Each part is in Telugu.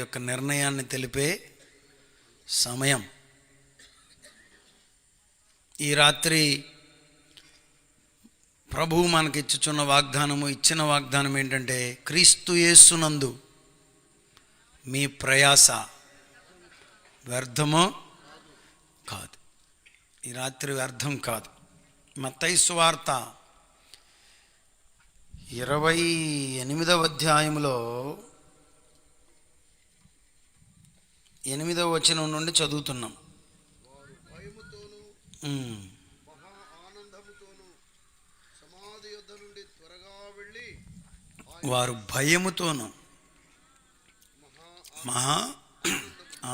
యొక్క నిర్ణయాన్ని తెలిపే సమయం. ఈ రాత్రి ప్రభువు మనకిచ్చుచున్న ఇచ్చిన వాగ్దానం ఏంటంటే, క్రీస్తు యేసునందు మీ ప్రయాస వ్యర్థమో కాదు. ఈ రాత్రి వ్యర్థం కాదు. మత్తయి సువార్త 28వ అధ్యాయంలో 8వ వచనం నుండి చదువుతున్నాం. వారు భయముతోను మహా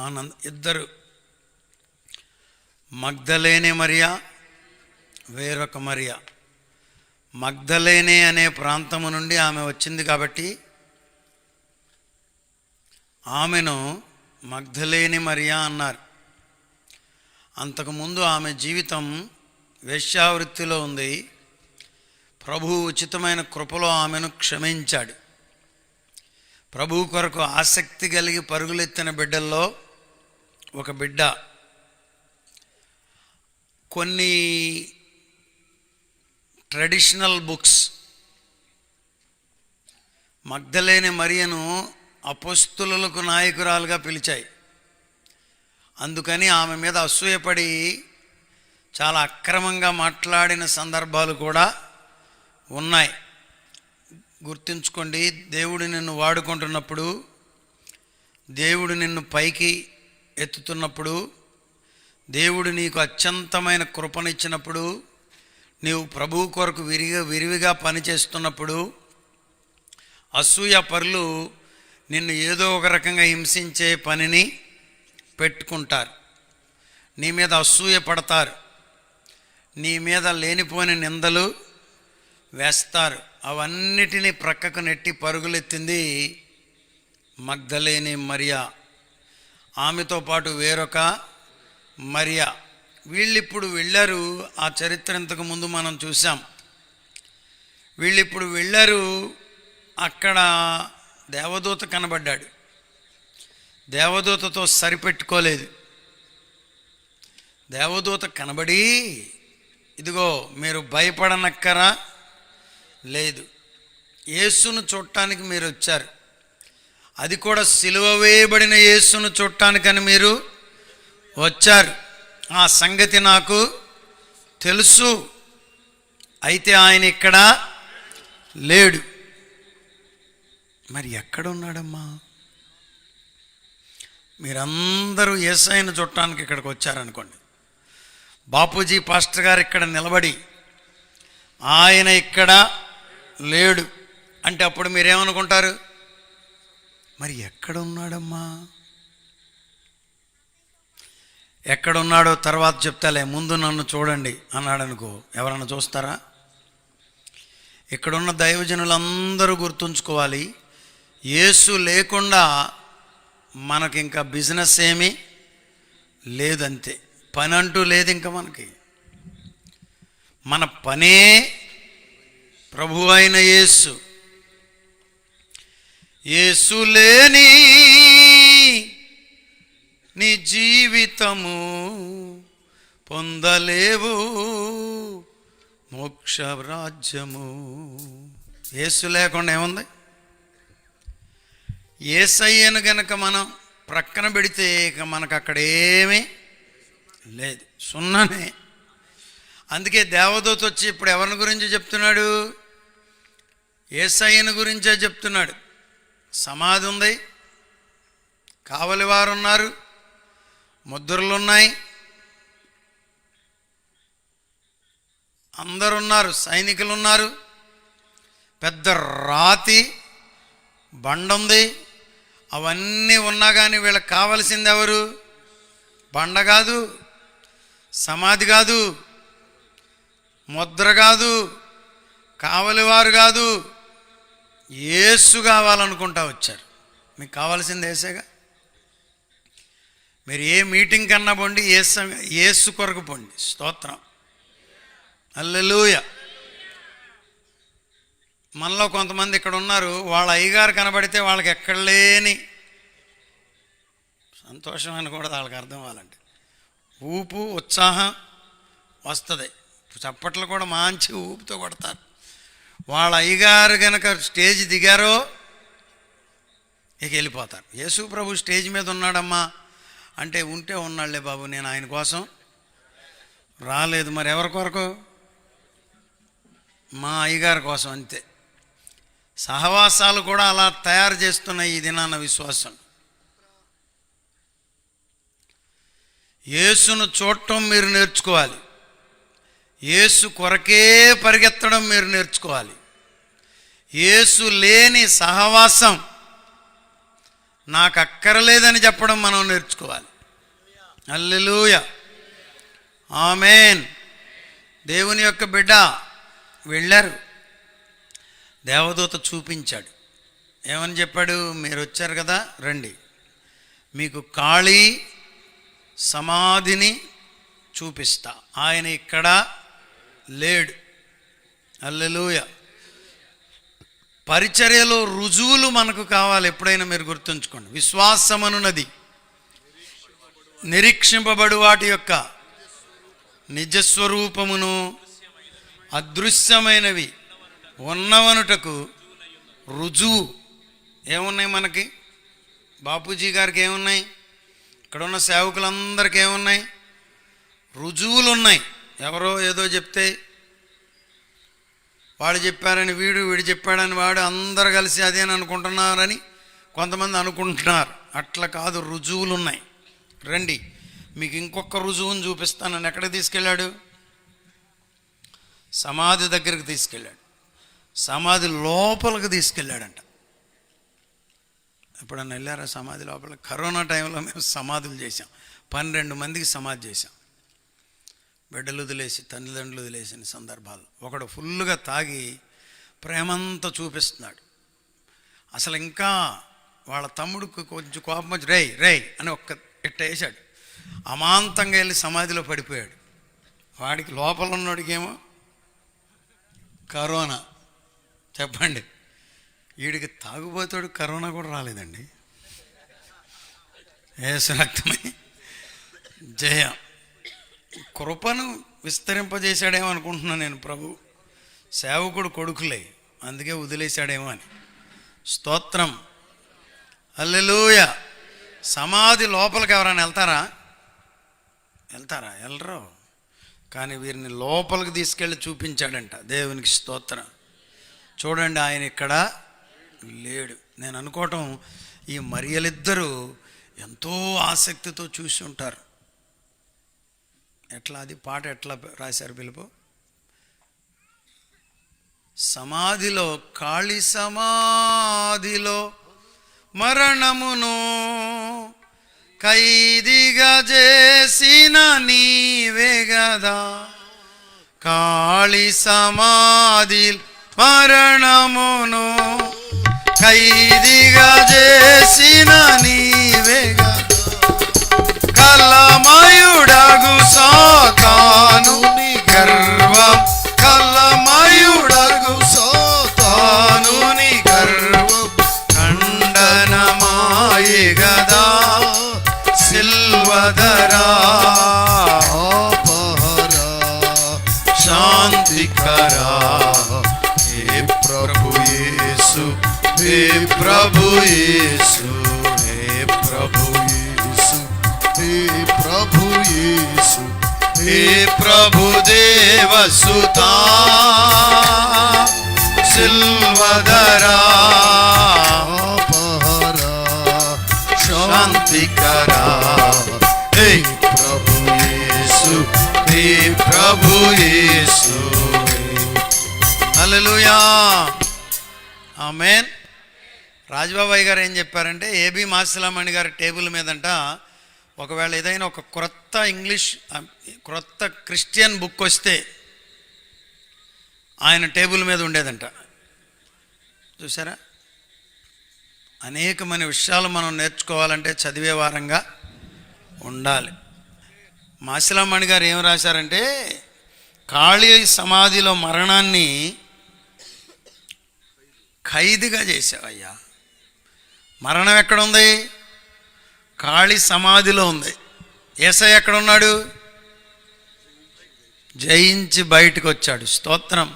ఆనంద ఇద్దరు, మగ్దలేనే మరియా, వేరొక మరియా. మగ్దలేనే అనే ప్రాంతము నుండి ఆమె వచ్చింది కాబట్టి ఆమెను మగ్దలేని మరియా అన్నారు. అంతకుముందు ఆమె జీవితం వేశ్యావృత్తిలో ఉంది. ప్రభువు ఉచితమైన కృపలో ఆమెను క్షమించాడు. ప్రభువు కొరకు ఆసక్తి కలిగి పరుగులెత్తిన బిడ్డల్లో ఒక బిడ్డ. కొన్ని ట్రెడిషనల్ బుక్స్ మగ్దలేని మరియను అపోస్తులకు నాయకురాలుగా పిలిచాయి. అందుకని ఆమె మీద అసూయపడి చాలా అక్రమంగా మాట్లాడిన సందర్భాలు కూడా ఉన్నాయి. గుర్తుంచుకోండి, దేవుడు నిన్ను వాడుకుంటున్నప్పుడు, దేవుడు నిన్ను పైకి ఎత్తుతున్నప్పుడు, దేవుడు నీకు అత్యంతమైన కృపనిచ్చినప్పుడు, నీవు ప్రభువు కొరకు విరివిగా పనిచేస్తున్నప్పుడు అసూయ పరులు నిన్ను ఏదో ఒక రకంగా హింసించే పనిని పెట్టుకుంటారు. నీ మీద అసూయ పడతారు, నీ మీద లేనిపోని నిందలు వేస్తారు. అవన్నిటినీ ప్రక్కకు నెట్టి పరుగులెత్తింది మగ్దలేని మరియా. ఆమెతో పాటు వేరొక మరియా. వీళ్ళిప్పుడు వెళ్ళారు. ఆ చరిత్ర ఇంతకు ముందు మనం చూసాం. వీళ్ళిప్పుడు వెళ్ళారు. అక్కడ దేవదూత కనబడ్డాడు. దేవదూతతో సరిపెట్టుకోలేదు. దేవదూత కనబడి, ఇదిగో మీరు భయపడనక్కరా లేదు, యేసును చూడటానికి మీరు వచ్చారు, అది కూడా సిలువ వేయబడిన యేసును చూడటానికని మీరు వచ్చారు. ఆ సంగతి నాకు తెలుసు. అయితే ఆయన ఇక్కడ లేడు. మరి ఎక్కడున్నాడమ్మా? మీరందరూ యేసయ్యను చూడటానికి ఇక్కడికి వచ్చారనుకోండి. బాపూజీ పాస్టర్ గారు ఇక్కడ నిలబడి ఆయన ఇక్కడ లేడు అంటే అప్పుడు మీరేమనుకుంటారు? మరి ఎక్కడున్నాడమ్మా? ఎక్కడున్నాడో తర్వాత చెప్తాలే, ముందు నన్ను చూడండి అన్నాడు అనుకో, ఎవరన్నా చూస్తారా? ఇక్కడున్న దైవజనులందరూ గుర్తుంచుకోవాలి, యేసు లేకుండా మనకి ఇంకా బిజినెస్ ఏమీ లేదంతే. పని అంటూ లేదు ఇంకా మనకి. మన పనే ప్రభు అయిన యేసు. యేసు లేని నీ జీవితము పొందలేవు మోక్ష రాజ్యము. యేసు లేకుండా ఏముంది? యేసయ్యను గనక మనం ప్రక్కన పెడితే ఇక మనకు అక్కడ ఏమీ లేదు, సున్నానే. అందుకే దేవదూత వచ్చి ఇప్పుడు ఎవరిని గురించి చెప్తున్నాడు? యేసయ్యను గురించే చెప్తున్నాడు. సమాధి ఉంది, కావలి వారు ఉన్నారు, ముద్రలు ఉన్నాయి, అందరున్నారు, సైనికులు ఉన్నారు, పెద్ద రాతి బండ ఉంది. అవన్నీ ఉన్నా కానీ వీళ్ళకి కావలసింది ఎవరు? బండ కాదు, సమాధి కాదు, ముద్ర కాదు, కావలివారు కాదు, యేసు కావాలనుకుంటా వచ్చారు. మీకు కావాల్సింది యేసేగా. మీరు ఏ మీటింగ్ కన్నా పోండి, యేసు కొరకు పోండి. స్తోత్రం, హల్లెలూయా. మనలో కొంతమంది ఇక్కడ ఉన్నారు, వాళ్ళ అయ్యగారు కనబడితే వాళ్ళకి ఎక్కడ లేని సంతోషం అని కూడా వాళ్ళకి అర్థం అవ్వాలంటే ఊపు ఉత్సాహం వస్తుంది. చప్పట్లు కూడా మంచి ఊపుతో కొడతారు. వాళ్ళ అయ్యగారు కనుక స్టేజ్ దిగారో ఇక వెళ్ళిపోతారు. యేసు ప్రభు స్టేజ్ మీద ఉన్నాడమ్మా అంటే ఉంటే ఉన్నాళ్లే బాబు, నేను ఆయన కోసం రాలేదు. మరి ఎవరి కొరకు? మా అయ్యగారి కోసం, అంతే. సహవాసాలు కూడా అలా తయారు చేస్తున్నాయి ఈ దినాన విశ్వాసం. యేసును చూడటం మీరు నేర్చుకోవాలి. యేసు కొరకే పరిగెత్తడం మీరు నేర్చుకోవాలి. యేసు లేని సహవాసం నాకు అక్కరలేదని చెప్పడం మనం నేర్చుకోవాలి. హల్లెలూయా, ఆమేన్. దేవుని యొక్క బిడ్డ వెళ్ళారు, దేవదూత చూపించాడు. ఏమని చెప్పాడు? మీరు వచ్చారు కదా, రండి, మీకు ఖాళీ సమాధిని చూపిస్తా. ఆయన ఇక్కడ లేడు. హల్లెలూయా. పరిచర్యలో రుజువులు మనకు కావాలి. ఎప్పుడైనా మీరు గుర్తుంచుకోండి, విశ్వాసమనున్నది నిరీక్షింపబడు వాటి యొక్క నిజస్వరూపమును అదృశ్యమైనవి ఉన్నవనుటకు రుజువు. ఏమున్నాయి మనకి? బాపూజీ గారికి ఏమున్నాయి? ఇక్కడ ఉన్న సేవకులందరికీ ఏమున్నాయి? రుజువులు ఉన్నాయి. ఎవరో ఏదో చెప్తే వాడు చెప్పారని వీడు చెప్పాడని వాడు, అందరు కలిసి అదేని అనుకుంటున్నారని కొంతమంది అనుకుంటున్నారు. అట్లా కాదు, రుజువులు ఉన్నాయి. రండి, మీకు ఇంకొక రుజువుని చూపిస్తానని ఎక్కడికి తీసుకెళ్ళాడు? సమాధి దగ్గరికి తీసుకెళ్ళాడు. సమాధి లోపలికి తీసుకెళ్ళాడంట. ఎప్పుడన్నా వెళ్ళారా సమాధి లోపల? కరోనా టైంలో మేము సమాధులు చేసాం. 12 మందికి సమాధి చేసాం. బిడ్డలు వదిలేసి, తల్లిదండ్రులు వదిలేసిన సందర్భాలు. ఒకడు ఫుల్గా తాగి ప్రేమంతా చూపిస్తున్నాడు. అసలు ఇంకా వాళ్ళ తమ్ముడికి కొంచెం కోపం వచ్చి రేయ్ రేయ్ అని ఒక్క ఇట్ట వేసాడు. అమాంతంగా వెళ్ళి సమాధిలో పడిపోయాడు. వాడికి లోపల ఉన్నోడికేమో కరోనా. చెప్పండి, వీడికి తాగుబోతాడు కరోనా కూడా రాలేదండి. యేసు రక్తమే జయం. కృపను విస్తరింపజేశాడేమో అనుకుంటున్నాను నేను. ప్రభు సేవకుడు కొడుకులే, అందుకే వదిలేశాడేమో అని. స్తోత్రం, హల్లెలూయా. సమాధి లోపలికి ఎవరైనా వెళ్తారా? వెళ్ళరు. కానీ వీరిని లోపలికి తీసుకెళ్ళి చూపించాడంట. దేవునికి స్తోత్రం. చూడండి, ఆయన ఇక్కడ లేడు. నేను అనుకోవటం ఈ మరియలిద్దరూ ఎంతో ఆసక్తితో చూసి ఉంటారు. ఎట్లా అది పాట ఎట్లా రాశారు పిలుపు? సమాధిలో, ఖాళీ సమాధిలో మరణమును ఖైదీగా చేసిన నీవే గదా, ఖాళీ సమాధి మరణమును ఖైదీగా చేసిన నీవే గదా, కలమయుడగు సాతాను నీ గర్వం, కలమయుడగు సాతాను నీ గర్వం ఖండనమాయే గదా, సిల్వదరా శాంతికరా. హే ప్రభు యేసు, హే ప్రభు యేసు, హే ప్రభు యేసు, హే ప్రభు యేసు, హే ప్రభు దేవసుతా సిల్వదరా శాంతికరా. హే ప్రభు యేసు, హే ప్రభు యేసు. హల్లెలూయా, ఆమేన్. రాజబాబాయ్ గారు ఏం చెప్పారంటే, ఏబి మాసిలామణి గారి టేబుల్ మీదంట ఒకవేళ ఏదైనా ఒక క్రొత్త ఇంగ్లీష్, క్రొత్త క్రిస్టియన్ బుక్ వస్తే ఆయన టేబుల్ మీద ఉండేదంట. చూసారా? అనేకమైన విషయాలు మనం నేర్చుకోవాలంటే చదివే వారంగా ఉండాలి. మాసిలామణి గారు ఏం రాశారంటే, ఖాళీ సమాధిలో మరణాన్ని ఖైదుగా చేసావయ్యా. మరణం ఎక్కడుంది? ఖాళీ సమాధిలో ఉంది. యేసయ్య ఎక్కడ ఉన్నాడు? జయించి బయటకు వచ్చాడు. స్తోత్రం,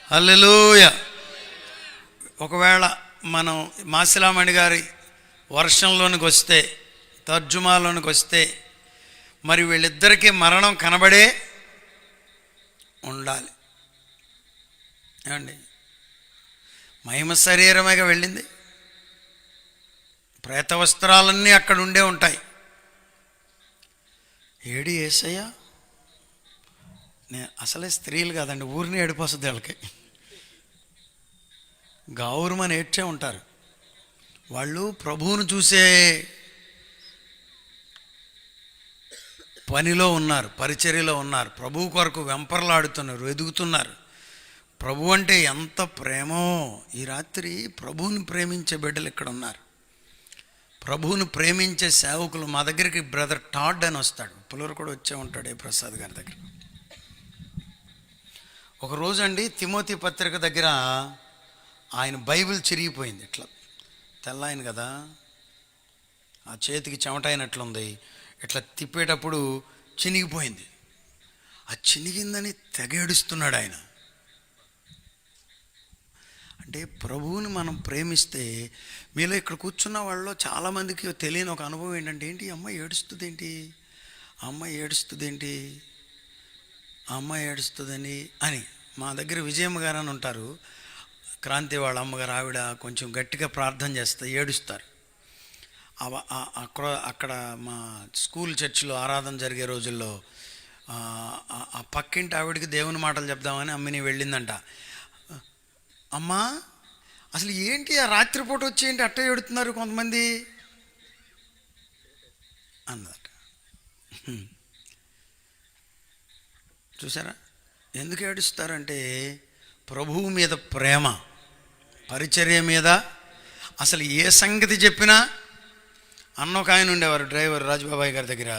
హల్లెలూయా. ఒకవేళ మనం మాసిలామణి గారి వర్షంలోనికి వస్తే, తర్జుమాలోనికి వస్తే, మరి వీళ్ళిద్దరికీ మరణం కనబడే ఉండాలి. ఏమండి, మహిమ శరీరమేగా వెళ్ళింది. ప్రేత వస్త్రాలన్నీ అక్కడ ఉండే ఉంటాయి. ఏడి యేసయ్య? నేను అసలే స్త్రీలు కాదండి, ఊరిని ఏడిపోస్తుంది వాళ్ళకి. గౌరవమని ఏడ్చే ఉంటారు వాళ్ళు. ప్రభువును చూసే పనిలో ఉన్నారు, పరిచర్యలో ఉన్నారు, ప్రభువు కొరకు వెంపర్లాడుతున్నారు, ఎదుగుతున్నారు. ప్రభు అంటే ఎంత ప్రేమో. ఈ రాత్రి ప్రభువుని ప్రేమించే బిడ్డలు ఇక్కడ ఉన్నారు. ప్రభువును ప్రేమించే సేవకులు. మా దగ్గరికి బ్రదర్ టాడ్ అని వస్తాడు, పులూరు కూడా వచ్చే ఉంటాడు, ఏ ప్రసాద్ గారి దగ్గర. ఒకరోజు అండి తిమోతి పత్రిక దగ్గర ఆయన బైబిల్ చిరిగిపోయింది. ఇట్లా తెల్లాయను కదా, ఆ చేతికి చెమట అయినట్లుంది. ఇట్లా తిప్పేటప్పుడు చినిగిపోయింది. ఆ చినిగిందని తెగేడుస్తున్నాడు ఆయన. అంటే ప్రభువుని మనం ప్రేమిస్తే, మీలో ఇక్కడ కూర్చున్న వాళ్ళలో చాలామందికి తెలియని ఒక అనుభవం ఏంటంటే, ఏంటి అమ్మాయి ఏడుస్తుంది ఏంటి, అమ్మాయి ఏడుస్తుంది ఏంటి, అమ్మాయి ఏడుస్తుందని అని. మా దగ్గర విజయమ్మ గారు అని ఉంటారు, క్రాంతి వాళ్ళ అమ్మగారు. ఆవిడ కొంచెం గట్టిగా ప్రార్థన చేస్తే ఏడుస్తారు. అక్కడ మా స్కూల్ చర్చిలో ఆరాధన జరిగే రోజుల్లో ఆ పక్కింటి ఆవిడకి దేవుని మాటలు చెప్దామని అమ్మిని వెళ్ళిందంట. అమ్మా అసలు ఏంటి ఆ రాత్రిపూట వచ్చి ఏంటి అట్ట ఏడుతున్నారు కొంతమంది అన్నదట. చూసారా ఎందుకు ఏడుస్తారంటే, ప్రభువు మీద ప్రేమ, పరిచర్య మీద. అసలు ఏ సంగతి చెప్పినా, అన్న ఒక ఆయన ఉండేవారు డ్రైవర్ రాజుబాబాయ్ గారి దగ్గర.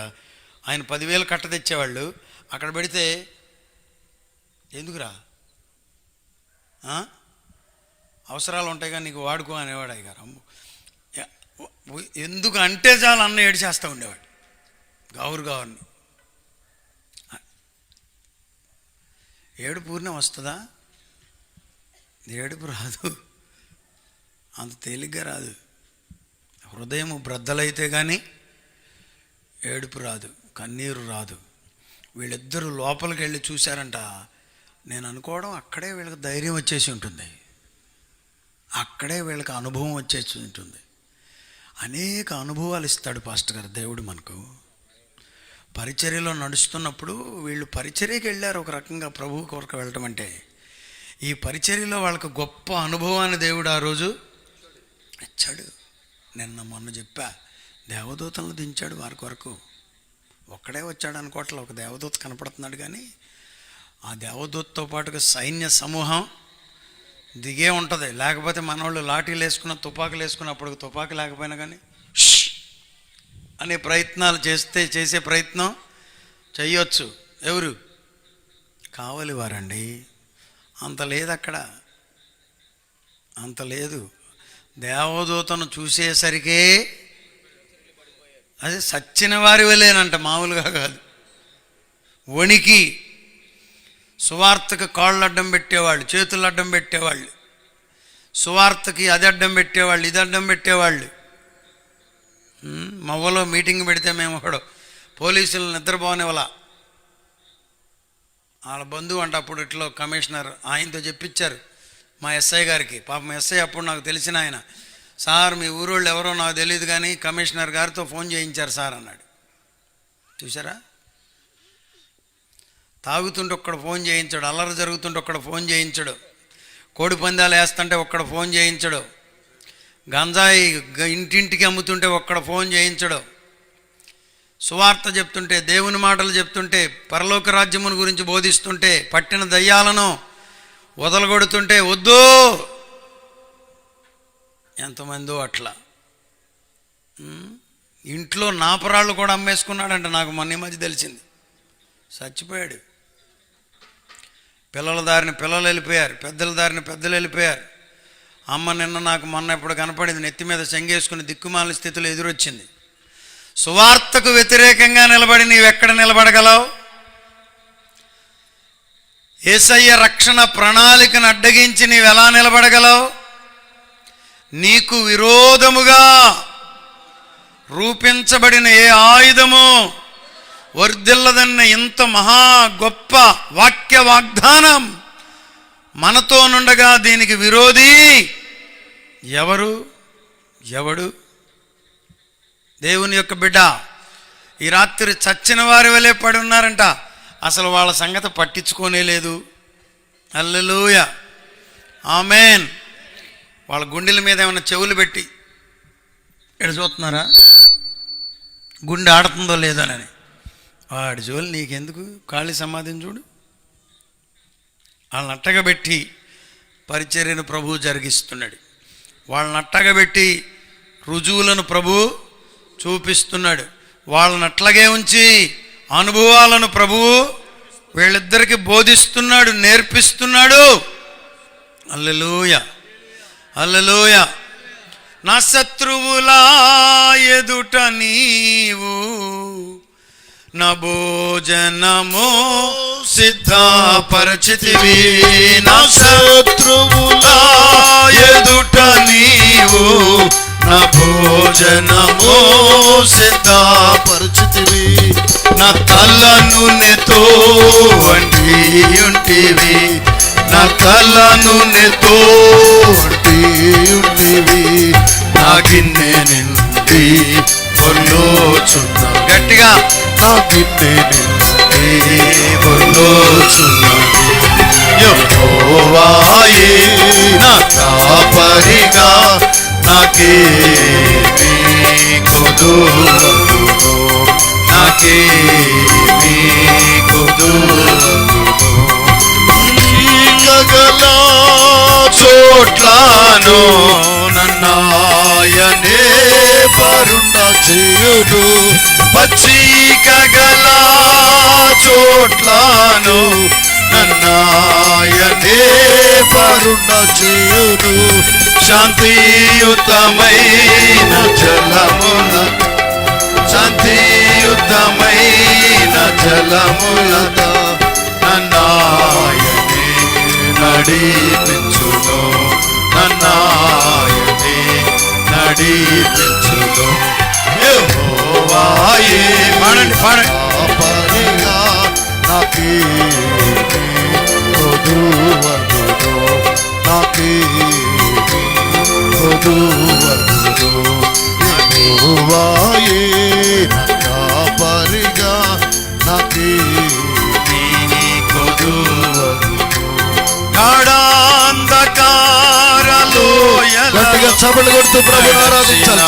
ఆయన 10,000 కట్ట తెచ్చేవాళ్ళు. అక్కడ పెడితే ఎందుకురా, అవసరాలు ఉంటాయి కానీ నీకు వాడుకో అనేవాడు అయ్యగారు. ఎందుకు అంటే చాలు అన్న ఏడిచేస్తూ ఉండేవాడు గౌరుని. ఏడుపు పూర్ణం వస్తుందా? ఏడుపు రాదు, అంత తేలిగ్గా రాదు. హృదయం బ్రద్దలైతే కానీ ఏడుపు రాదు, కన్నీరు రాదు. వీళ్ళిద్దరూ లోపలికి వెళ్ళి చూశారంట. నేను అనుకోవడం అక్కడే వీళ్ళకి ధైర్యం వచ్చేసి ఉంటుంది, అక్కడే వీళ్ళకి అనుభవం వచ్చేసి ఉంటుంది. అనేక అనుభవాలు ఇస్తాడు పాస్టర్ గారు దేవుడు మనకు. పరిచర్యలో నడుస్తున్నప్పుడు వీళ్ళు పరిచర్యకి వెళ్ళారు, ఒక రకంగా ప్రభువు కొరకు వెళ్ళటం అంటే. ఈ పరిచర్యలో వాళ్ళకు గొప్ప అనుభవాన్ని దేవుడు ఆ రోజు ఇచ్చాడు. నిన్న మొన్న చెప్పా, దేవదూతలను దించాడు వారి కొరకు. ఒక్కడే వచ్చాడు అనుకోవట్లే, ఒక దేవదూత కనపడుతున్నాడు. కానీ ఆ దేవదూతతో పాటుగా సైన్య సమూహం దిగే ఉంటుంది. లేకపోతే మనవాళ్ళు లాఠీలు వేసుకున్న, తుపాకులు వేసుకున్నప్పుడు తుపాకు లేకపోయినా కానీ అనే ప్రయత్నాలు చేసే ప్రయత్నం చెయ్యొచ్చు. ఎవరు కావాలి వారండి. అంత లేదు అక్కడ, అంత లేదు. దేవదూతను చూసేసరికే అదే సచ్చిన వారి వల్లేనంట, మామూలుగా కాదు. వణికి సువార్తకు కాళ్ళు అడ్డం పెట్టేవాళ్ళు, చేతులు అడ్డం పెట్టేవాళ్ళు, సువార్తకి అది అడ్డం పెట్టేవాళ్ళు, ఇది అడ్డం పెట్టేవాళ్ళు. మవ్వలో మీటింగ్ పెడితే మేము ఒకడు పోలీసులు నిద్రపోనివ్వాల. వాళ్ళ బంధువు అంట అప్పుడు ఇట్లో కమిషనర్, ఆయనతో చెప్పించారు మా ఎస్ఐ గారికి. పాపం ఎస్ఐ అప్పుడు నాకు తెలిసిన ఆయన. సార్ మీ ఊరోళ్ళు ఎవరో నాకు తెలియదు కానీ కమిషనర్ గారితో ఫోన్ చేయించారు సార్ అన్నాడు. చూసారా, తాగుతుంటే ఒక్కడ ఫోన్ చేయించడు, అల్లరి జరుగుతుంటే ఒక్కడ ఫోన్ చేయించడు, కోడి పందాలు వేస్తుంటే ఒక్కడ ఫోన్ చేయించడు, గంజాయి ఇంటింటికి అమ్ముతుంటే ఒక్కడ ఫోన్ చేయించడు, సువార్త చెప్తుంటే, దేవుని మాటలు చెప్తుంటే, పరలోక రాజ్యమును గురించి బోధిస్తుంటే, పట్టిన దయ్యాలను వదలగొడుతుంటే వద్దు. ఎంతమందో అట్లా ఇంట్లో నాపరాళ్ళు కూడా అమ్మేసుకున్నాడంట. నాకు మొన్న మధ్య తెలిసింది, చచ్చిపోయాడు. పిల్లల దారిని పిల్లలు వెళ్ళిపోయారు, పెద్దల దారిని పెద్దలు వెళ్ళిపోయారు. అమ్మ నిన్న నాకు మొన్న ఎప్పుడు కనపడింది, నెత్తి మీద చెంగేసుకుని దిక్కుమాల స్థితిలో ఎదురొచ్చింది. సువార్తకు వ్యతిరేకంగా నిలబడి నీవెక్కడ నిలబడగలవు? యేసయ్య రక్షణ ప్రణాళికను అడ్డగించి నీవెలా నిలబడగలవు? నీకు విరోధముగా రూపించబడిన ఏ ఆయుధము వర్ధిల్లదన్న ఇంత మహా గొప్ప వాక్య వాగ్దానం మనతో నుండగా దీనికి విరోధి ఎవడు? దేవుని యొక్క బిడ్డ ఈ రాత్రి చచ్చిన వారి వలె పడి ఉన్నారంట. అసలు వాళ్ళ సంగతి పట్టించుకోనే లేదు. హల్లెలూయా, ఆమేన్. వాళ్ళ గుండెల మీద ఏమైనా చెవులు పెట్టి ఇక్కడ చూస్తున్నారా, గుండె ఆడుతుందో లేదోనని. వాడి జోలు నీకెందుకు? ఖాళీ సమాధిని చూడు. వాళ్ళని అట్టగబెట్టి పరిచర్యను ప్రభువు జరిగిస్తున్నాడు. వాళ్ళని అట్టగబెట్టి రుజువులను ప్రభువు చూపిస్తున్నాడు. వాళ్ళని అట్లాగే ఉంచి అనుభవాలను ప్రభువు వీళ్ళిద్దరికి బోధిస్తున్నాడు, నేర్పిస్తున్నాడు. హల్లెలూయా, హల్లెలూయా. నా శత్రువులా ఎదుట నీవు నా భోజనము సిద్ధపరచితివి. నా శత్రువులా ఎదుట నీవు నా భోజనము సిద్ధపరచితివి. నా తల నూనెతో వండి ఉంటివి. నా తల నూనెతో వండి ఉంటివి. నా గిన్నె నిండి పొర్లోచున్న, గట్టిగా నా గిన్నె నిండి పొర్లోచున్నది. యెహోవాయే నా కాపరిగా నాకేమీ కొదువగును, నాకేమీ కొదువగును. గల చోట్లను నన్నాయనే పరుండ చేయును. పచ్చిక గల చోట్లను నన్నాయనే పరుండ చేయును. శాంతియుతమైన జలముల, శాంతియుతమైన జలములద నన్నాయనే నడిపించును, నన్నాయనే నడిపించును. యెహోవాయే కాపరిగా నాకేమీ కొదువగును, నాకేమీ కొదువగును. యెహోవాయే కాపరిగా నాకేమీ కొదువగును. గాఢాంధకారలోయల, గట్టిగా చప్పట్లు కొడుతూ ప్రభువును ఆరాధించాలి.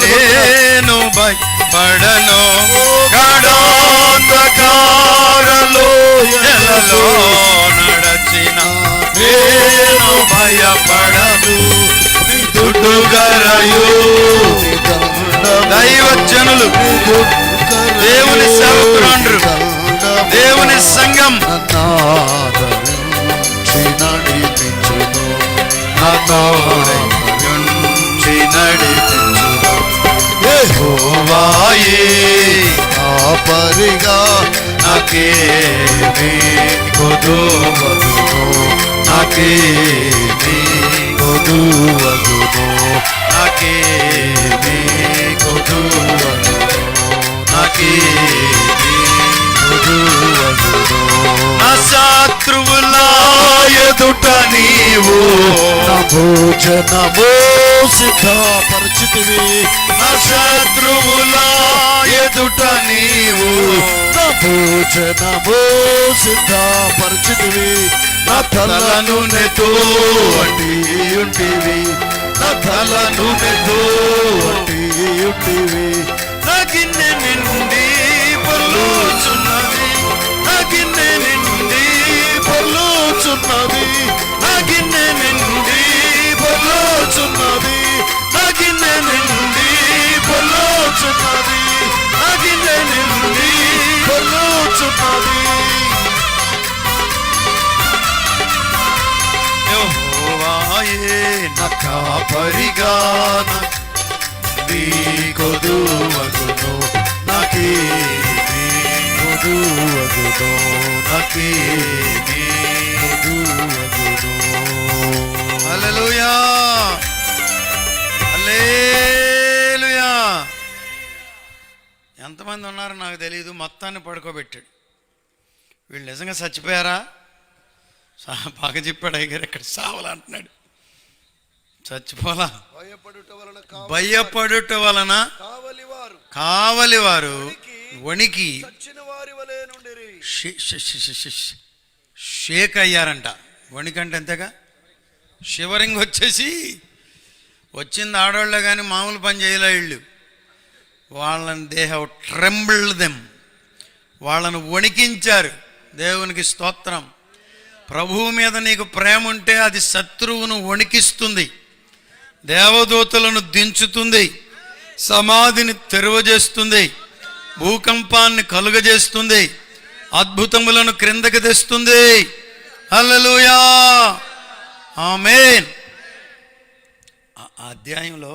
నేను భయపడను. గాఢాంధకారలోయలలో నడచిన నేను భయపడను. దుడ్డుగరయు దైవజనులు, దేవుని సేవకులు, దేవుని సంఘం నడిపించును, నడిపించును. యెహోవాయే కాపరిగా నాకేమీ కొదువగును, నాకేమీ కొదువగును, నాకేమీ కొదువగును, నాకేమీ కొదువగును. నా శత్రువులా ఎదుట నీవు నా భోజనము సిద్ధపరచితివి. నా శత్రువులా ఎదుట నీవు నా భోజనము సిద్ధపరచితివి. నా తల నూనెతో వండి ఉంటివి. నా తల నూనెతో వండి ఉంటివి. నా గిన్నె నిండి పొర్లుచున్నది. నా గిన్నె నిండి పొర్లుచున్నది. నా గిన్నె నిండి పొర్లుచున్నది. నా గిన్నె నిండి పొర్లుచున్నది. నా గిన్నె నిండి పొర్లుచున్నది. యెహోవాయే నా కాపరిగా నాకేమీ కొదువగును, హల్లెలూయా హల్లెలూయా. ఎంతమంది ఉన్నారో నాకు తెలియదు, మొత్తాన్ని పడుకోబెట్టాడు. వీళ్ళు నిజంగా చచ్చిపోయారా? బాగా చెప్పాడు అయ్యగారు, ఇక్కడ సావలంటున్నాడు. చచ్చిపోలా. భయపడుట వలన కావలివారు వణికి షేక్ అయ్యారంట. వణికంటే అంతేగా, షివరింగ్ వచ్చేసి వచ్చింది ఆడవాళ్ళే కానీ మామూలు పని చేయలే వీళ్ళు. వాళ్ళని దే హ్యావ్ ట్రెంబుల్డ్ దెమ్, వాళ్ళను వణికించారు. దేవునికి స్తోత్రం. ప్రభువు మీద నీకు ప్రేమ ఉంటే అది శత్రువును వణికిస్తుంది, దేవదూతలను దించుతుంది, సమాధిని తెరవజేస్తుంది, భూకంపాన్ని కలుగజేస్తుంది, అద్భుతములను క్రిందకి తెస్తుంది. హల్లెలూయా ఆమేన్. ఆ అధ్యాయంలో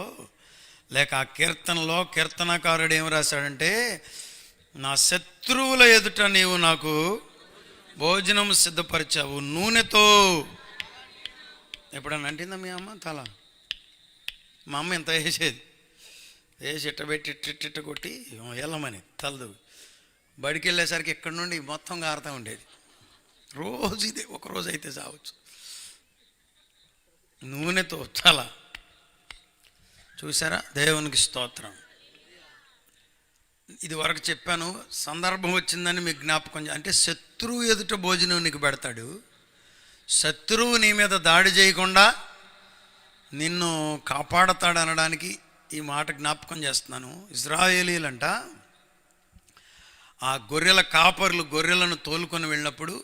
లేక ఆ కీర్తనలో కీర్తనకారుడు ఏం రాశాడంటే, నా శత్రువుల ఎదుట నీవు నాకు భోజనం సిద్ధపరిచావు నూనెతో. ఎప్పుడన్నా అంటిందా మీ అమ్మ తల? మా అమ్మ ఇంత వేసేది, వేసి ఇట్టబెట్టి ఇట్టిట్ట కొట్టి వెళ్ళమని తలదు. బడికి వెళ్ళేసరికి ఇక్కడి నుండి మొత్తం గారుతూ ఉండేది. రోజు ఇదే, ఒకరోజు అయితే చావచ్చు. నూనెతో తల. చూసారా? దేవునికి స్తోత్రం. ఇది వరకు చెప్పాను, సందర్భం వచ్చిందని మీకు జ్ఞాపకం. అంటే శత్రువు ఎదుట భోజనం నీకు పెడతాడు. శత్రువు నీ మీద దాడి చేయకుండా నిన్ను కాపాడతాడు అనడానికి ఈ మాట జ్ఞాపకం చేస్తున్నాను. ఇశ్రాయేలీలంట ఆ గొర్రెల కాపర్లు గొర్రెలను తోలుకొని వెళ్ళినప్పుడు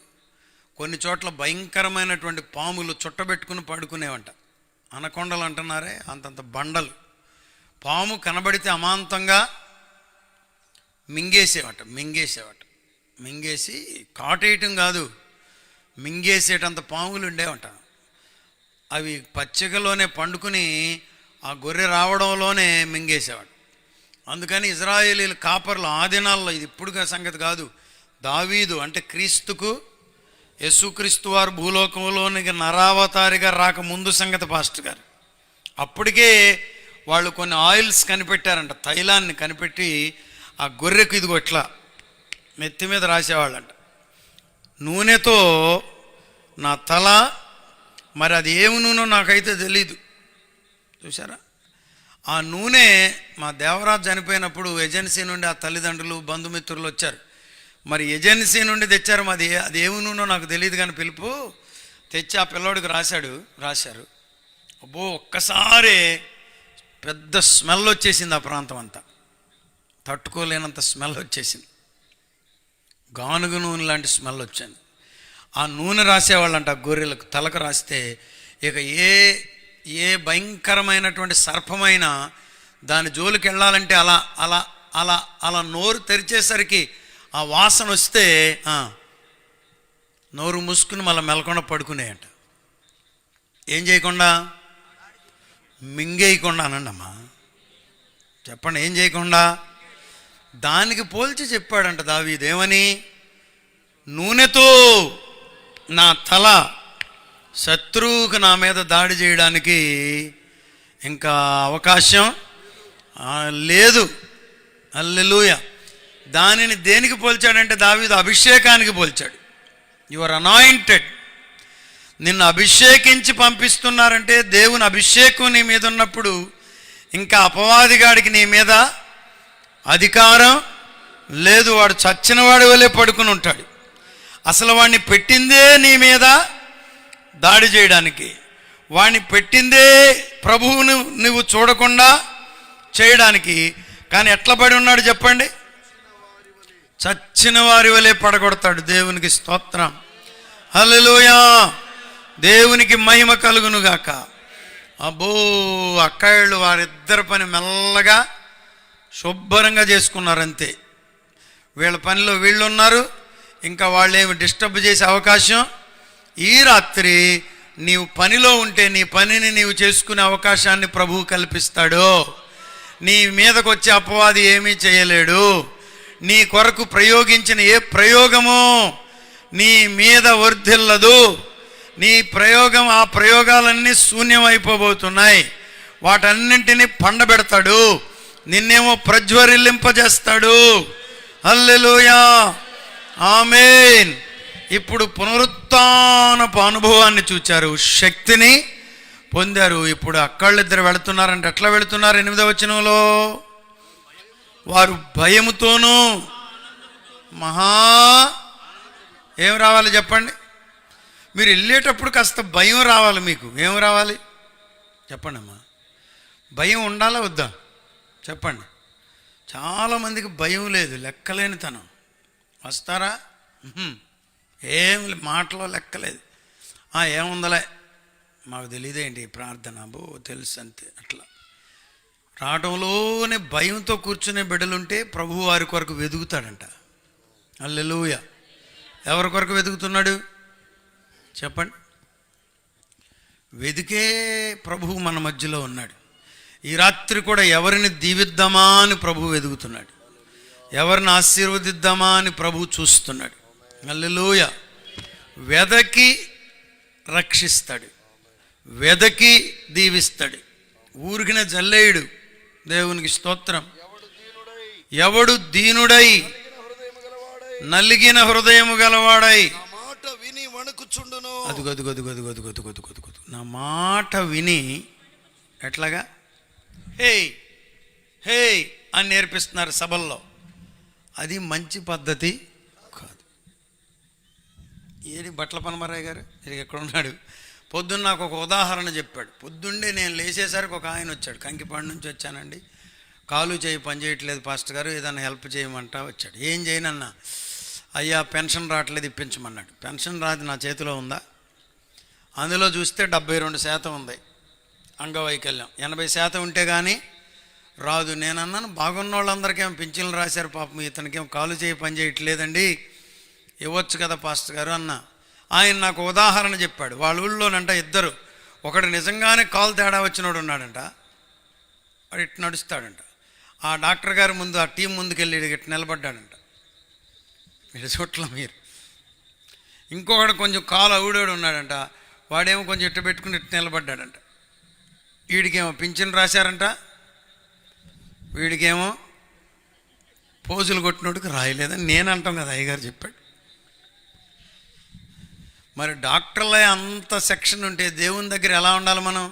కొన్ని చోట్ల భయంకరమైనటువంటి పాములు చుట్టబెట్టుకుని పడుకునేవంట. అనకొండలు అంటున్నారే, అంతంత బండలు. పాము కనబడితే అమాంతంగా మింగేసేవట. మింగేసి కాటేయటం కాదు, మింగేసేటంత పాములు ఉండేవంట. అవి పచ్చికలోనే పండుకుని ఆ గొర్రె రావడంలోనే మింగేసేవాడు. అందుకని ఇశ్రాయేలీల కాపర్లు ఆ దినాల్లో, ఇది ఇప్పుడుగా సంగతి కాదు, దావీదు అంటే క్రీస్తుకు యేసుక్రీస్తు వారు భూలోకంలోనికి నరావతారిగా రాక ముందు సంగతి పాస్టర్ గారు. అప్పటికే వాళ్ళు కొన్ని ఆయిల్స్ కనిపెట్టారంట, తైలాన్ని కనిపెట్టి ఆ గొర్రెకు ఇదిగో ఇట్లా నెత్తి మీద రాసేవాళ్ళంట, నూనెతో నా తల. మరి అది ఏమి నూనె నాకైతే తెలీదు. చూసారా? ఆ నూనె మా దేవరాజు చనిపోయినప్పుడు ఏజెన్సీ నుండి ఆ తల్లిదండ్రులు బంధుమిత్రులు వచ్చారు. మరి ఏజెన్సీ నుండి తెచ్చారు. అది ఏమి నూనె నాకు తెలియదు కానీ పిలుపు తెచ్చి ఆ పిల్లోడికి రాశారు. అబ్బో, ఒక్కసారి పెద్ద స్మెల్ వచ్చేసింది. ఆ ప్రాంతం అంతా తట్టుకోలేనంత స్మెల్ వచ్చేసింది. గానుగ నూనె లాంటి స్మెల్ వచ్చింది. ఆ నూనె రాసేవాళ్ళంట ఆ గొర్రెలకు తలకు రాస్తే ఇక ఏ భయంకరమైనటువంటి సర్పమైనా దాని జోలికి వెళ్ళాలంటే అలా అలా అలా అలా నోరు తెరిచేసరికి ఆ వాసన వస్తే నోరు మూసుకుని మళ్ళీ మెలకుండా పడుకునేయంట. ఏం చేయకుండా? మింగేయకుండా అనండి అమ్మా, చెప్పండి. ఏం చేయకుండా? దానికి పోల్చి చెప్పాడంట దావీదు, ఏమని? నూనెతో నా తల. శత్రువుకు నా మీద దాడి చేయడానికి ఇంకా అవకాశం లేదు. హల్లెలూయా. దానిని దేనికి పోల్చాడంటే దావీదు అభిషేకానికి పోల్చాడు. You are anointed. నిన్ను అభిషేకించి పంపిస్తున్నారంటే దేవుని అభిషేకం నీ మీద ఉన్నప్పుడు ఇంకా అపవాదిగాడికి నీ మీద అధికారం లేదు. వాడు చచ్చిన వాడి వలె పడుకుని ఉంటాడు. అసలు వాడిని పెట్టిందే నీ మీద దాడి చేయడానికి. వాడిని పెట్టిందే ప్రభువును నువ్వు చూడకుండా చేయడానికి. కానీ ఎట్లా పడి ఉన్నాడు చెప్పండి? చచ్చిన వారి వలె పడగొడతాడు. దేవునికి స్తోత్రం. హల్లెలూయా. దేవునికి మహిమ కలుగునుగాక. అబ్బో, అక్కాయిళ్ళు వారిద్దరి పని మెల్లగా శుభ్రంగా చేసుకున్నారు అంతే. వీళ్ళ పనిలో వీళ్ళు ఉన్నారు. ఇంకా వాళ్ళు ఏమి డిస్టర్బ్ చేసే అవకాశం. ఈ రాత్రి నీవు పనిలో ఉంటే నీ పనిని నీవు చేసుకునే అవకాశాన్ని ప్రభువు కల్పిస్తాడు. నీ మీదకు వచ్చే అపవాది ఏమీ చేయలేడు. నీ కొరకు ప్రయోగించిన ఏ ప్రయోగము నీ మీద వర్ధిల్లదు. నీ ప్రయోగం, ఆ ప్రయోగాలన్నీ శూన్యమైపోబోతున్నాయి. వాటన్నింటినీ పండబెడతాడు. నిన్నేమో ప్రజ్వరిల్లింపజేస్తాడు. హల్లెలూయా, ఆమేన్. ఇప్పుడు పునరుత్థానపు అనుభవాన్ని చూచారు, శక్తిని పొందారు. ఇప్పుడు అక్కళ్ళిద్దరు వెళుతున్నారంటే ఎట్లా వెళుతున్నారు? 8వ వచనంలో, వారు భయముతోనూ మహా ఏం రావాలి చెప్పండి? మీరు వెళ్ళేటప్పుడు కాస్త భయం రావాలి. మీకు ఏం రావాలి చెప్పండి అమ్మా? భయం ఉండాలా వద్దా చెప్పండి? చాలామందికి భయం లేదు, లెక్కలేనితనం. వస్తారా? ఏం మాటలో లెక్కలేదు. ఏముందలే, మాకు తెలియదేంటి ప్రార్థన, తెలుసు అంతే. అట్లా రావడంలోనే భయంతో కూర్చునే బిడ్డలుంటే ప్రభువు వారి కొరకు వెతుకుతాడంట. హల్లెలూయా. ఎవరి కొరకు వెతుకుతున్నాడు చెప్పండి? వెతికే ప్రభువు మన మధ్యలో ఉన్నాడు. ఈ రాత్రి కూడా ఎవరిని దీవిద్దామా అని ప్రభువు వెతుకుతున్నాడు. ఎవరిని ఆశీర్వదిద్దామా అని ప్రభువు చూస్తున్నాడు. హల్లెలూయా. వెదకి రక్షిస్తాడు, వెదకి దీవిస్తాడు. ఊరికిన జల్లేయుడు. దేవునికి స్తోత్రం. ఎవడు దీనుడై నలిగిన హృదయము గలవాడై అదుగదుగదుగదుగదుగదుగదుగదుగదు నా మాట విని ఎట్లాగా హే హే అని నేర్పిస్తున్నారు సభల్లో. అది మంచి పద్ధతి కాదు. ఏది బట్టల పనమరాయ్ గారు ఎక్కడ ఉన్నాడు? పొద్దున్న నాకు ఒక ఉదాహరణ చెప్పాడు. పొద్దున్నే నేను లేచేసరికి ఒక ఆయన వచ్చాడు. కంకిపాడు నుంచి వచ్చానండి, కాలు చేయి పని చేయట్లేదు పాస్టర్ గారు, ఏదైనా హెల్ప్ చేయమంటా వచ్చాడు. ఏం చేయనన్నా? అయ్యా పెన్షన్ రావట్లేదు, ఇప్పించమన్నాడు. పెన్షన్ రాదు నా చేతిలో ఉందా? అందులో చూస్తే 72% ఉంది అంగవైకల్యం, 80% ఉంటే కానీ రాదు. నేను అన్నాను, బాగున్న వాళ్ళందరికేమో పింఛన్లు రాశారు, పాపం ఇతనికేమో కాలు చేయి పని చేయట్లేదండి, ఇవ్వచ్చు కదా పాస్టర్ గారు అన్న. ఆయన నాకు ఉదాహరణ చెప్పాడు. వాళ్ళ ఊళ్ళోనంట ఇద్దరు, ఒకడు నిజంగానే కాలు తేడా వచ్చినోడు ఉన్నాడంట, వాడు ఇటు నడుస్తాడంట. ఆ డాక్టర్ గారి ముందు, ఆ టీం ముందుకెళ్ళి ఇటు నిలబడ్డాడంట. ఇటు చోట్ల మీరు. ఇంకొకడు కొంచెం కాలు అవుడాడు ఉన్నాడంట, వాడేమో కొంచెం ఇట్టు పెట్టుకుని ఇటు నిలబడ్డాడంట. వీడికేమో పింఛన్ రాశారంట, వీడికేమో పోజులు కొట్టినోడికి రాయలేదని నేను అంటాం కదా, అయ్యగారు చెప్పాడు. మరి డాక్టర్లే అంత సెక్షన్ ఉంటే దేవుని దగ్గర ఎలా ఉండాలి మనం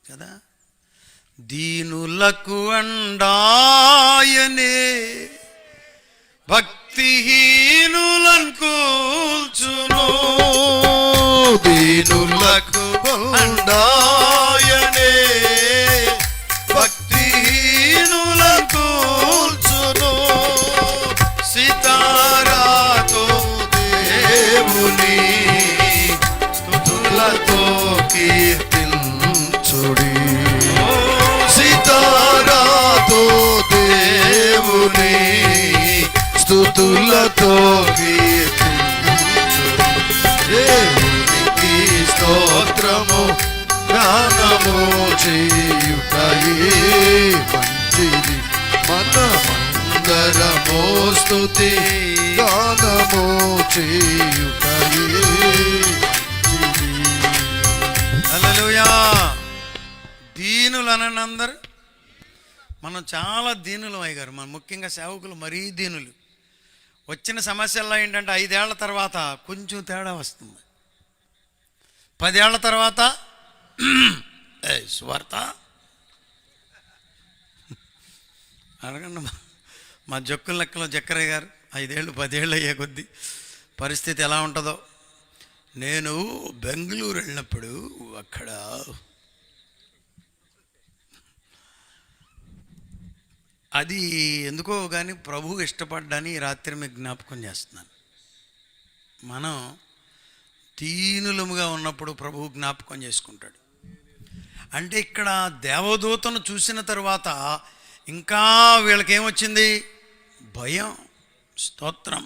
కదా? దీనులకు అండాయనే భక్తిహీనులను కూల్చును, దీనులకు అండాయనే భక్తిహీనులను కూల్చును. సితారాతో దేవుని స్తుతులతో కీర్తించుడి, సితారాతో దేవుని స్తుతులతో కీర్తించుడి. దేవునికి స్తోత్రము గానము చేయుటయే మంచిది, మనమందరము స్తుతి గానము చేయుటయే. హల్లెలూయా. దీనులనండి అందరు. మనం చాలా దీనులు అయ్యారు. మనం ముఖ్యంగా సేవకులు మరీ దీనులు. వచ్చిన సమస్యల్లో ఏంటంటే 5 ఏళ్ల తర్వాత కొంచెం తేడా వస్తుంది, 10 ఏళ్ల తర్వాత సువార్త అడగండి. మా జక్కుల లెక్కలో జక్కరయ్య గారు 5 ఏళ్ళు 10 ఏళ్ళు అయ్యే కొద్దీ పరిస్థితి ఎలా ఉంటుందో. నేను బెంగళూరు వెళ్ళినప్పుడు అక్కడ అది ఎందుకో కానీ ప్రభువు ఇష్టపడ్డాని రాత్రి మీకు జ్ఞాపకం చేస్తున్నాను. మనం దీనులముగా ఉన్నప్పుడు ప్రభువు జ్ఞాపకం చేసుకుంటాడు. అంటే ఇక్కడ దేవదూతను చూసిన తర్వాత ఇంకా వీళ్ళకేమొచ్చింది? భయం. స్తోత్రం.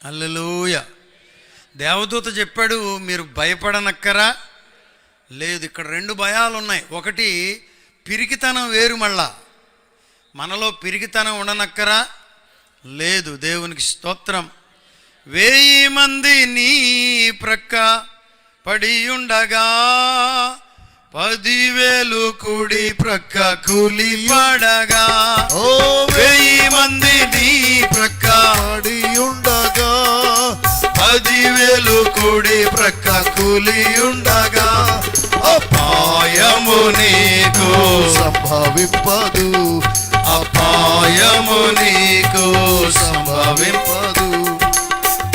హల్లెలూయా. దేవదూత చెప్పాడు, మీరు భయపడనక్కరా లేదు. ఇక్కడ 2 భయాలు ఉన్నాయి. ఒకటి పిరికితనం వేరు, మళ్ళా మనలో పిరికితనం ఉండనక్కరా లేదు. దేవునికి స్తోత్రం. 1000 మంది నీ ప్రక్క పడియుండగా 10,000 కుడి ప్రక్క కూలి పడగా. 1000 మంది నీ ప్రక్క పడియుండగా 10,000 కుడి ప్రక్క కూలి ఉండగా అపాయము నీకు సంభవింపదు, అపాయము నీకు సంభవింపదు.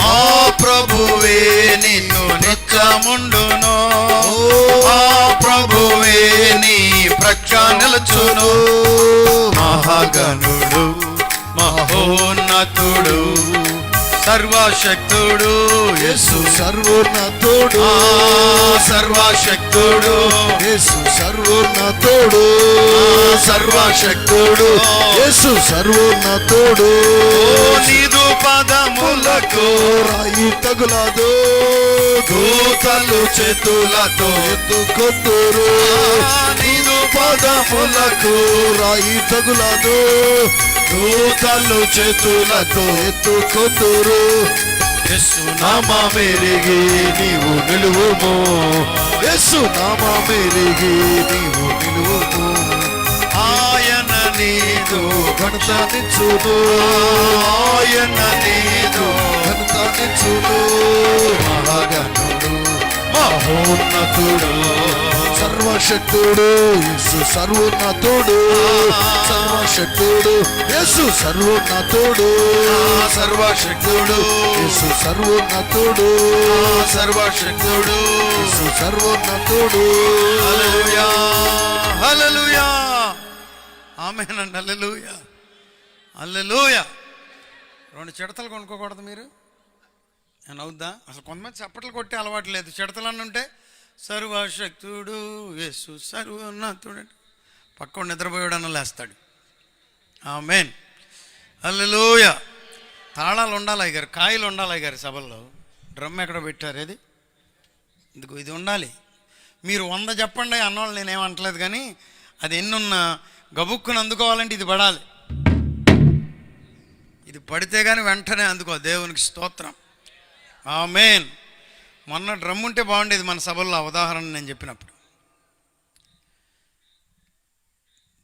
ఆ ప్రభువే నిన్ను నిత్యముండును, ఆ ప్రభువే నీ ప్రక్క నిలుచును. మహాగణుడు మహోన్నతుడు సర్వశక్తుడు యేసు, సర్వోన్నతుడు సర్వశక్తుడు యేసు, సర్వోన్నతుడు సర్వశక్తుడు యేసు, సర్వోన్నతుడు. నీదు పదములకు రాయి తగులదు, దూతలు చేతులతో ఎత్తుకొందురు. నీదు పదములకు రాయి తగులదు, దూతలు చేతులతో ఎత్తుకొందురు. యేసు నామమెరిగి నీవు నిలువుము, యేసు నామమెరిగి నీవు నిలువుము. ఆయన నీదు ఘనతనిచ్చును, ఆయన నీదు ఘనతనిచ్చును. మహాగణుడు మహోన్నతుడు సర్వశక్తుడు యేసు, సర్వోన్నతుడు సర్వశక్తుడు యేసు, సర్వోన్నతుడు సర్వశక్తుడు యేసు, సర్వోన్నతుడు సర్వశక్తుడు యేసు, సర్వోన్నతుడు. హల్లెలూయా హల్లెలూయా ఆమేన్ అండి. హల్లెలూయా హల్లెలూయా. 2 చిడతలు కొనుక్కోకూడదు మీరు, నేను అవుద్దా? అసలు కొంతమంది చప్పట్లు కొట్టే అలవాటు లేదు. చిడతలు అని ఉంటే సర్వశక్తుడు యేసు, సర్వోన్నతుడు పక్కన నిద్రపోయాడన్న లేస్తాడు. ఆమేన్ హల్లెలూయా. తాళాలు ఉండాలి అయ్యారు, కాయలు ఉండాలి అయ్యారు సభల్లో. డ్రమ్ ఎక్కడ పెట్టారు? ఇది ఇదిగో ఇది ఉండాలి. మీరు 100 చెప్పండి అన్నవాళ్ళు నేనేమంటలేదు, కానీ అది ఎన్నున్నా గబుక్కుని అందుకోవాలంటే ఇది పడాలి. ఇది పడితే కానీ వెంటనే అందుకో. దేవునికి స్తోత్రం. ఆమేన్. మొన్న డ్రమ్ ఉంటే బాగుండేది మన సభల్లో, ఉదాహరణ నేను చెప్పినప్పుడు.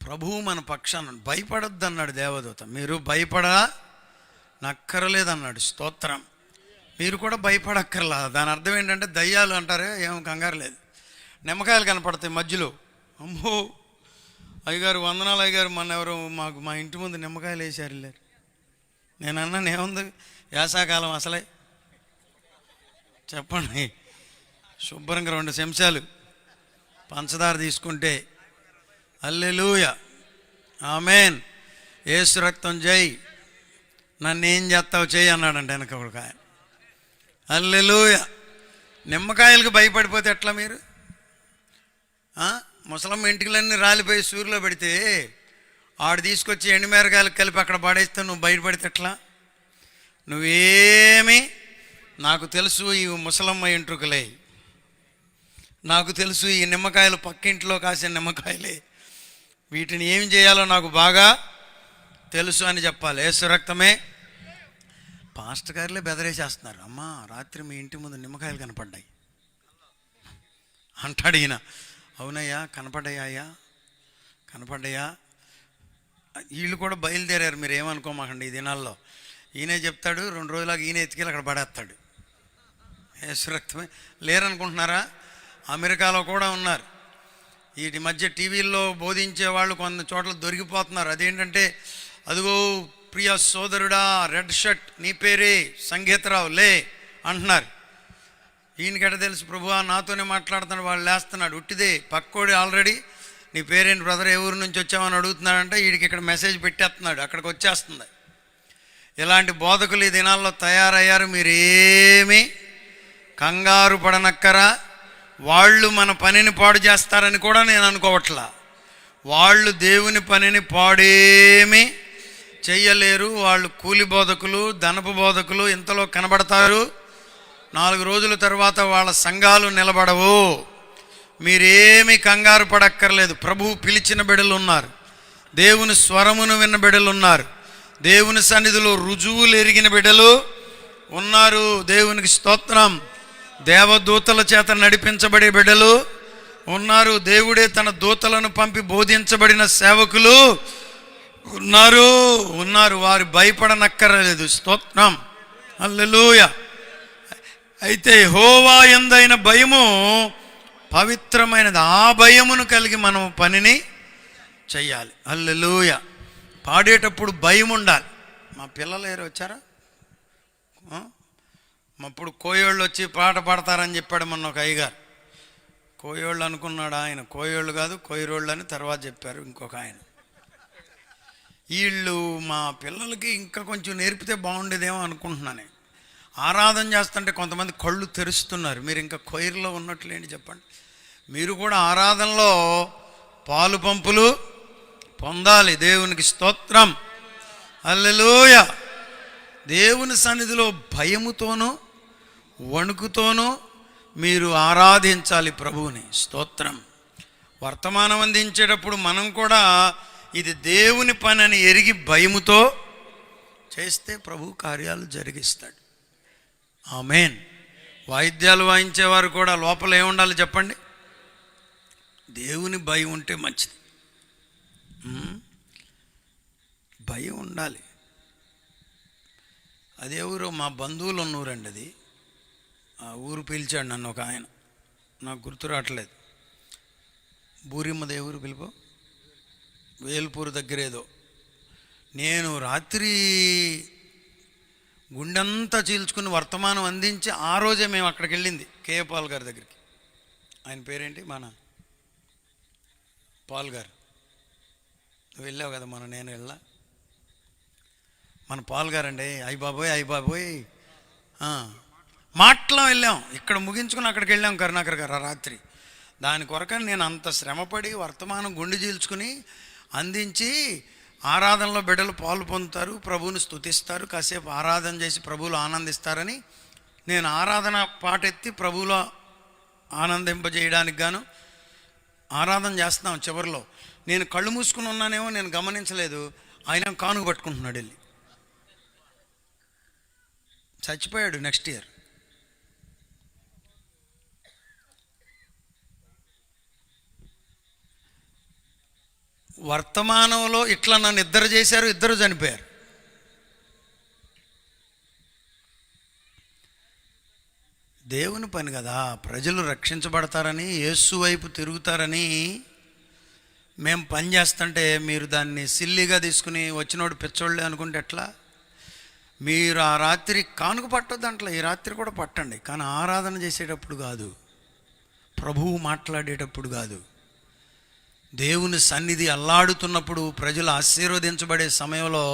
ప్రభువు మన పక్షాన భయపడొద్దు అన్నాడు దేవదూత. మీరు భయపడా నక్కరలేదన్నాడు. స్తోత్రం. మీరు కూడా భయపడక్కర్లా. దాని అర్థం ఏంటంటే దయ్యాలు అంటారే, ఏం కంగారు లేదు. నిమ్మకాయలు కనపడతాయి మధ్యలో. అమ్మో అయ్యగారు వందనాలు అయ్యగారు, మన ఎవరు మా ఇంటి ముందు నిమ్మకాయలు వేసారు వెళ్ళారు. నేను అన్నాను ఏముంది, వేసాకాలం అసలే చెప్పండి, శుభ్రంగా 2 చెంచాలు పంచదార తీసుకుంటే హల్లెలూయా ఆమేన్. యేసు రక్తం జై, నన్ను ఏం చేస్తావు చేయి అన్నాడంట వెనక ఒక ఆయన. హల్లెలూయా. నిమ్మకాయలకు భయపడిపోతే ఎట్లా మీరు? ముసలమ్మ ఇంటికలన్నీ రాలిపోయి సూర్యులో పెడితే ఆడు తీసుకొచ్చి ఎండుమిరకాయలకు కలిపి అక్కడ పడేస్తే నువ్వు బయటపడితే ఎట్లా? నువ్వేమి, నాకు తెలుసు ఈ ముసలమ్మ ఎంట్రుకలే, నాకు తెలుసు ఈ నిమ్మకాయలు పక్కింట్లో కాసిన నిమ్మకాయలే, వీటిని ఏం చేయాలో నాకు బాగా తెలుసు అని చెప్పాలి. యేసు రక్తమే. పాస్టర్ గారులే బెదరేసేస్తున్నారు. అమ్మా రాత్రి మీ ఇంటి ముందు నిమ్మకాయలు కనపడ్డాయి అంటాడు ఈయన. అవునయ్యా కనపడ్డాయా, కనపడ్డాయా. వీళ్ళు కూడా బయలుదేరారు, మీరు ఏమనుకోమాకండి. ఈ దినాల్లో ఈయనే చెప్తాడు, 2 రోజులాగా ఈయన ఎత్తుకెళ్ళి అక్కడ పడేస్తాడు. యేసు రక్తమే. లేరనుకుంటున్నారా? అమెరికాలో కూడా ఉన్నారు. వీటి మధ్య టీవీల్లో బోధించే వాళ్ళు కొన్ని చోట్ల దొరికిపోతున్నారు. అదేంటంటే, అదిగో ప్రియ సోదరుడా రెడ్ షర్ట్ నీ పేరే సంగీతరావు లే అంటున్నారు. ఈయనకెట తెలుసు ప్రభువా నాతోనే మాట్లాడుతున్నాడు, వాళ్ళు లేస్తున్నాడు. ఉట్టిదే పక్కోడి ఆల్రెడీ నీ పేరేంటి బ్రదర్, ఏ ఊరు నుంచి వచ్చామని అడుగుతున్నాడంటే వీడికి ఇక్కడ మెసేజ్ పెట్టేస్తున్నాడు, అక్కడికి వచ్చేస్తుంది. ఇలాంటి బోధకులు ఈ దినాల్లో తయారయ్యారు. మీరేమీ కంగారు పడనక్కరా. వాళ్ళు మన పనిని పాడు చేస్తారని కూడా నేను అనుకోవట్లా. వాళ్ళు దేవుని పనిని పాడేమీ చెయ్యలేరు. వాళ్ళు కూలి బోధకులు, ధనపు బోధకులు ఇంతలో కనబడతారు. 4 రోజుల తర్వాత వాళ్ళ సంఘాలు నిలబడవు. మీరేమీ కంగారు పడక్కర్లేదు. ప్రభువు పిలిచిన బిడ్డలు ఉన్నారు, దేవుని స్వరమును విన్న బిడ్డలు ఉన్నారు, దేవుని సన్నిధిలో రుజువులు ఎరిగిన బిడ్డలు ఉన్నారు. దేవునికి స్తోత్రం. దేవదూతల చేత నడిపించబడే బిడ్డలు ఉన్నారు. దేవుడే తన దూతలను పంపి బోధించబడిన సేవకులు ఉన్నారు. వారు భయపడనక్కర్లేదు. స్తోత్రం. హల్లెలూయా. అయితే యెహోవా యందైన భయము పవిత్రమైనది. ఆ భయమును కలిగి మనం పనిని చెయ్యాలి. హల్లెలూయా. పాడేటప్పుడు భయం ఉండాలి. మా పిల్లలు ఎవరు వచ్చారా? అప్పుడు కోయోళ్ళు వచ్చి పాట పాడతారని చెప్పాడు మొన్న ఒక అయ్యగారు. కోయోళ్ళు అనుకున్నాడు ఆయన. కోయోళ్ళు కాదు, కోయిరోళ్ళు అని తర్వాత చెప్పారు ఇంకొక ఆయన. వీళ్ళు మా పిల్లలకి ఇంకా కొంచెం నేర్పితే బాగుండేదేమో అనుకుంటున్నాను. ఆరాధన చేస్తుంటే కొంతమంది కళ్ళు తెరుస్తున్నారు. మీరు ఇంకా కొయిర్లో ఉన్నట్లేంటి చెప్పండి. మీరు కూడా ఆరాధనలో పాలు పంపులు పొందాలి. దేవునికి స్తోత్రం. హల్లెలూయా. దేవుని సన్నిధిలో భయముతోనూ వణుకుతోనూ మీరు ఆరాధించాలి ప్రభువుని. స్తోత్రం. వర్తమానం అందించేటప్పుడు మనం కూడా ఇది దేవుని పని అని ఎరిగి భయముతో చేస్తే ప్రభు కార్యాలు జరిగిస్తాడు. ఆమేన్. వాయిద్యాలు వాయించేవారు కూడా లోపల ఏముండాలి చెప్పండి? దేవుని భయం ఉంటే మంచిది. భయం ఉండాలి. అదే ఊరు మా బంధువులు ఉన్న ఊరండి అది. ఆ ఊరు పిలిచాడు నన్ను ఒక ఆయన, నాకు గుర్తు రావట్లేదు. బూరిమ్మ దేవురు పిలుపు, వేల్పూర్ దగ్గర ఏదో. నేను రాత్రి గుండెంతా చీల్చుకుని వర్తమానం అందించి ఆ రోజే మేము అక్కడికి వెళ్ళింది కే పాల్ గారి దగ్గరికి. ఆయన పేరేంటి? మన పాల్ గారు. నువ్వు వెళ్ళావు కదా మన, నేను వెళ్ళా. మన పాల్ గారండి. అయ్య బాబోయ్ మాటలో వెళ్ళాం. ఇక్కడ ముగించుకుని అక్కడికి వెళ్ళాం కరుణాకర్ గారు రాత్రి. దాని కొరకని నేను అంత శ్రమపడి వర్తమానం గుండె చీల్చుకుని అందించి ఆరాధనలో బిడ్డలు పాలు పొందుతారు, ప్రభువుని స్తుతిస్తారు, కాసేపు ఆరాధన చేసి ప్రభువులు ఆనందిస్తారని నేను ఆరాధన పాట ఎత్తి ప్రభువులో ఆనందింపజేయడానికి గాను ఆరాధన చేస్తున్నాం. చివరిలో నేను కళ్ళు మూసుకుని ఉన్నానేమో నేను గమనించలేదు. ఆయన కానుక పట్టుకుంటున్నాడు వెళ్ళి. చచ్చిపోయాడు నెక్స్ట్ ఇయర్. వర్తమానంలో ఇట్లా నన్ను ఇద్దరు చేశారు, ఇద్దరు చనిపోయారు. దేవుని పని కదా. ప్రజలు రక్షించబడతారని, యేసు వైపు తిరుగుతారని మేము పని చేస్తుంటే మీరు దాన్ని సిల్లిగా తీసుకుని వచ్చినోడు పిచ్చోళ్ళే అనుకుంటే ఎట్లా? మీరు ఆ రాత్రి కానుక పట్టొద్దు అంటలే, ఈ రాత్రి కూడా పట్టండి. కానీ ఆరాధన చేసేటప్పుడు కాదు, ప్రభువు మాట్లాడేటప్పుడు కాదు, దేవుని సన్నిధి అల్లాడుతున్నప్పుడు, ప్రజలు ఆశీర్వదించబడే సమయంలో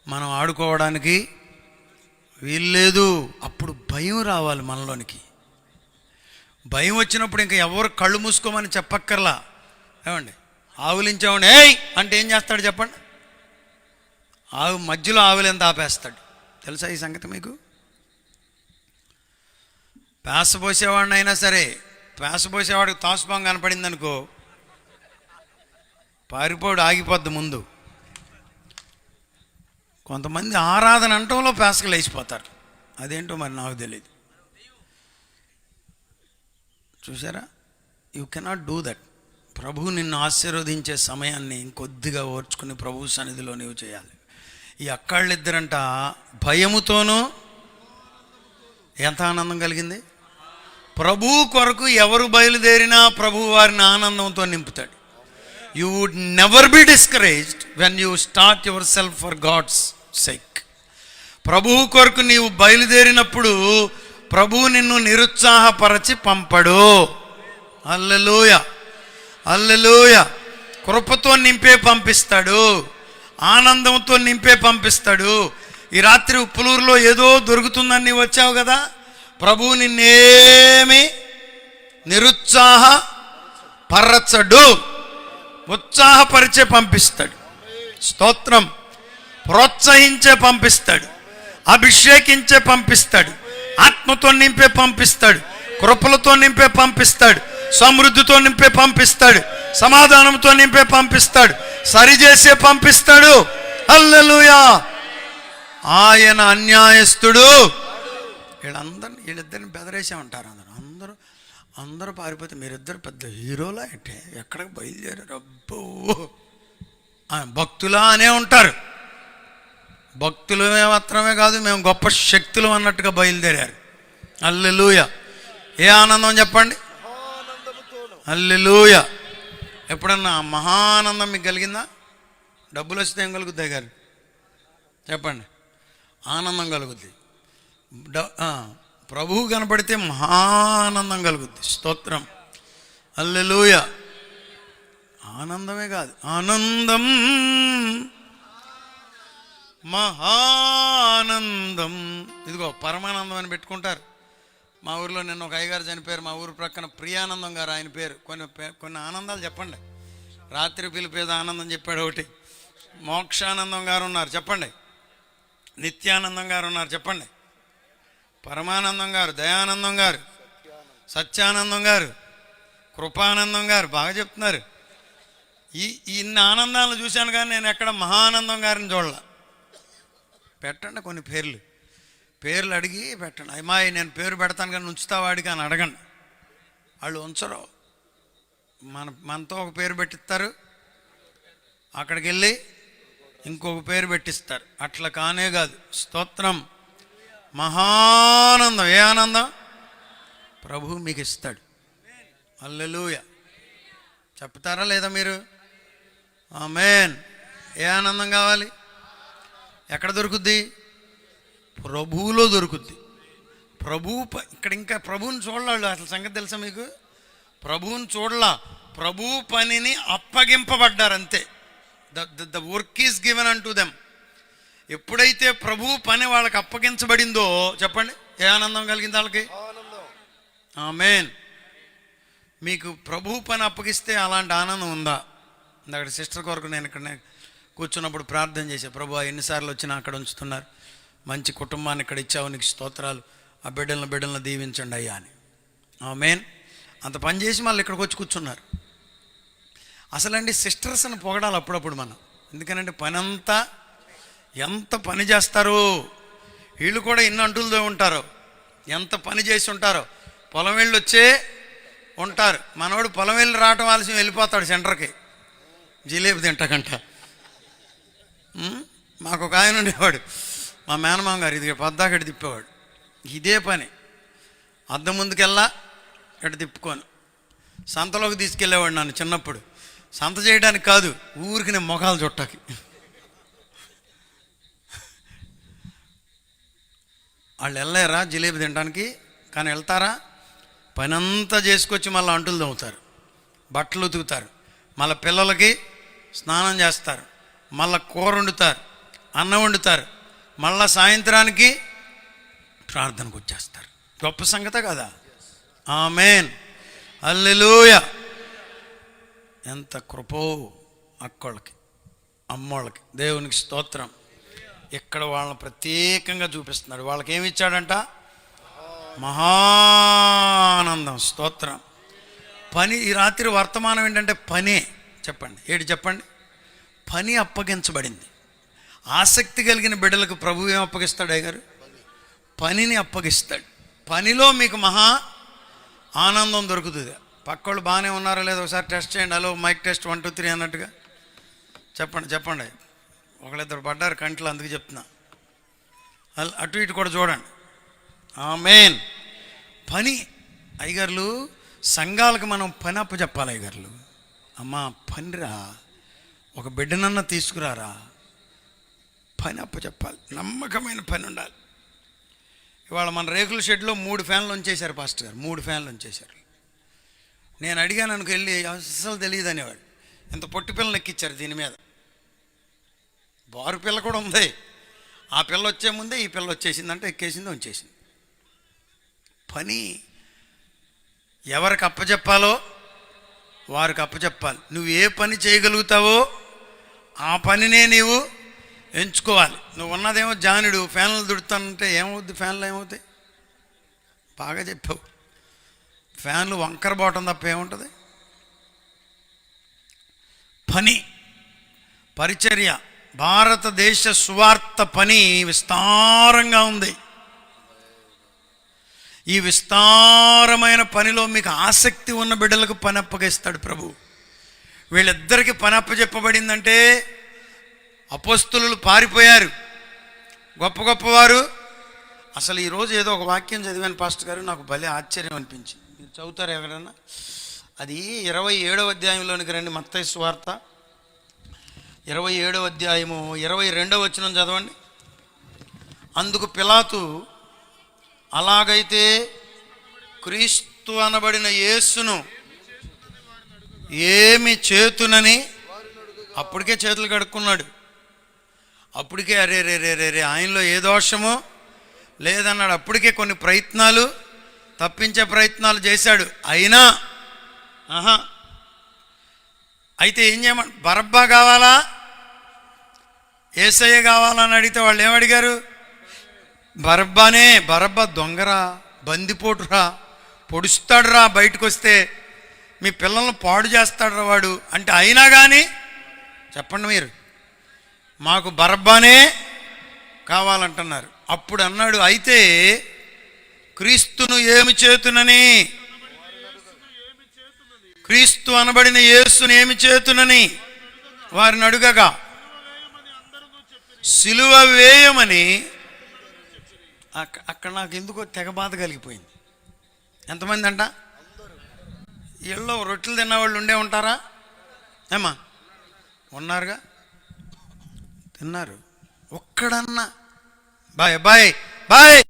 మనం ఆడుకోవడానికి వీల్లేదు. అప్పుడు భయం రావాలి మనలోనికి. భయం వచ్చినప్పుడు ఇంకా ఎవరు కళ్ళు మూసుకోమని చెప్పక్కర్లా. ఏమండి, ఆవులించామండి ఏయ్ అంటే ఏం చేస్తాడు చెప్పండి? ఆవు మధ్యలో ఆవులెంత ఆపేస్తాడు తెలుసా ఈ సంగతి మీకు? పేస పోసేవాడిని అయినా సరే, పేస పోసేవాడికి తాసుపాం కనపడింది అనుకో, పారిపోడు, ఆగిపోద్ది ముందు. కొంతమంది ఆరాధన అంటంలో పేసకలు వేసిపోతారు. అదేంటో మరి నాకు తెలియదు. చూసారా? You cannot do that. ప్రభువు నిన్ను ఆశీర్వదించే సమయాన్ని ఇంకొద్దిగా ఓర్చుకుని ప్రభు సన్నిధిలో నీవు చేయాలి. ఈ అక్కాళ్ళిద్దరంట భయముతోనూ ఎంత ఆనందం కలిగింది. ప్రభు కొరకు ఎవరు బయలుదేరినా ప్రభు వారిని ఆనందంతో నింపుతాడు. You would never be discouraged when you start yourself for God's sake. ప్రభువు కొరకు నీవు బయలుదేరినప్పుడు ప్రభువు నిన్ను నిరుత్సాహపరచి పంపడు. హల్లెలూయా, హల్లెలూయా. కృపతో నింపే పంపిస్తాడు, ఆనందంతో నింపే పంపిస్తాడు. ఈ రాత్రి ఉప్పులూరులో ఏదో దొరుకుతుందని నీవు వచ్చావు కదా, ప్రభువు నిన్నేమి నిరుత్సాహపరచడు, ఉత్సాహపరిచే పంపిస్తాడు. స్తోత్రం. ప్రోత్సహించే పంపిస్తాడు, అభిషేకించే పంపిస్తాడు, ఆత్మతో నింపే పంపిస్తాడు, కృపలతో నింపే పంపిస్తాడు, సమృద్ధితో నింపే పంపిస్తాడు, సమాధానంతో నింపే పంపిస్తాడు, సరిచేసే పంపిస్తాడు. హల్లెలూయా. ఆయన అన్యాయస్తుడు. వీళ్ళిద్దరిని బెదరేసామంటారు. అందరూ పారిపోతే మీరిద్దరు పెద్ద హీరోలా అంటే ఎక్కడికి బయలుదేరారు? అబ్బో, భక్తులా అనే ఉంటారు. భక్తులు మాత్రమే కాదు, మేము గొప్ప శక్తులు అన్నట్టుగా బయలుదేరారు. హల్లెలూయా. ఏ ఆనందం చెప్పండి? హల్లెలూయా. ఎప్పుడన్నా మహానందం మీకు కలిగిందా? డబ్బులు వస్తే ఏం కలుగుతాయి గారు చెప్పండి? ఆనందం కలుగుద్ది. ప్రభువు కనపడితే మహానందం కలుగుద్ది. స్తోత్రం. హల్లెలూయా. ఆనందమే కాదు, ఆనందం, మహానందం. ఇదిగో పరమానందం అని పెట్టుకుంటారు. మా ఊరిలో నిన్న ఒక అయ్యగారు చనిపోయారు. మా ఊరు ప్రక్కన ప్రియానందం గారు ఆయన పేరు. కొన్ని ఆనందాలు చెప్పండి. రాత్రి పిలిపేద ఆనందం చెప్పాడు ఒకటి. మోక్షానందం గారు ఉన్నారు చెప్పండి. నిత్యానందం గారు ఉన్నారు చెప్పండి. పరమానందం గారు, దయానందం గారు, సత్యానందం గారు, కృపానందం గారు. బాగా చెప్తున్నారు. ఇన్ని ఆనందాలను చూశాను కానీ నేను ఎక్కడ మహానందం గారిని చూడాల. పెట్టండి కొన్ని పేర్లు అడిగి పెట్టండి. అమ్మాయి నేను పేరు పెడతాను కానీ ఉంచుతావాడికి అని అడగండి. వాళ్ళు ఉంచరు. మనతో ఒక పేరు పెట్టిస్తారు, అక్కడికి వెళ్ళి ఇంకొక పేరు పెట్టిస్తారు. అట్లా కానే కాదు. స్తోత్రం. మహానందం. ఏ ఆనందం? ప్రభువు మీకు ఇస్తాడు. హల్లెలూయా. చెప్తారా లేదా మీరు? ఆమేన్. ఏ ఆనందం కావాలి? ఎక్కడ దొరుకుద్ది? ప్రభువులో దొరుకుద్ది. ఇక్కడ ఇంకా ప్రభువుని చూడలేడు. అసలు సంగతి తెలుసా మీకు? ప్రభువుని చూడలా. ప్రభు పనిని అప్పగింపబడ్డారు అంతే. The work is given an to them. ఎప్పుడైతే ప్రభు పని వాళ్ళకి అప్పగించబడిందో చెప్పండి, ఏ ఆనందం కలిగింది వాళ్ళకి? ఆమేన్. మీకు ప్రభు పని అప్పగిస్తే అలాంటి ఆనందం ఉందా? అక్కడ సిస్టర్ కొరకు నేను ఇక్కడ కూర్చున్నప్పుడు ప్రార్థన చేశా. ప్రభు ఎన్నిసార్లు వచ్చినా అక్కడ ఉంచుతున్నారు, మంచి కుటుంబాన్ని ఇక్కడ ఇచ్చావు, నీకు స్తోత్రాలు, ఆ బిడ్డలను దీవించండి అయ్యా అని. ఆమేన్. అంత పని చేసి మళ్ళీ ఇక్కడికి వచ్చి కూర్చున్నారు. అసలండి సిస్టర్స్ని పొగడాలి అప్పుడప్పుడు మనం. ఎందుకనంటే పని అంతా ఎంత పని చేస్తారో, వీళ్ళు కూడా ఎన్ని అంటులతో ఉంటారో, ఎంత పని చేసి ఉంటారో. పొలం వెళ్ళి వచ్చే ఉంటారు. మనవాడు పొలం వెళ్ళి రావటం ఆలస్యం వెళ్ళిపోతాడు సెంటర్కి జిలేబీ తింటకంట. మాకు ఒక ఆయన ఉండేవాడు, మా మేనమామ గారు. ఇది పద్దాకటి తిప్పేవాడు. ఇదే పని. అద్దం ముందుకెళ్ళా ఇటు తిప్పుకోను. సంతలోకి తీసుకెళ్ళేవాడు నన్ను చిన్నప్పుడు. సంత చేయడానికి కాదు, ఊరికి నేను మొఖాలు చుట్టాకి. వాళ్ళు వెళ్ళారా జిలేబీ తినడానికి? కానీ వెళ్తారా? పని అంతా చేసుకొచ్చి మళ్ళీ అంటులు తవ్వుతారు, బట్టలు ఉతుకుతారు, మళ్ళీ పిల్లలకి స్నానం చేస్తారు, మళ్ళీ కూర వండుతారు, అన్నం వండుతారు, మళ్ళీ సాయంత్రానికి ప్రార్థనకు వచ్చేస్తారు. గొప్ప సంగతే కదా? ఆమేన్. హల్లెలూయా. ఎంత కృపో అక్కోళ్ళకి, అమ్మోళ్ళకి. దేవునికి స్తోత్రం. ఇక్కడ వాళ్ళని ప్రత్యేకంగా చూపిస్తున్నాడు. వాళ్ళకి ఏమి ఇచ్చాడంట? మహానందం. స్తోత్రం. పని. ఈ రాత్రి వర్తమానం ఏంటంటే పనే. చెప్పండి, ఏడు చెప్పండి. పని అప్పగించబడింది. ఆసక్తి కలిగిన బిడ్డలకు ప్రభువు ఏం అప్పగిస్తాడు? అయ్యగారు పనిని అప్పగిస్తాడు. పనిలో మీకు మహా ఆనందం దొరుకుతుంది. పక్కోళ్ళు బాగానే ఉన్నారో లేదో ఒకసారి టెస్ట్ చేయండి. హలో మైక్ టెస్ట్ 1 2 3 అన్నట్టుగా చెప్పండి. ఒకళ్ళిద్దరు పడ్డారు కంట్లో, అందుకు చెప్తున్నా. అటు ఇటు కూడా చూడండి. ఆమేన్. పని. అయ్యగారులు సంఘాలకు మనం పని అప్పు చెప్పాలి. అయ్యగారులు, అమ్మా పనిరా, ఒక బిడ్డనన్నా తీసుకురారా, పని అప్పు చెప్పాలి. నమ్మకమైన పని ఉండాలి. ఇవాళ మన రేకుల షెడ్లో 3 ఫ్యాన్లు ఉంచేశారు పాస్టర్ గారు. 3 ఫ్యాన్లు ఉంచేశారు. నేను అడిగాను అనుకు, వెళ్ళి అసలు తెలియదు అనేవాడు. ఇంత పొట్టి పిల్లని ఎక్కిచ్చారు దీని మీద. బారు పిల్ల కూడా ఉంది. ఆ పిల్ల వచ్చే ముందే ఈ పిల్ల వచ్చేసిందంటే ఎక్కేసింది, ఉంచేసింది. పని ఎవరికి అప్పచెప్పాలో వారికి అప్పచెప్పాలి. నువ్వు ఏ పని చేయగలుగుతావో ఆ పనినే నీవు ఎంచుకోవాలి. నువ్వు ఉన్నదేమో జానుడు, ఫ్యాన్లు దుడుతానంటే ఏమవుద్ది? ఫ్యాన్లు ఏమవుతాయి? బాగా చెప్పావు. ఫ్యాన్లు వంకర పోవటం తప్ప ఏముంటుంది? పని, పరిచర్య, భారతదేశ సువార్త పని విస్తారంగా ఉంది. ఈ విస్తారమైన పనిలో మీకు ఆసక్తి ఉన్న బిడ్డలకు పని అప్పగిస్తాడు ప్రభు. వీళ్ళిద్దరికి పని అప్పచెప్పబడిందంటే అపోస్తలులు పారిపోయారు, గొప్ప గొప్పవారు. అసలు ఈరోజు ఏదో ఒక వాక్యం చదివాను పాస్టర్ గారు, నాకు భలే ఆశ్చర్యం అనిపించింది. మీరు చదువుతారు ఎవరైనా? అది 27వ అధ్యాయంలోనికి రండి. మత్తయి సువార్త 27వ అధ్యాయము 22వ వచనం చదవండి. అందుకు పిలాతు, అలాగైతే క్రీస్తు అనబడిన యేసును ఏమి చేతునని, అప్పటికే చేతులు కడుక్కున్నాడు. అప్పటికే అరే రే రే రే రే ఆయనలో ఏ దోషమో లేదన్నాడు. అప్పటికే కొన్ని ప్రయత్నాలు, తప్పించే ప్రయత్నాలు చేశాడు. అయినా అయితే ఏం చేయమని, బరబ్బా కావాలా యేసయ్య కావాలని అడిగితే వాళ్ళు ఏమడిగారు? బరబ్బానే. బరబ్బా దొంగరా, బందిపోటురా, పొడుస్తాడురా, బయటకు వస్తే మీ పిల్లలను పాడు చేస్తాడురా వాడు అంటే. అయినా కానీ చెప్పండి మీరు, మాకు బరబ్బానే కావాలంటున్నారు. అప్పుడు అన్నాడు, అయితే క్రీస్తును ఏమి చేతునని, క్రీస్తు అనబడిన యేసును ఏమి చేతునని వారిని అడుగగా, సిలువ వేయమని. అక్కడ నాకు ఎందుకో తెగ బాధ కలిగిపోయింది. ఎంతమంది అంట? ఇళ్ళలో రొట్టెలు తిన్నవాళ్ళు ఉండే ఉంటారా? ఏమా ఉన్నారుగా, తిన్నారు. ఒక్కడన్నా బాయ్ బాయ్ బాయ్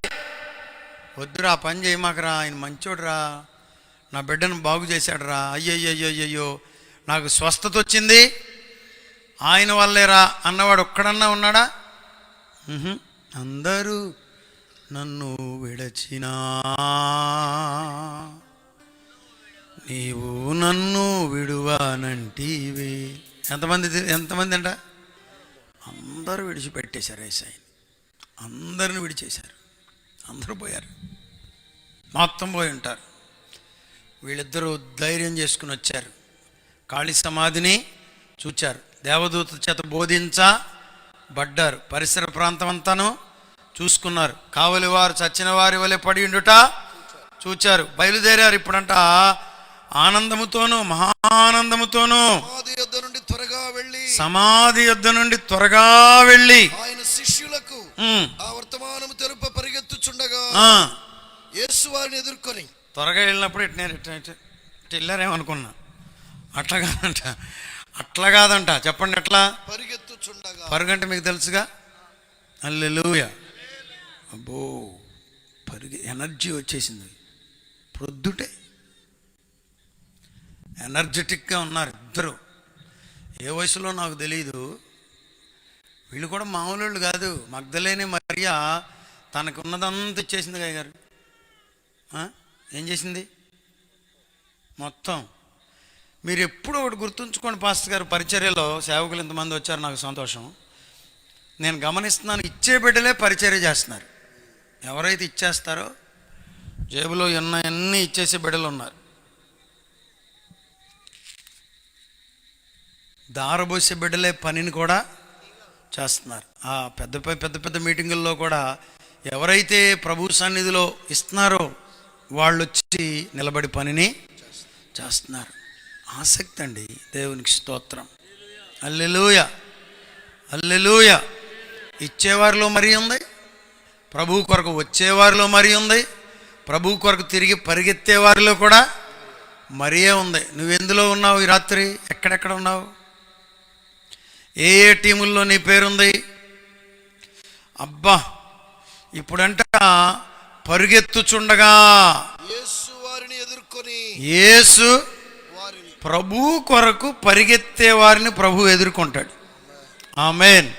వద్దురా, పని చేయమాకరా, ఆయన మంచోడురా, నా బిడ్డను బాగు చేశాడురా, అయ్యయ్యో నాకు స్వస్థత వచ్చింది ఆయన వల్లేరా అన్నవాడు ఒక్కడన్నా ఉన్నాడా? అందరూ నన్ను విడచినా నీవు నన్ను విడువానంటివి. ఎంతమంది అంట? అందరూ విడిచిపెట్టేశారు యేసయ్యని. అందరిని విడిచేశారు, అందరూ పోయారు, మొత్తం పోయి ఉంటారు. వీళ్ళిద్దరూ ధైర్యం చేసుకుని వచ్చారు, ఖాళీ సమాధిని చూచారు, దేవదూత చేత బోధించబడ్డారు, పరిసర ప్రాంతం అంతాను చూసుకున్నారు, కావలి వారు చచ్చిన వారి వలె పడి ఉండుట చూచారు. బయలుదేరారు. ఇప్పుడంట ఆనందముతోనూ మహానందముతోనూ సమాధి యొద్ద నుండి త్వరగా వెళ్ళి ఆయన శిష్యులకు ఆ వర్తమానము తెలుప పరిగెత్తుచుండగా యేసు వారిని ఎదుర్కొని. త్వరగా వెళ్ళినప్పుడు నేను వెళ్ళారేమనుకున్నా. అట్లా కాదంట. చెప్పండి ఎట్లా? పరిగెత్తుచుండగా. పరుగంటే మీకు తెలుసుగా. హల్లెలూయా. అబ్బో, ఎనర్జీ వచ్చేసింది. ప్రొద్దుటే ఎనర్జెటిక్గా ఉన్నారు ఇద్దరు. ఏ వయసులో నాకు తెలియదు. వీళ్ళు కూడా మామూలు కాదు. మగ్దలేని మరియ తనకు ఉన్నదంతా ఇచ్చేసింది. గారు ఏం చేసింది మొత్తం? మీరు ఎప్పుడు ఒకటి గుర్తుంచుకోండి పాస్టర్ గారు, పరిచర్యలో సేవకులు ఇంతమంది వచ్చారు, నాకు సంతోషం. నేను గమనిస్తున్నాను, ఇచ్చే బిడ్డలే పరిచర్య చేస్తున్నారు. ఎవరైతే ఇచ్చేస్తారో జేబులో అన్నీ ఇచ్చేసే బిడ్డలు ఉన్నారు. దారబోసే బిడ్డలే పనిని కూడా చేస్తున్నారు. ఆ పెద్ద మీటింగుల్లో కూడా ఎవరైతే ప్రభు సన్నిధిలో ఇస్తున్నారో వాళ్ళు వచ్చి నిలబడి పనిని చేస్తున్నారు. ఆసక్తి అండి. దేవునికి స్తోత్రం. హల్లెలూయా, హల్లెలూయా. ఇచ్చేవారిలో మరి ఉంది, ప్రభు కొరకు వచ్చేవారిలో మరి ఉంది, ప్రభు కొరకు తిరిగి పరిగెత్తే వారిలో కూడా మరియే ఉంది. నువ్వెందులో ఉన్నావు ఈ రాత్రి? ఎక్కడెక్కడ ఉన్నావు? ఏ టీముల్లో నీ పేరుంది? అబ్బా, ఇప్పుడంట పరుగెత్తుచుండగా యేసు వారిని ఎదుర్కొని. యేసు ప్రభు కొరకు పరిగెత్తే వారిని ప్రభు ఎదుర్కొంటాడు. ఆమేన్.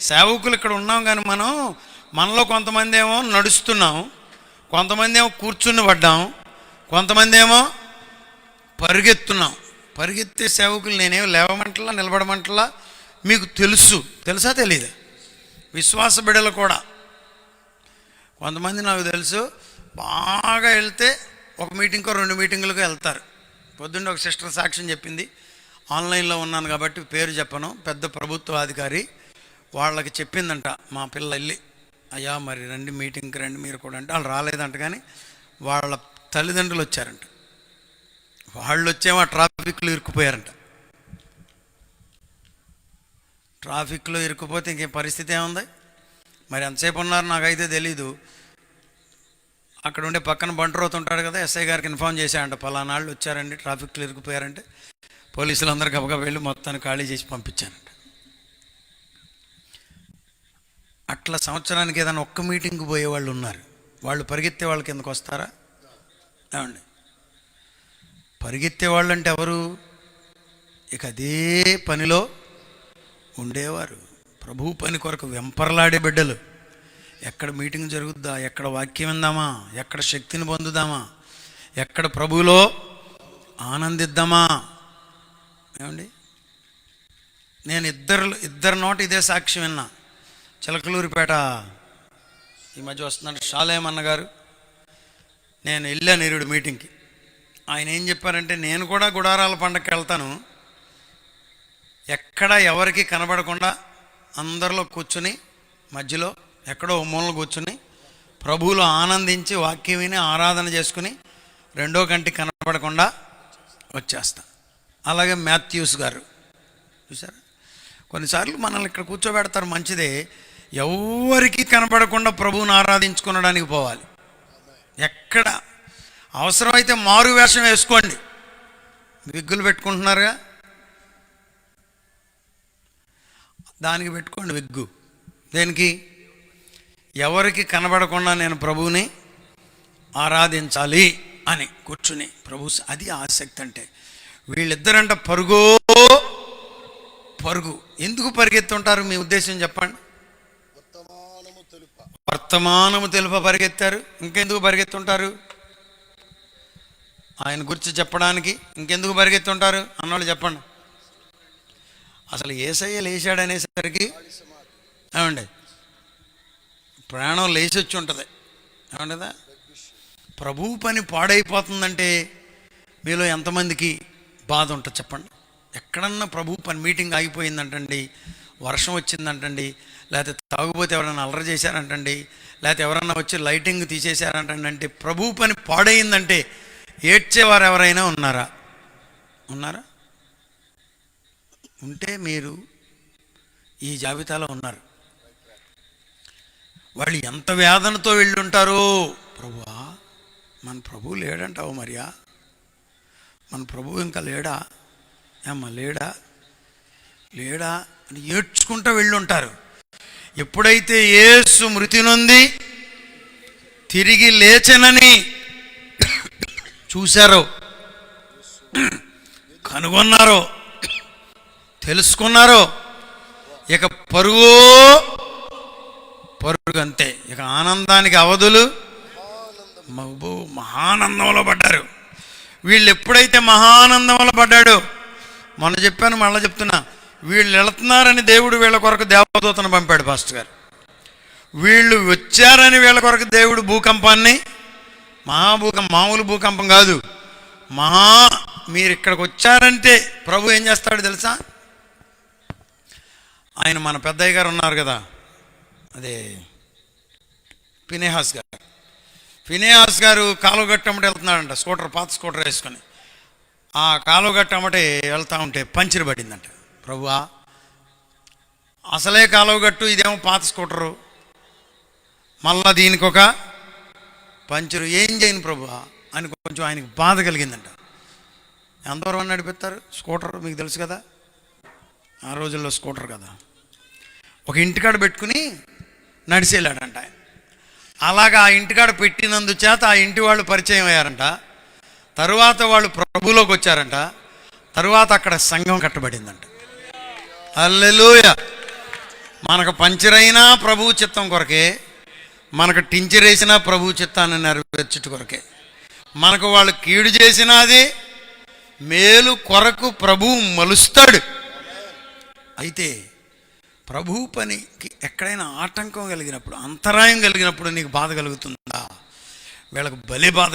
సేవకులు ఇక్కడ ఉన్నాం, కానీ మనలో కొంతమంది ఏమో నడుస్తున్నాం, కొంతమంది ఏమో కూర్చుని పడ్డాం, కొంతమంది ఏమో పరిగెత్తున్నాం. పరిగెత్తే సేవకులు నేనేమో లేవమంటలా, నిలబడమంటలా. మీకు తెలుసా తెలీదా? విశ్వాస బిడ్డలు కూడా కొంతమంది నాకు తెలుసు, బాగా వెళ్తే ఒక మీటింగ్కో 2 మీటింగులకు వెళ్తారు. పొద్దున్న ఒక సిస్టర్ సాక్ష్యం చెప్పింది. ఆన్లైన్లో ఉన్నాను కాబట్టి పేరు చెప్పను. పెద్ద ప్రభుత్వ అధికారి, వాళ్ళకి చెప్పిందంట మా పిల్ల వెళ్ళి, అయ్యా మరి రండి మీటింగ్కి రండి మీరు కూడా అంటే వాళ్ళు రాలేదంట. కానీ వాళ్ళ తల్లిదండ్రులు వచ్చారంట. వాళ్ళు వచ్చేమో ట్రాఫిక్లో ఇరుక్కుపోయారంట. ట్రాఫిక్లో ఇరుక్కుపోతే ఇంకేం పరిస్థితి ఏముంది? మరి ఎంతసేపు ఉన్నారు నాకైతే తెలీదు. అక్కడ ఉండే పక్కన బంటరోతు ఉంటాడు కదా, ఎస్ఐ గారికి ఇన్ఫామ్ చేశాడంట, పలానాళ్ళు వచ్చారండి ట్రాఫిక్లో ఇరుక్కుపోయారంటే పోలీసులు అందరు గబగబా వెళ్ళి మొత్తాన్ని ఖాళీ చేసి పంపించారంట. అట్లా సంవత్సరానికి ఏదైనా ఒక్క మీటింగ్కి పోయే వాళ్ళు ఉన్నారు. వాళ్ళు పరిగెత్తే వాళ్ళ కిందకు వస్తారా? ఏమండి, పరిగెత్తే వాళ్ళు అంటే ఎవరు? ఇక అదే పనిలో ఉండేవారు, ప్రభు పని కొరకు వెంపర్లాడే బిడ్డలు. ఎక్కడ మీటింగ్ జరుగుద్దా, ఎక్కడ వాక్యం విందామా, ఎక్కడ శక్తిని పొందుదామా, ఎక్కడ ప్రభువులో ఆనందిద్దామా. ఏమండి, నేను ఇద్దరు నోట ఇదే సాక్ష్యం విన్నా. చిలకలూరిపేట ఈ మధ్య వస్తున్నాడు షాలేం అన్నగారు. నేను వెళ్ళాను ఈరుడు మీటింగ్కి. ఆయన ఏం చెప్పారంటే, నేను కూడా గుడారాల పండగకి వెళ్తాను, ఎక్కడ ఎవరికి కనబడకుండా అందరిలో కూర్చుని మధ్యలో ఎక్కడో మూలన కూర్చుని ప్రభువులో ఆనందించి వాక్యం విని ఆరాధన చేసుకుని రెండో కంటికి కనబడకుండా వచ్చేస్తా. అలాగే మాథ్యూస్ గారు చూసారా, కొన్నిసార్లు మనల్ని ఇక్కడ కూర్చోబెడతారు, మంచిదే. ఎవరికి కనపడకుండా ప్రభువుని ఆరాధించుకునడానికి పోవాలి. ఎక్కడ అవసరమైతే మారు వేషం వేసుకోండి. విగ్గులు పెట్టుకుంటున్నారుగా, దానికి పెట్టుకోండి విగ్గు. దేనికి? ఎవరికి కనబడకుండా నేను ప్రభువుని ఆరాధించాలి అని కూర్చుని ప్రభు. అది ఆసక్తి అంటే. వీళ్ళిద్దరంట పరుగో పరుగు. ఎందుకు పరిగెత్తుంటారు మీ ఉద్దేశం చెప్పండి? వర్తమానము తెలుప పరిగెత్తారు. ఇంకెందుకు పరిగెత్తుంటారు? ఆయన గురించి చెప్పడానికి ఇంకెందుకు పరిగెత్తుంటారు అన్నోళ్ళు చెప్పండి. అసలు యేసయ్య లేచాడు అనేసరికి ఏమండి ప్రాణం లేచి వచ్చి ఉంటుంది. ఏమంటదా? ప్రభు పని పాడైపోతుందంటే మీలో ఎంతమందికి బాధ ఉంటుంది చెప్పండి? ఎక్కడన్నా ప్రభు పని మీటింగ్ ఆగిపోయిందంటండి, వర్షం వచ్చిందంటండి, లేకపోతే తాగుపోతే ఎవరైనా అల్లరి చేశారంటండి, లేకపోతే ఎవరన్నా వచ్చి లైటింగ్ తీసేశారంటండి, ప్రభు పని పాడైందంటే ఏడ్చేవారు ఎవరైనా ఉన్నారా? ఉంటే మీరు ఈ జాబితాలో ఉన్నారు. వాళ్ళు ఎంత వేదనతో వెళ్ళి ఉంటారో, ప్రభువా మన ప్రభువు లేడంటావు మరియా, మన ప్రభువు ఇంకా లేడా, ఏమ్మా లేడా అని ఏడ్చుకుంటూ వెళ్ళి ఉంటారు. ఎప్పుడైతే యేసు మృతి నొంది తిరిగి లేచనని చూశారో, కనుగొన్నారో, తెలుసుకున్నారో, ఇక పరుగు అంతే. ఇక ఆనందానికి అవధులు, మహానందంలో పడ్డారు. వీళ్ళు ఎప్పుడైతే మహానందంలో పడ్డాడో, మొన్న చెప్పాను మళ్ళీ చెప్తున్నా, వీళ్ళు వెళుతున్నారని దేవుడు వీళ్ళ కొరకు దేవదూతను పంపాడు పాస్టర్ గారు. వీళ్ళు వచ్చారని వీళ్ళ కొరకు దేవుడు భూకంపాన్ని, మామూలు భూకంపం కాదు, మీరు ఇక్కడికి వచ్చారంటే ప్రభు ఏం చేస్తాడు తెలుసా? ఆయన మన పెద్దయ్య గారు ఉన్నారు కదా, అదే ఫినేహాస్ గారు కాలువ గట్టమ్మటే వెళ్తున్నాడంట, పాత స్కూటర్ వేసుకొని. ఆ కాలువ గట్టమ్మటే వెళ్తూ ఉంటే పంచర్ పడిందంట. ప్రభువా అసలే కాలువ గట్టు, ఇదేమో పాత స్కూటరు, మళ్ళా దీనికి ఒక పంచరు, ఏం చేయను ప్రభువా అని కొంచెం ఆయనకి బాధ కలిగిందంట. ఎంతవరకు నడిపిస్తారు స్కూటర్? మీకు తెలుసు కదా, ఆ రోజుల్లో స్కూటర్ కదా, ఒక ఇంటికాడ పెట్టుకుని నడిచేళ్ళాడంట ఆయన. అలాగా ఆ ఇంటికాడ పెట్టినందుచేత ఆ ఇంటి వాళ్ళు పరిచయం అయ్యారంట. తరువాత వాళ్ళు ప్రభులోకి వచ్చారంట. తరువాత అక్కడ సంఘం కట్టబడిందంట. హల్లెలూయా. మనకు పంచరైనా ప్రభువు చిత్తం కొరకే, మనకు టించరేసినా ప్రభు చిత్తాన్ని నెరవేర్చుట కొరకే, మనకు వాళ్ళు కీడు చేసినా అది మేలు కొరకు ప్రభువు మలుస్తాడు. అయితే ప్రభు పనికి ఎక్కడైనా ఆటంకం కలిగినప్పుడు, అంతరాయం కలిగినప్పుడు నీకు బాధ కలుగుతుందా? వీళ్ళకు భలే బాధ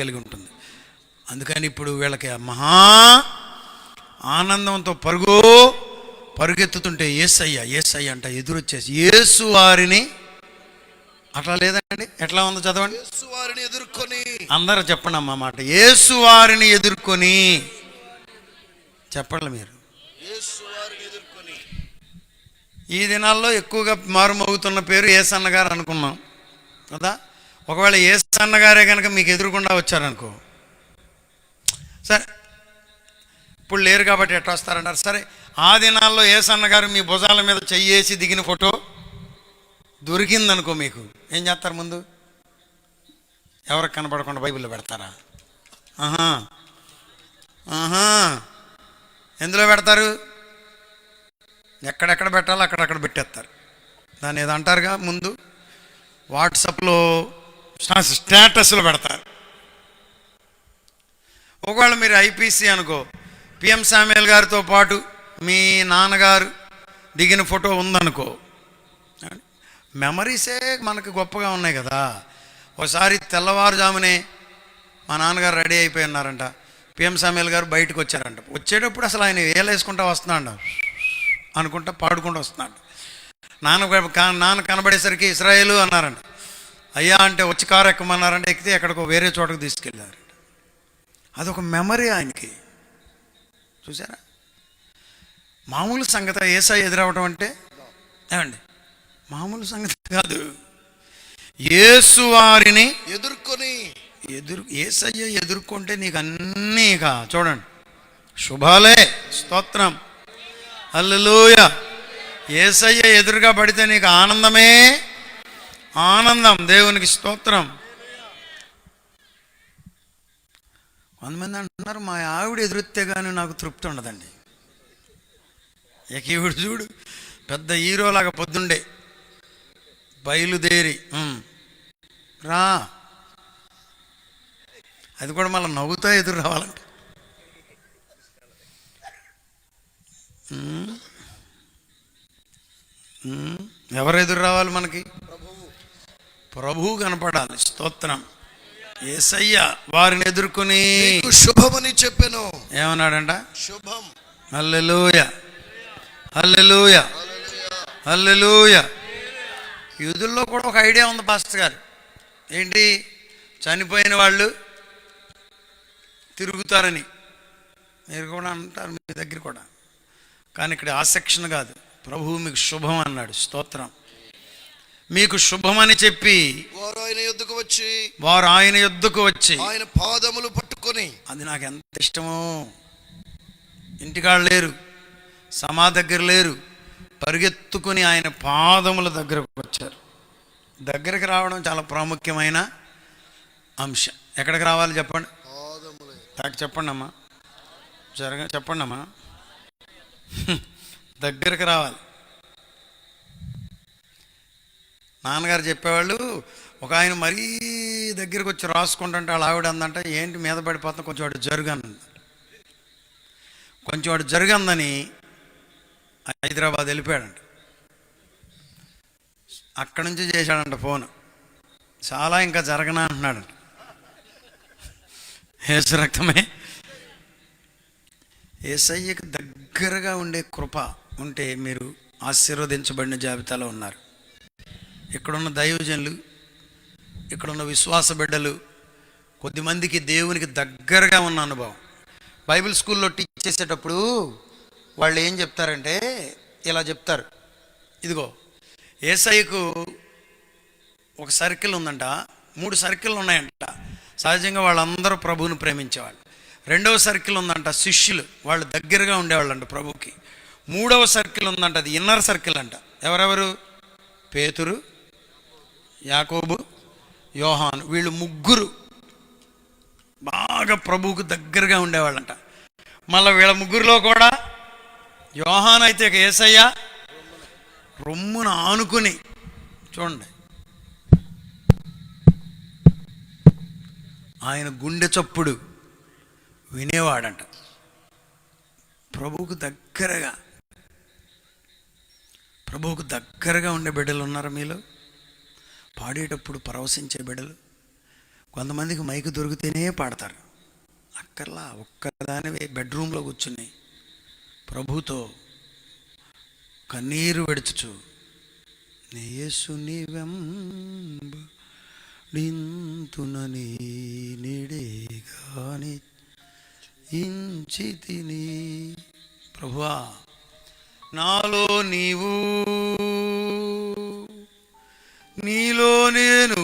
కలిగి ఉంటుంది. అందుకని ఇప్పుడు వీళ్ళకి మహా ఆనందంతో పరుగు పరుగెత్తుతుంటే యేసయ్య యేసయ్య అంట ఎదురొచ్చేసి యేసు వారిని, అట్లా లేదండి, ఎట్లా ఉందో చదవండి. యేసు వారిని ఎదుర్కొని, అందరూ చెప్పండి అమ్మ మాట, యేసు వారిని ఎదుర్కొని. చెప్పండి మీరు. యేసు వారిని ఎదుర్కొని. ఈ దినాల్లో ఎక్కువగా మారుమోగుతున్న పేరు యేసన్న గారు అనుకున్నాం కదా. ఒకవేళ యేసన్న గారే కనుక మీకు ఎదురుకుండా వచ్చారనుకో, సరే ఇప్పుడు లేరు కాబట్టి ఎట్లా వస్తారంటారు. సరే, ఆ దినాల్లో యేసన్న గారు మీ భుజాల మీద చెయ్యేసి దిగిన ఫోటో దొరికిందనుకో, మీకు ఏం చేస్తారు? ముందు ఎవరికి కనపడకుండా బైబిల్లో పెడతారా? ఆహా ఆహా ఎందులో పెడతారు? ఎక్కడెక్కడ పెట్టాలో అక్కడక్కడ పెట్టేస్తారు. దాన్ని ఏదో అంటారుగా, ముందు వాట్సాప్లో స్టేటస్లో పెడతారు. ఒకవేళ మీరు ఐపీసీ అనుకో, పిఎం సామ్యుయల్ గారితో పాటు మీ నాన్నగారు దిగిన ఫోటో ఉందనుకో, మెమరీసే మనకు గొప్పగా ఉన్నాయి కదా. ఒకసారి తెల్లవారుజామునే మా నాన్నగారు రెడీ అయిపోయి ఉన్నారంట, పిఎం సామ్యుయల్ గారు బయటకు వచ్చారంట. వచ్చేటప్పుడు అసలు ఆయన వేలేసుకుంటా వస్తున్నాడు అనుకుంటా, పాడుకుంటూ వస్తున్నాడు. నాన్న కనబడేసరికి ఇస్రాయేలు అన్నారంట. అయ్యా అంటే వచ్చి కారు ఎక్కమన్నారంటే ఎక్కితే ఎక్కడికో వేరే చోటకు తీసుకెళ్ళారంట. అదొక మెమరీ ఆయనకి. చూసారా? మామూలు సంగతి యేసయ్య ఎదురవడం అంటే ఏమండి, మామూలు సంగతి కాదు. యేసు వారిని ఎదుర్కొని, యేసయ్య ఎదుర్కొంటే నీకు అన్నీ ఇక చూడండి శుభాలే. స్తోత్రం, హల్లెలూయా. యేసయ్య ఎదురుగా పడితే నీకు ఆనందమే ఆనందం. దేవునికి స్తోత్రం. కొంతమంది అంటున్నారు, మా ఆవిడ ఎదురెత్తే కానీ నాకు తృప్తి ఉండదండి. ఇక ఈవిడ చూడు, పెద్ద హీరోలాగా పొద్దుండే బయలుదేరి రా, అది కూడా మళ్ళీ నవ్వుతో ఎదురు రావాలంట. ఎవరు ఎదురు రావాలి మనకి? ప్రభువు కనపడాలి. స్తోత్రం. యేసయ్య వారిని ఎదుర్కొని శుభమని చెప్పాను. ఏమన్నాడంట? శుభం. హల్లెలూయా, హల్లెలూయా, హల్లెలూయా. యూదుల్లో కూడా ఒక ఐడియా ఉంది పాస్టర్ గారు. ఏంటి? చనిపోయిన వాళ్ళు తిరుగుతారని మీరు కూడా అంటారు, మీ దగ్గర కూడా. కానీ ఇక్కడ ఆ సెక్షన్ కాదు. ప్రభువు మీకు శుభం అన్నాడు. స్తోత్రం. మీకు శుభమని చెప్పి వారు ఆయన యొద్దకు వచ్చి ఆయన పాదములు పట్టుకొని, అది నాకు ఎంత ఇష్టమో. ఇంటికాడ లేరు, సమా దగ్గర లేరు, పరిగెత్తుకొని ఆయన పాదముల దగ్గరకు వచ్చారు. దగ్గరికి రావడం చాలా ప్రాముఖ్యమైన అంశం. ఎక్కడికి రావాలి చెప్పండి? చెప్పండి అమ్మా, చెప్పండి అమ్మా. దగ్గరికి రావాలి. నాన్నగారు చెప్పేవాళ్ళు, ఒక ఆయన మరీ దగ్గరికి వచ్చి రాసుకుంటుంటే వాళ్ళ ఆవిడ అందంట, ఏంటి మీద పడిపోతున్నా, కొంచెం వాడు జరుగంది. కొంచెం వాడు జరుగందని హైదరాబాద్ వెళ్ళిపోయాడంట. అక్కడి నుంచి చేశాడంట ఫోన్. చాలా ఇంకా జరగనా అంటున్నాడంట. యేసు రక్తమే. యేసయ్యకు దగ్గరగా ఉండే కృప ఉంటే మీరు ఆశీర్వదించబడిన జాబితాలో ఉన్నారు. ఇక్కడున్న దైవజనులు, ఇక్కడున్న విశ్వాస బిడ్డలు, కొద్దిమందికి దేవునికి దగ్గరగా ఉన్న అనుభవం. బైబిల్ స్కూల్లో టీచ్ చేసేటప్పుడు వాళ్ళు ఏం చెప్తారంటే ఇలా చెప్తారు, ఇదిగో యేసయ్యకు ఒక సర్కిల్ ఉందంట, 3 సర్కిల్ ఉన్నాయంట. సహజంగా వాళ్ళందరూ ప్రభువుని ప్రేమించేవాళ్ళు. 2వ సర్కిల్ ఉందంట, శిష్యులు, వాళ్ళు దగ్గరగా ఉండేవాళ్ళంట ప్రభుకి. 3వ సర్కిల్ ఉందంట, అది ఇన్నర్ సర్కిల్ అంట. ఎవరెవరు? పేతురు, యాకోబు, యోహాను. వీళ్ళు 3 బాగా ప్రభువుకు దగ్గరగా ఉండేవాళ్ళంట. మళ్ళీ వీళ్ళ 3లో కూడా యోహాను అయితే యేసయ్య రొమ్మున ఆనుకుని చూడండి, ఆయన గుండె చప్పుడు వినేవాడంట. ప్రభువుకు దగ్గరగా ఉండే బిడ్డలు ఉన్నారు మీలో. పాడేటప్పుడు పరవశించే బిడ్డలు. కొంతమందికి మైకు దొరికితేనే పాడతారు. అక్కర్లా ఒక్కదానివే బెడ్రూమ్లో కూర్చుని ప్రభుతో కన్నీరు విడుచుచు నీ యేసుని వెంబడింతునని నీడేగాని ఇంచితిని. ప్రభువా, నాలో నీవు, నీలో నేను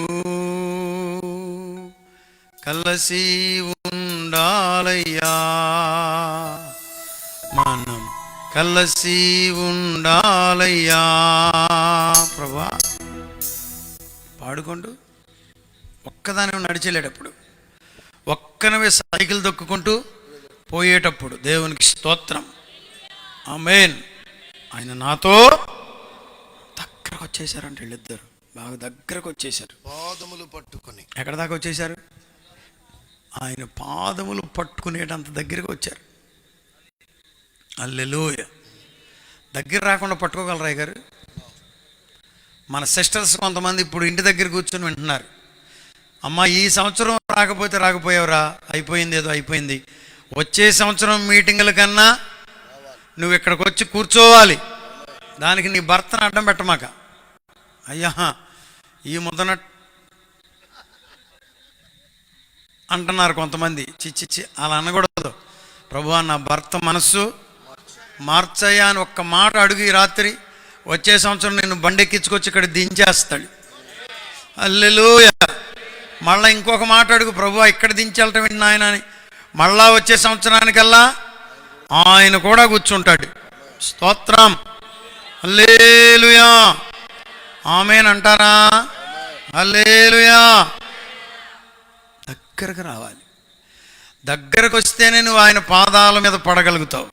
కలసి ఉండాలయ్యా, మనం కలసి ఉండాలయ్యా. ప్రభా, పాడుకుంటూ ఒక్కదాని నడిచేలేటప్పుడు, ఒక్కనవే సైకిల్ దొక్కుకుంటూ పోయేటప్పుడు దేవునికి స్తోత్రం. ఆమేన్. ఆయన నాతో దగ్గరకు వచ్చేసారంట. వీళ్ళిద్దరు బాగా దగ్గరకు వచ్చేసారు. పాదములు పట్టుకొని ఎక్కడ దాకా వచ్చేసారు? ఆయన పాదములు పట్టుకునేటంత దగ్గరికి వచ్చారు. హల్లెలూయా. దగ్గర రాకుండా పట్టుకోగలరా గారు? మన సిస్టర్స్ కొంతమంది ఇప్పుడు ఇంటి దగ్గర కూర్చొని వింటున్నారు. అమ్మ, ఈ సంవత్సరం రాకపోతే రాకపోయావురా, అయిపోయింది, ఏదో అయిపోయింది. వచ్చే సంవత్సరం మీటింగుల కన్నా నువ్వు ఇక్కడికి వచ్చి కూర్చోవాలి. దానికి నీ భర్తను అడ్డం పెట్టమాక. అయ్యా, ఈ ముద్దన అంటున్నారు కొంతమంది. చిచ్చిచ్చి అలా అనకూడదు. ప్రభువా, నా భర్త మనస్సు మార్చయ్యా అని ఒక్క మాట అడుగు. ఈ రాత్రి వచ్చే సంవత్సరం నేను బండెక్కించుకొచ్చి ఇక్కడ దించేస్తాడు. హల్లెలూయా. మళ్ళీ ఇంకొక మాట అడుగు, ప్రభువా ఇక్కడ దించెళ్ళటం ఏంటి నాయన అని. మళ్ళా వచ్చే సంవత్సరానికల్లా ఆయన కూడా కూర్చుంటాడు. స్తోత్రం. హల్లెలూయా. ఆమేన్ అంటారా? హల్లెలూయా. దగ్గరకు రావాలి. దగ్గరకు వస్తేనే నువ్వు ఆయన పాదాల మీద పడగలుగుతావు.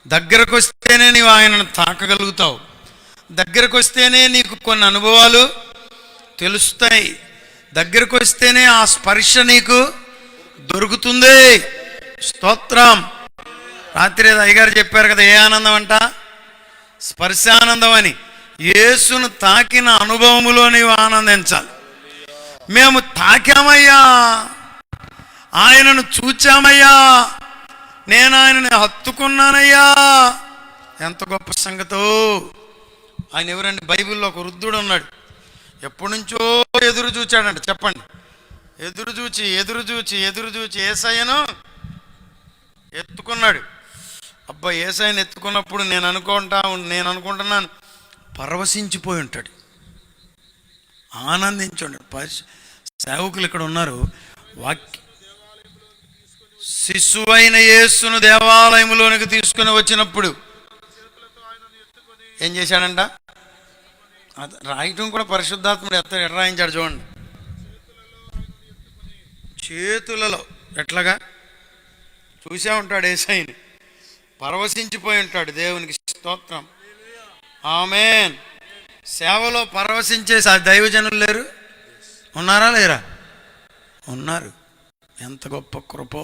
దగ్గరకు వస్తేనే నువ్వు ఆయనను తాకగలుగుతావు. దగ్గరకు వస్తేనే నీకు కొన్ని అనుభవాలు తెలుస్తాయి. దగ్గరకు వస్తేనే ఆ స్పర్శ నీకు దొరుకుతుంది. స్తోత్రం. రాత్రి అయ్యగారు చెప్పారు కదా, ఏ ఆనందం అంట? స్పర్శానందం అని. యేసును తాకిన అనుభవములో నీవు ఆనందించాలి. మేము తాకామయ్యా, ఆయనను చూచామయ్యా, నేను ఆయనని హత్తుకున్నానయ్యా. ఎంత గొప్ప సంగతో. ఆయన ఎవరండి? బైబిల్లో ఒక వృద్ధుడు ఉన్నాడు. ఎప్పటి నుంచో ఎదురు చూచాడంట. చెప్పండి. ఎదురు చూచి యేసయ్యను ఎత్తుకున్నాడు. అబ్బా, యేసయ్యను ఎత్తుకున్నప్పుడు నేను అనుకుంటున్నాను పరవశించిపోయి ఉంటాడు, ఆనందించి ఉంటాడు. సేవకులు ఇక్కడ ఉన్నారు. శిశువైన యేసును దేవాలయంలోనికి తీసుకుని వచ్చినప్పుడు ఏం చేశాడంట? రాయటం కూడా పరిశుద్ధాత్ముడు ఎట్లా రాయించాడు చూడండి. చేతులలో ఎట్లాగా చూసే ఉంటాడు యేసయ్యని. పరవశించిపోయి ఉంటాడు. దేవునికి స్తోత్రం. ఆమేన్. సేవలో పరవశించే దైవజనులు లేరు? ఉన్నారా లేరా? ఉన్నారు. ఎంత గొప్ప కృపో.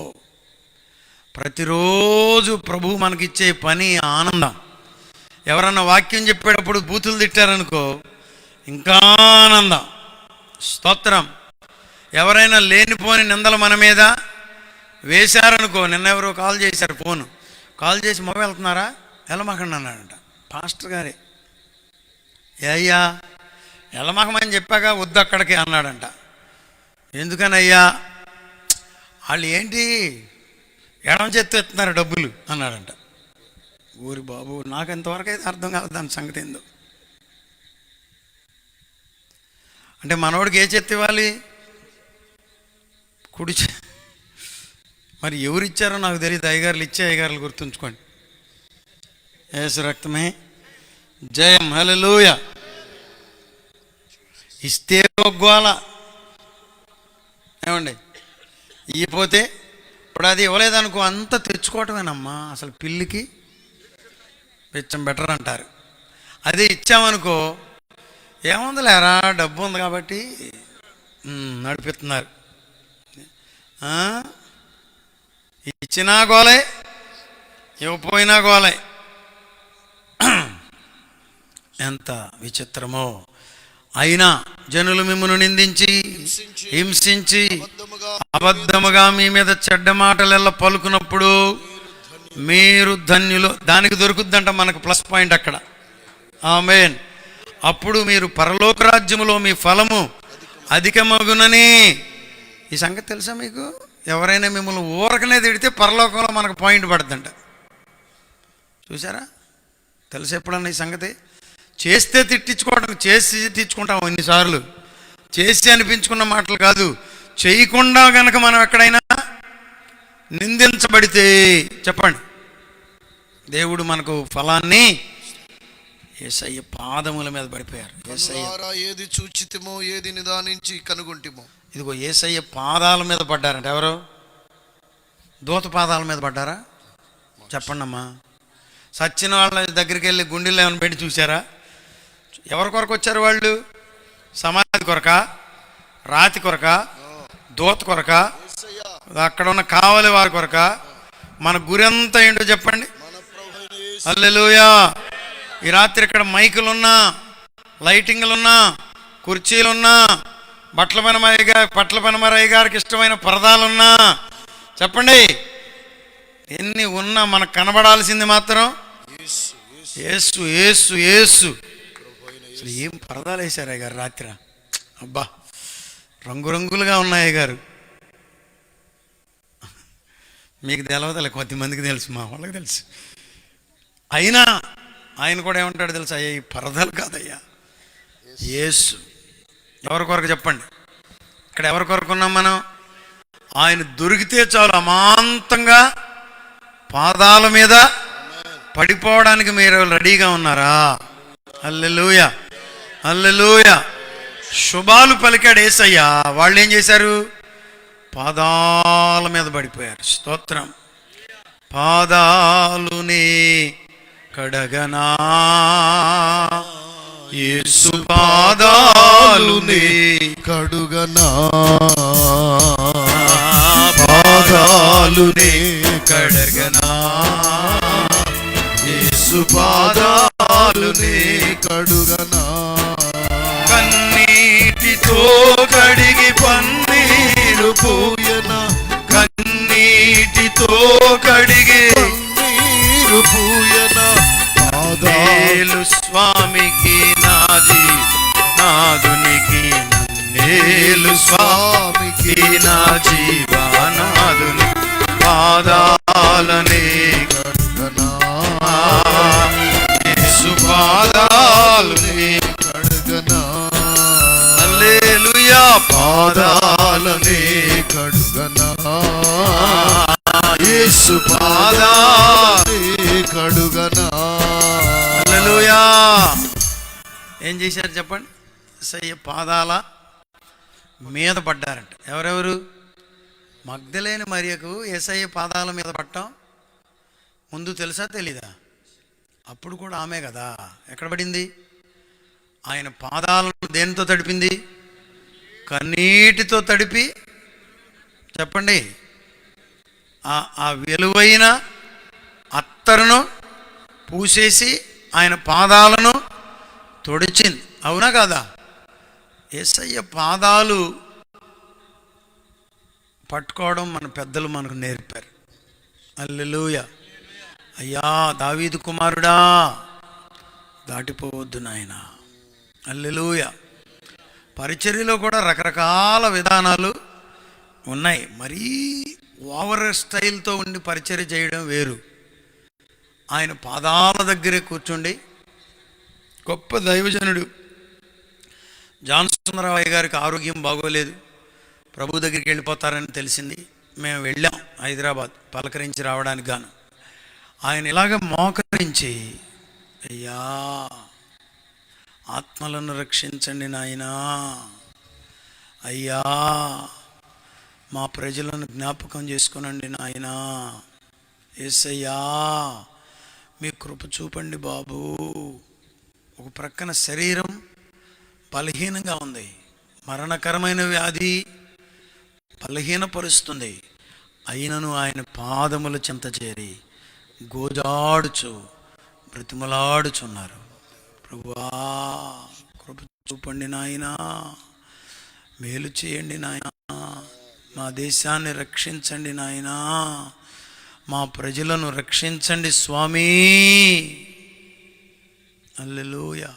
ప్రతిరోజు ప్రభువు మనకిచ్చే పని ఆనందం. ఎవరన్నా వాక్యం చెప్పేటప్పుడు బూతులు తిట్టారనుకో, ఇంకా ఆనందం. స్తోత్రం. ఎవరైనా లేనిపోని నిందలు మన మీద వేశారనుకో. నిన్న ఎవరో కాల్ చేశారు, కాల్ చేసి మొబైల్ వెళ్తున్నారా, వెళ్ళమాకండి అన్నాడంట పాస్టర్ గారే. అయ్యా వెళ్ళమాకమని చెప్పాక వద్దు అక్కడికి అన్నాడంట. ఎందుకని అయ్యా? వాళ్ళు ఏంటి ఎడమ చేత్తో ఎత్తున్నారు డబ్బులు అన్నాడంట. ఊరి బాబు, నాకు ఎంతవరకు అయితే అర్థం కాదు దాని సంగతి ఏందో. అంటే మనోడికి ఏ చేతి ఇవ్వాలి? కుడి. మరి ఎవరు ఇచ్చారో నాకు తెలియదు. అయ్యగారులు ఇచ్చే అయ్యగారులు గుర్తుంచుకోండి. యేసు రక్తమే జయం. హల్లెలూయా. ఇస్తే గోల ఏమండి, ఇవ్వపోతే ఇప్పుడు అది ఇవ్వలేదనుకో అంతా తెచ్చుకోవటమేనమ్మా. అసలు పిల్లికి పిచ్చం బెటర్ అంటారు. అదే ఇచ్చామనుకో, ఏముంది లేరా, డబ్బు ఉంది కాబట్టి నడిపిస్తున్నారు. ఇచ్చినా గోలే, ఇవ్వపోయినా గోలే. ఎంత విచిత్రమో. అయినా జనులు మిమ్మల్ని నిందించి హింసించి అబద్ధముగా మీ మీద చెడ్డ మాటలెల్లా పలుకున్నప్పుడు మీరు ధన్యులు. దానికి దొరుకుద్దంట మనకు ప్లస్ పాయింట్ అక్కడ. ఆమేన్. అప్పుడు మీరు పరలోక రాజ్యములో మీ ఫలము అధికమగునని. ఈ సంగతి తెలుసా మీకు? ఎవరైనా మిమ్మల్ని ఊరకనే తిడితే పరలోకంలో మనకు పాయింట్ పడుతుందంట. చూసారా? తెలుసు ఎప్పుడన్నా ఈ సంగతి? చేస్తే తిట్టించుకోవడం, చేసి తిట్టించుకుంటాం ఎన్నిసార్లు. చేసి అనిపించుకున్న మాటలు కాదు, చేయకుండా గనక మనం ఎక్కడైనా నిందించబడితే చెప్పండి, దేవుడు మనకు ఫలాన్ని యేసయ్య పాదముల మీద పడిపోయారు. యేసయ్య ఏది చూచితిమో ఏది నిదానించి కనుగొంటిమో. ఇదిగో యేసయ్య పాదాల మీద పడ్డారంట. ఎవరు? దూత పాదాల మీద పడ్డారా? చెప్పండి అమ్మా. సచ్చిన వాళ్ళ దగ్గరికి వెళ్ళి గుండెల్లో ఏమైనా పెట్టి చూసారా? ఎవరి కొరకు వచ్చారు వాళ్ళు? సమాధి కొరక, రాతి కొరక, దూత కొరక, అక్కడ ఉన్న కావలి వారి కొరక? మన గురి అంతా ఏంటో చెప్పండి. హల్లెలూయా. ఈ రాత్రి ఇక్కడ మైకులున్నా, లైటింగ్లున్నా, కుర్చీలున్నా, పట్ల పనమరయ్య గారికి ఇష్టమైన పరదాలున్నా, చెప్పండి, ఎన్ని ఉన్నా మనకు కనబడాల్సింది మాత్రం యేసు యేసు యేసు. అసలు ఏం పరదాలు వేశారు అయ్య గారు రాత్రి. అబ్బా, రంగురంగులుగా ఉన్నాయి గారు. మీకు తెలవదలే, కొద్దిమందికి తెలుసు, మా వాళ్ళకి తెలుసు. అయినా ఆయన కూడా ఏమంటాడు తెలుసా? అయ్యా ఈ పరదాలు కాదయ్యా, యేసు. ఎవరి కొరకు చెప్పండి? ఇక్కడ ఎవరి కొరకు ఉన్నాం మనం? ఆయన దొరికితే చాలు అమాంతంగా పాదాల మీద పడిపోవడానికి మీరు రెడీగా ఉన్నారా? హల్లెలూయా, హల్లెలూయా. శుభాలు పలికాడు యేసయ్యా. వాళ్ళు ఏం చేశారు? పాదాల మీద పడిపోయారు. స్తోత్రం. పాదాలుని కడగనా యేసు, పాదాలుని కడుగనా, పాదాలుని కడగనా యేసు, పాదాలుని కడుగనా. కన్నీటితో కడిగి పన్నీరు పూయన, కన్నీటితో కడిగి పన్నీరు పూయన. పాదాలు స్వామికి నాదునికి, నన్నేలు స్వామికి నా జీవనాదుని, పాదాలనే కడుగనా, యేసు పాదాలుని కడుగనా. హల్లెలూయా. పాదాలనే కడుగనా, యేసు పాదాలనే కడుగనా. హల్లెలూయా. ఏం చేశారు చెప్పండి? యేసయ్య పాదాల మీద పడ్డారంట. ఎవరెవరు? మగ్దలేని మరియకు యేసయ్య పాదాల మీద పట్టం ముందు తెలుసా తెలీదా? అప్పుడు కూడా ఆమె కదా. ఎక్కడ పడింది? ఆయన పాదాలను దేనితో తడిపింది? కన్నీటితో తడిపి, చెప్పండి, ఆ విలువైన అత్తరును పూసేసి ఆయన పాదాలను తొడిచింది. అవునా కాదా? యేసయ్య పాదాలు పట్టుకోవడం మన పెద్దలు మనకు నేర్పారు. హల్లెలూయా. అయ్యా దావీదు కుమారుడా, దాటిపోవద్దు నాయన. హల్లెలూయా. పరిచర్యలో కూడా రకరకాల విధానాలు ఉన్నాయి. మరీ ఓవర్ స్టైల్తో ఉండి పరిచర్య చేయడం వేరు. ఆయన పాదాల దగ్గరే కూర్చుండి, గొప్ప దైవజనుడు జాన్సుందరరావు గారికి ఆరోగ్యం బాగోలేదు, ప్రభు దగ్గరికి వెళ్ళిపోతారని తెలిసింది. మేము వెళ్ళాం హైదరాబాద్ పలకరించి రావడానికి గాను. ఆయన ఇలాగ మోకరించి, అయ్యా ఆత్మలను రక్షించండి నాయనా, అయ్యా మా ప్రజలను జ్ఞాపకం చేసుకునండి నాయనా, యేసయ్యా మీ కృప చూపండి బాబు. ఒక ప్రక్కన శరీరం బలహీనంగా ఉంది, మరణకరమైన వ్యాధి బలహీనపరుస్తుంది. అయినను ఆయన పాదముల చెంత చేరి గోజాడుచు బ్రతిమలాడుచున్నారు. ప్రభువా కృప చూపండి నాయనా, మేలు చేయండి నాయనా, మా దేశాన్ని రక్షించండి నాయనా, మా ప్రజలను రక్షించండి స్వామి. హల్లెలూయా.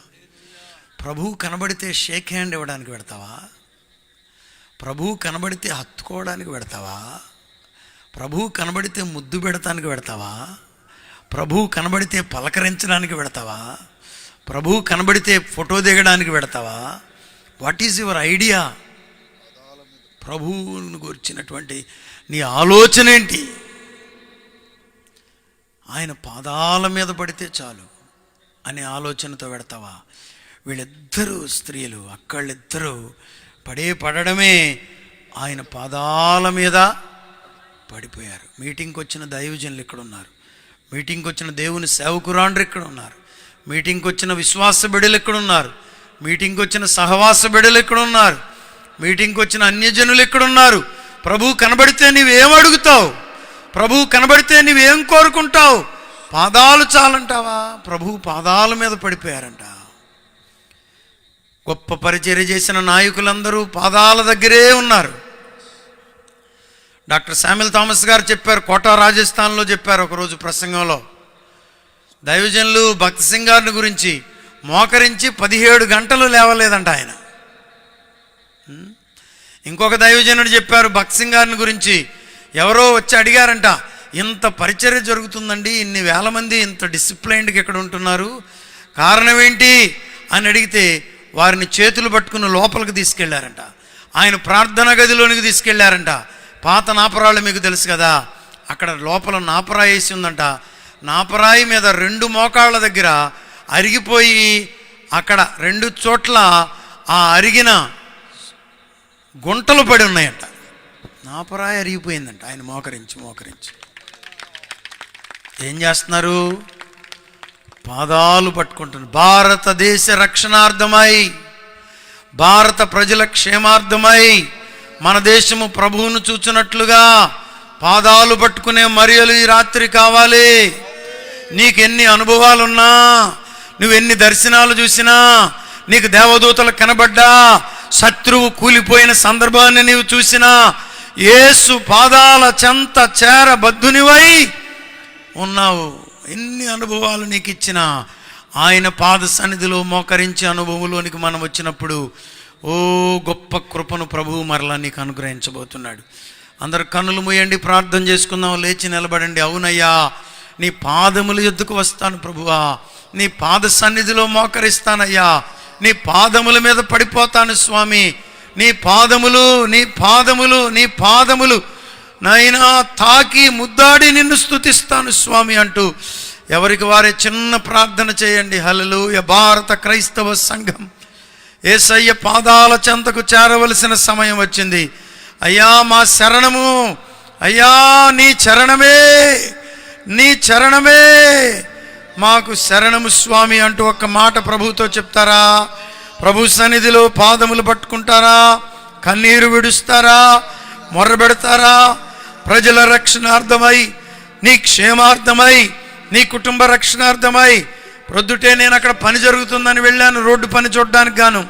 ప్రభువు కనబడితే షేక్ హ్యాండ్ ఇవ్వడానికి పెడతావా? ప్రభువు కనబడితే హత్తుకోవడానికి పెడతావా? ప్రభువు కనబడితే ముద్దు పెడతానికి పెడతావా? ప్రభువు కనబడితే పలకరించడానికి పెడతావా? ప్రభువు కనబడితే ఫోటో దిగడానికి పెడతావా? What is your idea? ప్రభువును గురించినటువంటి నీ ఆలోచన ఏంటి? ఆయన పాదాల మీద పడితే చాలు అనే ఆలోచనతో పెడతావా? వీళ్ళిద్దరూ స్త్రీలు, అక్కళ్ళిద్దరూ పడడమే ఆయన పాదాల మీద పడిపోయారు. మీటింగ్కి వచ్చిన దైవజనులు ఇక్కడ ఉన్నారు, మీటింగ్కి వచ్చిన దేవుని సేవకురాండ్రు ఇక్కడ ఉన్నారు, మీటింగ్కి వచ్చిన విశ్వాస బిడ్డలు ఇక్కడ ఉన్నారు, మీటింగ్కి వచ్చిన సహవాస బిడ్డలు ఇక్కడ ఉన్నారు, మీటింగ్కి వచ్చిన అన్యజనులు ఇక్కడ ఉన్నారు. ప్రభువు కనబడితే నీవేం అడుగుతావు? ప్రభువు కనబడితే నీవేం కోరుకుంటావు? పాదాలు చాలంటావా? ప్రభువు పాదాల మీద పడిపోయారంట. గొప్ప పరిచర్య చేసిన నాయకులందరూ పాదాల దగ్గరే ఉన్నారు. డాక్టర్ శామ్యుల్ థామస్ గారు చెప్పారు, కోటా రాజస్థాన్లో చెప్పారు ఒకరోజు ప్రసంగంలో, దైవజనులు భక్త్ సింగ్ గారిని గురించి మోకరించి 17 గంటలు లేవలేదంట ఆయన. ఇంకొక దైవజనుడు చెప్పారు భక్త్ సింగ్ గారిని గురించి, ఎవరో వచ్చి అడిగారంట, ఇంత పరిచర్య జరుగుతుందండి, ఇన్ని వేల మంది ఇంత డిసిప్లైన్డ్గా ఇక్కడ ఉంటున్నారు, కారణం ఏంటి అని అడిగితే వారిని చేతులు పట్టుకుని లోపలికి తీసుకెళ్లారంట. ఆయన ప్రార్థనా గదిలోనికి తీసుకెళ్లారంట. పాత నాపరాళ్ళు మీకు తెలుసు కదా, అక్కడ లోపల నాపరాయి వేసి ఉందంట. నాపరాయి మీద 2 మోకాళ్ళ దగ్గర అరిగిపోయి అక్కడ 2 చోట్ల ఆ అరిగిన గుంటలు పడి ఉన్నాయంట. నాపరాయి అరిగిపోయిందంట. ఆయన మోకరించి ఏం చేస్తున్నారు? పాదాలు పట్టుకుంటున్నారు. భారతదేశ రక్షణార్థమై, భారత ప్రజల క్షేమార్థమై, మన దేశము ప్రభువును చూచినట్లుగా పాదాలు పట్టుకునే మరియలు ఈ రాత్రి కావాలి. నీకెన్ని అనుభవాలున్నా, నువ్వెన్ని దర్శనాలు చూసినా, నీకు దేవదూతలు కనబడ్డా, శత్రువు కూలిపోయిన సందర్భాన్ని నీవు చూసినా, యేసు పాదాల చెంత చేరబద్ధునివై ఉన్నావు. ఎన్ని అనుభవాలు నీకు ఇచ్చినా ఆయన పాద సన్నిధిలో మోకరించి అనుభవంలోనికి మనం వచ్చినప్పుడు ఓ గొప్ప కృపను ప్రభువు మరలా నీకు అనుగ్రహించబోతున్నాడు. అందరు కన్నులు మూయండి, ప్రార్థన చేసుకుందాం. లేచి నిలబడండి. అవునయ్యా, నీ పాదముల యొద్దకు వస్తాను ప్రభువా, నీ పాద సన్నిధిలో మోకరిస్తానయ్యా, నీ పాదముల మీద పడిపోతాను స్వామి, నీ పాదములు నైనా తాకి ముద్దాడి నిన్ను స్తుతిస్తాను స్వామి అంటూ ఎవరికి వారే చిన్న ప్రార్థన చేయండి. హల్లెలూయా. భారత క్రైస్తవ సంఘం యేసయ్య పాదాల చెంతకు చేరవలసిన సమయం వచ్చింది. అయ్యా మా శరణము, అయ్యా నీ చరణమే మాకు శరణము స్వామి అంటూ ఒక్క మాట ప్రభువుతో చెప్తారా? ప్రభు సన్నిధిలో పాదములు పట్టుకుంటారా? కన్నీరు విడుస్తారా? మొర్రబెడతారా? ప్రజల రక్షణార్థమై, నీ క్షేమార్థమై, నీ కుటుంబ రక్షణార్థమై. ప్రొద్దుటే నేను అక్కడ పని జరుగుతుందని వెళ్ళాను, రోడ్డు పని చూడడానికి గాను.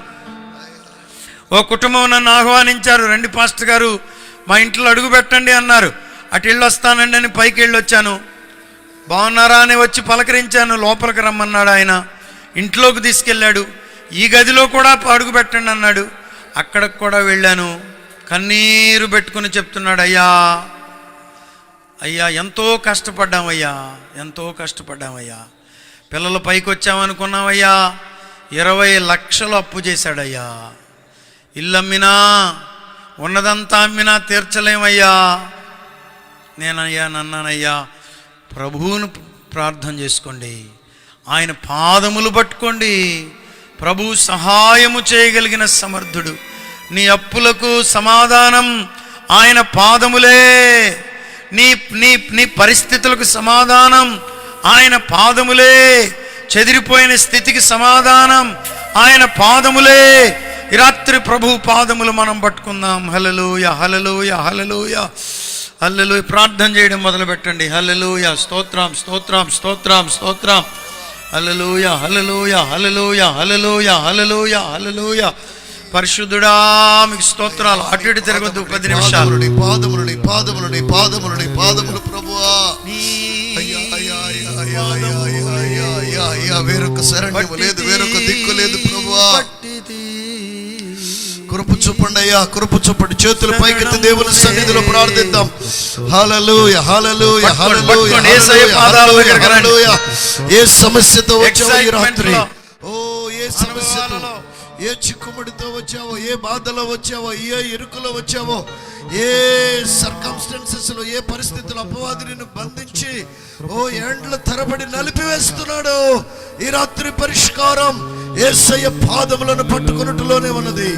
ఓ కుటుంబం నన్ను ఆహ్వానించారు, రండి పాస్టర్ గారు మా ఇంట్లో అడుగు పెట్టండి అన్నారు. అటు ఇళ్ళు వస్తానండి అని పైకి వెళ్ళి వచ్చాను. బాగున్నారా అని వచ్చి పలకరించాను. లోపలికి రమ్మన్నాడు ఆయన, ఇంట్లోకి తీసుకెళ్ళాడు. ఈ గదిలో కూడా అడుగు పెట్టండి అన్నాడు. అక్కడికి కూడా వెళ్ళాను. కన్నీరు పెట్టుకుని చెప్తున్నాడు, అయ్యా ఎంతో కష్టపడ్డామయ్యా, పిల్లలు పైకి వచ్చామనుకున్నామయ్యా, 20 లక్షలు అప్పు చేశాడయ్యా, ఇల్లు అమ్మినా ఉన్నదంతా అమ్మినా తీర్చలేమయ్యా. నన్నానయ్యా, ప్రభువును ప్రార్థన చేసుకోండి, ఆయన పాదములు పట్టుకోండి. ప్రభు సహాయము చేయగలిగిన సమర్థుడు. నీ అప్పులకు సమాధానం ఆయన పాదములే. నీ పరిస్థితులకు సమాధానం ఆయన పాదములే. చెదిరిపోయిన స్థితికి సమాధానం ఆయన పాదములే. ఈ రాత్రి ప్రభు పాదములు మనం పట్టుకుందాం. హల్లెలూయా, హల్లెలూయా, హల్లెలూయా, హల్లెలూయా. ప్రార్థన చేయడం మొదలు పెట్టండి. హల్లెలూయా, స్తోత్రం, స్తోత్రం, స్తోత్రం, స్తోత్రం. హల్లెలూయా, హల్లెలూయా, హల్లెలూయా, హల్లెలూయా, హల్లెలూయా, హల్లెలూయా. పరిశుద్ధుడా మీకు స్తోత్రాలు. అటు ఇటు తిరగొద్దు 10 నిమిషాలు. పాదములు ప్రభువా. అయ్యా వేరొక శరణ్యము లేదు, వేరొక దిక్కు లేదు ప్రభువా. కృప చూపండి అయ్యా, కృప చూపండి. చేతులు పైకెత్తి దేవుని సన్నిధిలో ప్రార్థిద్దాం. హల్లెలూయా హల్లెలూయా హల్లెలూయా హల్లెలూయా. ఏ సమస్యతో వచ్చావు ఈ రాత్రి? ఓ ఏ సమస్యతో, ఏ చిక్కుముడితో వచ్చావో, ఏ బాధలో వచ్చావో, ఏ ఇరుకులో వచ్చావో, ఏ సర్కమ్స్టెన్సెస్ లో, ఏ పరిస్థితులు అపవాది నిన్ను బంధించి ఓ ఏండ్ల తరబడి నలిపివేస్తున్నాడు, ఈ రాత్రి పరిష్కారం యేసయ్య పాదములను పట్టుకొనుటలోనే ఉన్నది.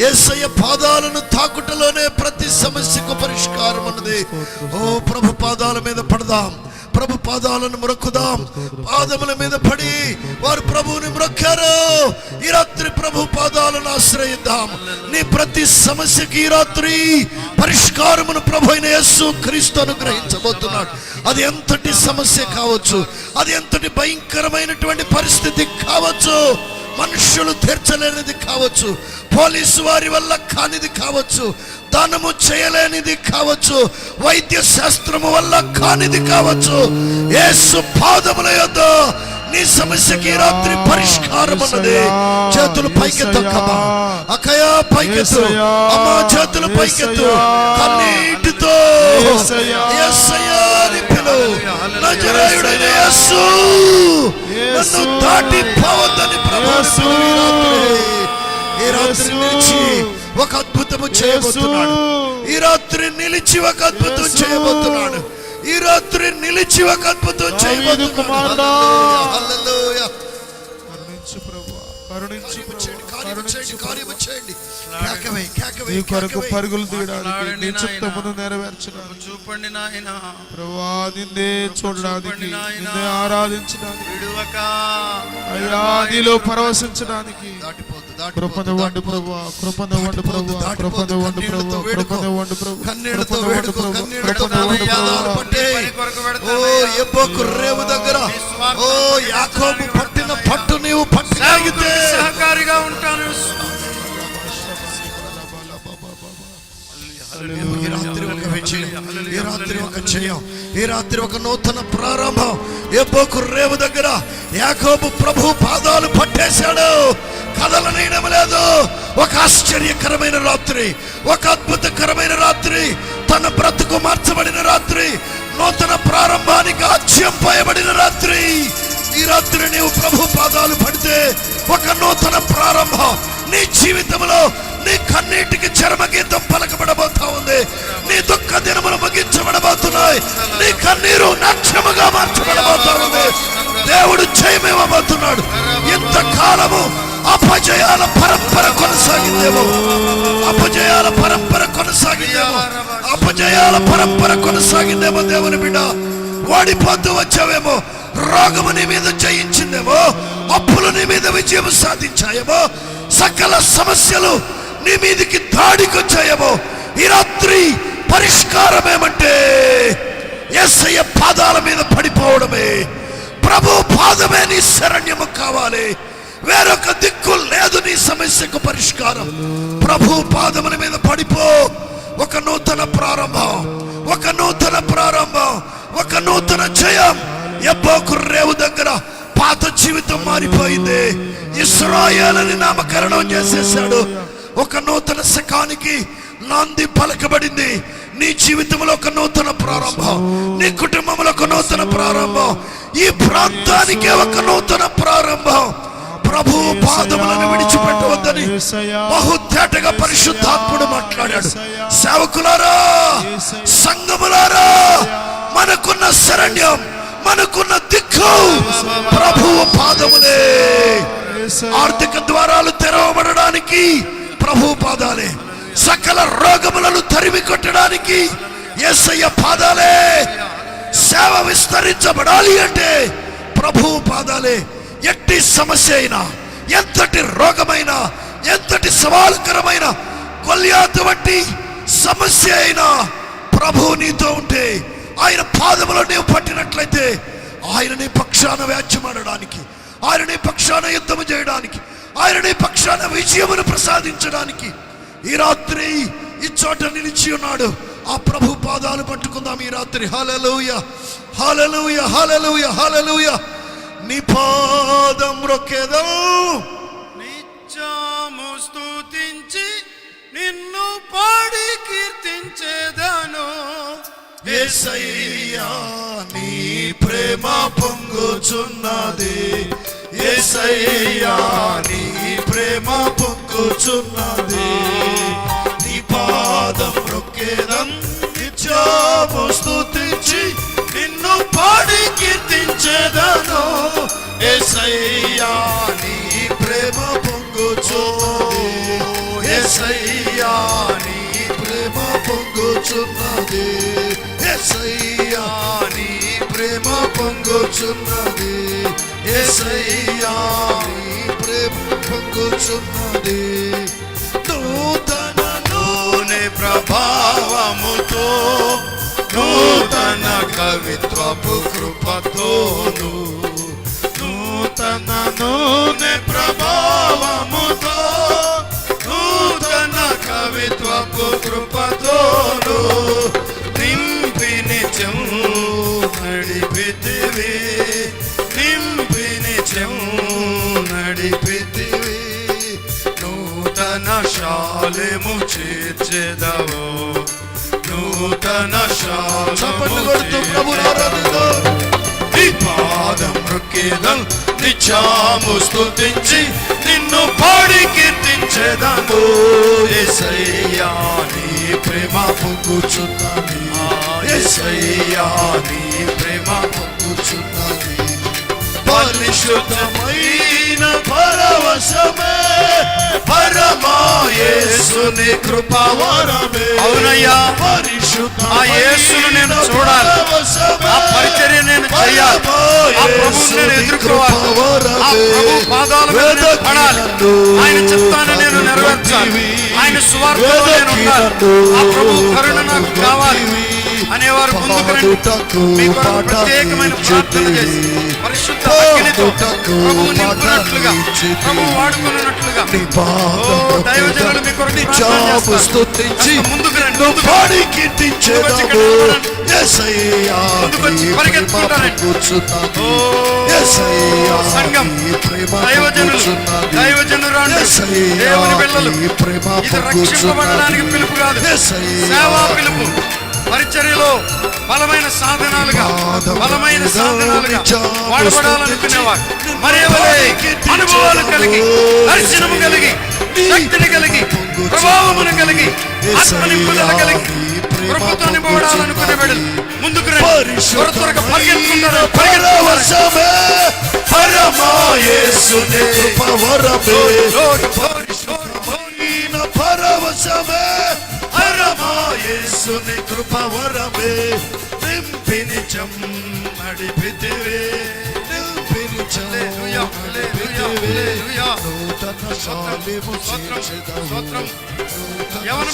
యేసయ్య పాదాలను తాకుటలోనే ప్రతి సమస్యకు పరిష్కారం ఉన్నది. ఓ ప్రభు పాదాల మీద పడదాం, ప్రభు పాదాలను మొక్కుదాం. పాదముల మీద పడి వారు ప్రభువుని మొక్కారు. ఈ రాత్రి ప్రభు పాదాలను ఆశ్రయిద్దాం. నీ ప్రతి సమస్యకి ఈ రాత్రి పరిష్కారమును ప్రభు అయిన యేసు క్రీస్తు అనుగ్రహించబోతున్నాడు. అది ఎంతటి సమస్య కావచ్చు, అది ఎంతటి భయంకరమైనటువంటి పరిస్థితి కావచ్చు, మనుషులు తీర్చలేనిది కావచ్చు, పోలీసు వారి వల్ల కానిది కావచ్చు, దానము చేయలేనిది కావచ్చు, వైద్య శాస్త్రము వల్ల కానిది కావచ్చు, యేసు పాదముల యొద్ద నీ సమస్యకి రాత్రి పరిష్కారం ఉన్నది. చేతులు పైకెత్తు అక్కయ్య, పైకెత్తు అమ్మా, చేతులు పైకెత్తు. కన్నీటితో యేసయ్యా అని పిలువు. నజరేయుడైన యేసు, నన్ను దాటి పోవద్దని ప్రభువు ఈ రాత్రి నిలిచి ఒక అద్భుతము చేయబోతున్నాడు. ఈ రాత్రి నిలిచి ఒక అద్భుతం చేయబోతున్నాడు. ఈ రాత్రి నిలిచి ఒక అద్భుతం చేయబోతున్నాడు. హల్లెలూయా. నీ కొరకు పరుగులు తీయడానికి, నీ చిత్తమును నెరవేర్చడానికి, చూపండి నాయన ప్రభువా, నిన్నే చూడడానికి, నిన్నే ఆరాధించడానికి, అయ్యా నీలో పరవశించడానికి కృపనివ్వండి ప్రభువా, కృపనివ్వండి ప్రభువా, కృపనివ్వండి ప్రభువా, కృపనివ్వండి ప్రభువా, కన్నీళ్లతో వేడుకో, కన్నీళ్లతో ఓ యెబ్బోకు రేవు దగ్గర ఓ యాకోబు పట్టిన పట్టు నీవు పట్టగలిగితే సహకారిగా ఉంటాను. ఈ రాత్రి ఒక విజయం, ఈ రాత్రి ఒక జయం, ఈ రాత్రి ఒక నూతన ప్రారంభం. యెబ్బోకు రేవు దగ్గర యాకోబు ప్రభు పాదాలు పట్టేశాడు, కదలనీయడం లేదు. ఒక ఆశ్చర్యకరమైన రాత్రి, ఒక అద్భుతకరమైన రాత్రి, తన బ్రతుకు మార్చబడిన రాత్రి, నూతన ప్రారంభానికి ఆజ్యం పోయబడిన రాత్రి. ఈ రాత్రి నీవు ప్రభు పాదాలు పడితే ఒక నూతన ప్రారంభం నీ జీవితంలో. నీ కన్నీటికి చరమగీతం పలకబడబోతా ఉంది. నీ దుఃఖ దినములు ముగించబడబోతున్నాయి. నీ కన్నీరు నాట్యముగా మార్చబడబోతా ఉంది. దేవుడు జయమివ్వబోతున్నాడు. ఇంతకాలము అపజయాల పరంపర కొనసాగిందేమో, అపజయాల పరంపర కొనసాగిందేమో, అపజయాల పరంపర కొనసాగిందేమో. దేవుని బిడ్డ, ఓడిపోతూ వచ్చావేమో, రోగము నీ మీద జయించిందేమో, అప్పులు నీ మీద విజయం సాధించాయేమో, సకల సమస్యలు నీ మీదికి దాడికి వచ్చాయేమో. ఈ రాత్రి పరిష్కారం ఏమంటే యేసయ్య పాదాల మీద పడిపోవడమే. ప్రభు పాదమే నీ శరణ్యము కావాలి. వేరొక దిక్కు లేదు నీ సమస్యకు పరిష్కారం. ప్రభు పాదముల మీద పడిపో. ఒక నూతన ప్రారంభం, ఒక నూతన ప్రారంభం, ఒక నూతన జయం. యెబ్బోకు రేవు దగ్గర పాత జీవితం మారిపోయింది. ఇశ్రాయేలుని నామకరణం చేసేసాడు. ఒక నూతన శకానికి నాంది పలకబడింది. నీ జీవితంలో ఒక నూతన ప్రారంభం, నీ కుటుంబంలో ఒక నూతన ప్రారంభం, ఈ ప్రాంతానికే ఒక నూతన ప్రారంభం. ప్రభు పాదములను విడిచిపెట్టవద్దని బహుతేటగా పరిశుద్ధాత్ముడు మాట్లాడాడు. సేవకులారా, సంఘములారా, మనకున్న శరణ్యం, మనకున్న దిక్కు ప్రభువు పాదములే. ఆర్థిక ద్వారాలు తెరవబడడానికి ప్రభు పాదాలే. సకల రోగములను తరిమి కొట్టడానికి యేసయ్య పాదాలే. సేవ విస్తరించబడాలి అంటే ప్రభు పాదాలే. ఎట్టి సమస్య అయినా, ఎంతటి రోగమైనా, ఎంతటి సవాలుకరమైన గొల్యాతు వంటి సమస్య అయినా ప్రభు నీతో ఉంటే, ఆయన పాదములో నీవు పట్టినట్లయితే ఆయన నీ పక్షాన వ్యాజ్యమాడడానికి, ఆయన నీ పక్షాన యుద్ధము చేయడానికి, ఆయన నీ పక్షాన విజయమును ప్రసాదించడానికి ఈ రాత్రి ఈ చోట నిలిచి ఉన్నాడు. ఆ ప్రభు పాదాలు పట్టుకుందాం ఈ రాత్రి. హల్లెలూయా, హల్లెలూయా, హల్లెలూయా, హల్లెలూయా. నీ పాదం రొక్కేదం, నిత్యము స్తుతించి నిన్ను పాడి కీర్తించేదను. యేసయ్యా నీ ప్రేమ పొంగుచున్నది, యేసయ్యా నీ ప్రేమ పొంగుచున్నది. నీ పాదం రొక్కేదం, నిత్యము స్తుతించి నిన్ను పాడి కీర్తించేదను. యేసయ్యా నీ ప్రేమ పొంగుచున్నది, యేసయ్యా నీ ప్రేమ పొంగుచున్నది, యేసయ్యా నీ ప్రేమ పొంగుచున్నది, యేసయ్యా నీ ప్రేమ పొంగుచున్నది. నూతన నూనె ప్రభావముతో, నూతన కవిత్వపు కృపతోను, నూతన నూనె ప్రభావముతో, నూతన కవిత్వపు కృపతోను నింపి నిత్యం నడిపితివి, నింపి నిత్యం నడిపితివి. నూతన శాలెము చేర్చెదవు, నూతన శాలెము నీ పాదం రొక్కేదం, నిత్యము స్తుతించి నిన్ను పాడి కీర్తించేదను. యేసయ్యా నీ ప్రేమ పొంగుచున్నది, యేసయ్యా నీ ప్రేమ పొంగుచున్నది. పరిశుద్ధమైన పరవశమే, పరమా యేసుని కృపవరమే. అవునయ్యా, ఆ యేసును నేను చూడాలి, ఆ పరిచర్య నేను చేయాలి, ఆ ప్రభువుని నేను ఎదుర్కోవాలి, ఆ ప్రభు పాదాల మీద నేను పడాలి, ఆయన చిత్తాన్ని నేను నెరవేర్చాలి, ఆయన సువార్తలో నేను ఉండాలి, ఆ ప్రభు కరుణ నాకు కావాలి అనేవారు ముందుకు రండి. మీకు ప్రత్యేకమైన ప్రార్థన చేసి పరిశుద్ధ అగ్నితో ప్రభువు నింపునట్లుగా, ప్రభువు వాడుకున్నట్లుగా దైవజనులు మీ కొరకు ముందుకు రండి. సంఘం, దైవజనులు, దైవజనురాండ్రు, దేవుని పిల్లలు, ఇది రక్షింపబడడానికి పిలుపు కాదు, సేవా పిలుపు. పరిచర్యలో బలమైన సాధనాలుగా, బలమైన సాధనాలుగా వాడబడాలనుకునేవారు మరేవలే అనుభవాలు కలిగి, దర్శనము కలిగి, శక్తిని కలిగి, ప్రభావమును కలిగి, ఆత్మనింపుదల కలిగి, కృపతో నింపబడాలనుకునే బిడ్డలు ముందుకు రండి. త్వరగా పరిగెత్తుకుంటారు, పరిగెత్తుకుంటారు. పరమా యేసుని కృపవరమే, పరవశమే, పరమా యేసుని కృపవరమే. నింపి నిత్యం నడిపితివే, నింపి నిత్యం నడిపితివే. నూతన శాలెము చేర్చెదవు. యవన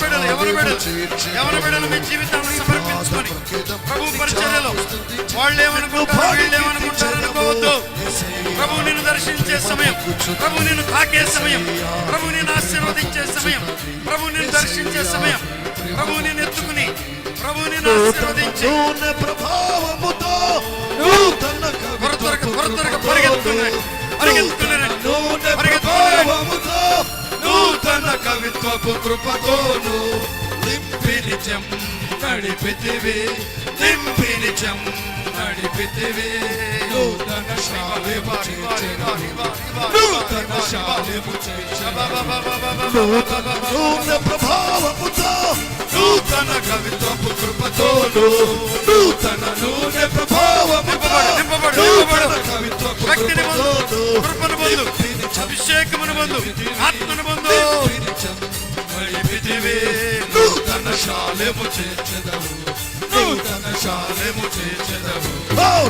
బిడ్డలు మీ జీవితాన్ని సమర్పించుకొని ప్రభు పరిచర్యలో వాళ్ళు ఏమనుకుంటారు, వీళ్ళు ఏమనుకుంటారు అనుకోవద్దు. ప్రభు నిన్ను దర్శించే సమయం, ప్రభు నిన్ను తాకే సమయం, ప్రభు నిన్ను ఆశీర్వదించే సమయం, ప్రభు నిన్ను దర్శించే సమయం, ప్రభు నిన్ను ఎత్తుకుని, ప్రభు నిన్ను ఆశీర్వదించి ప్రభావముతో త్వరగా పరిగెత్తుతున్నాడు, నూతన కవిత్వపు కృపతోను నింపి నిత్యం నడిపితివి, నింపి నిత్యం నడిపితివి. నూతన శాలెము చేర్చెదవు, నూతన శాలెము చేర్చెదవు. నూతన ప్రభావముతో, నూతన కవిత్వపు కృపతోను, నూతన నూనె ప్రభావముతో, నూతన కవిత్వపు కృపతోను అభిషేకమును బంధు, ఆత్మను బంధు నడిపితివి. నూతన శాలెము చేర్చెదవు, నూతన శాలెము చేర్చెదవు.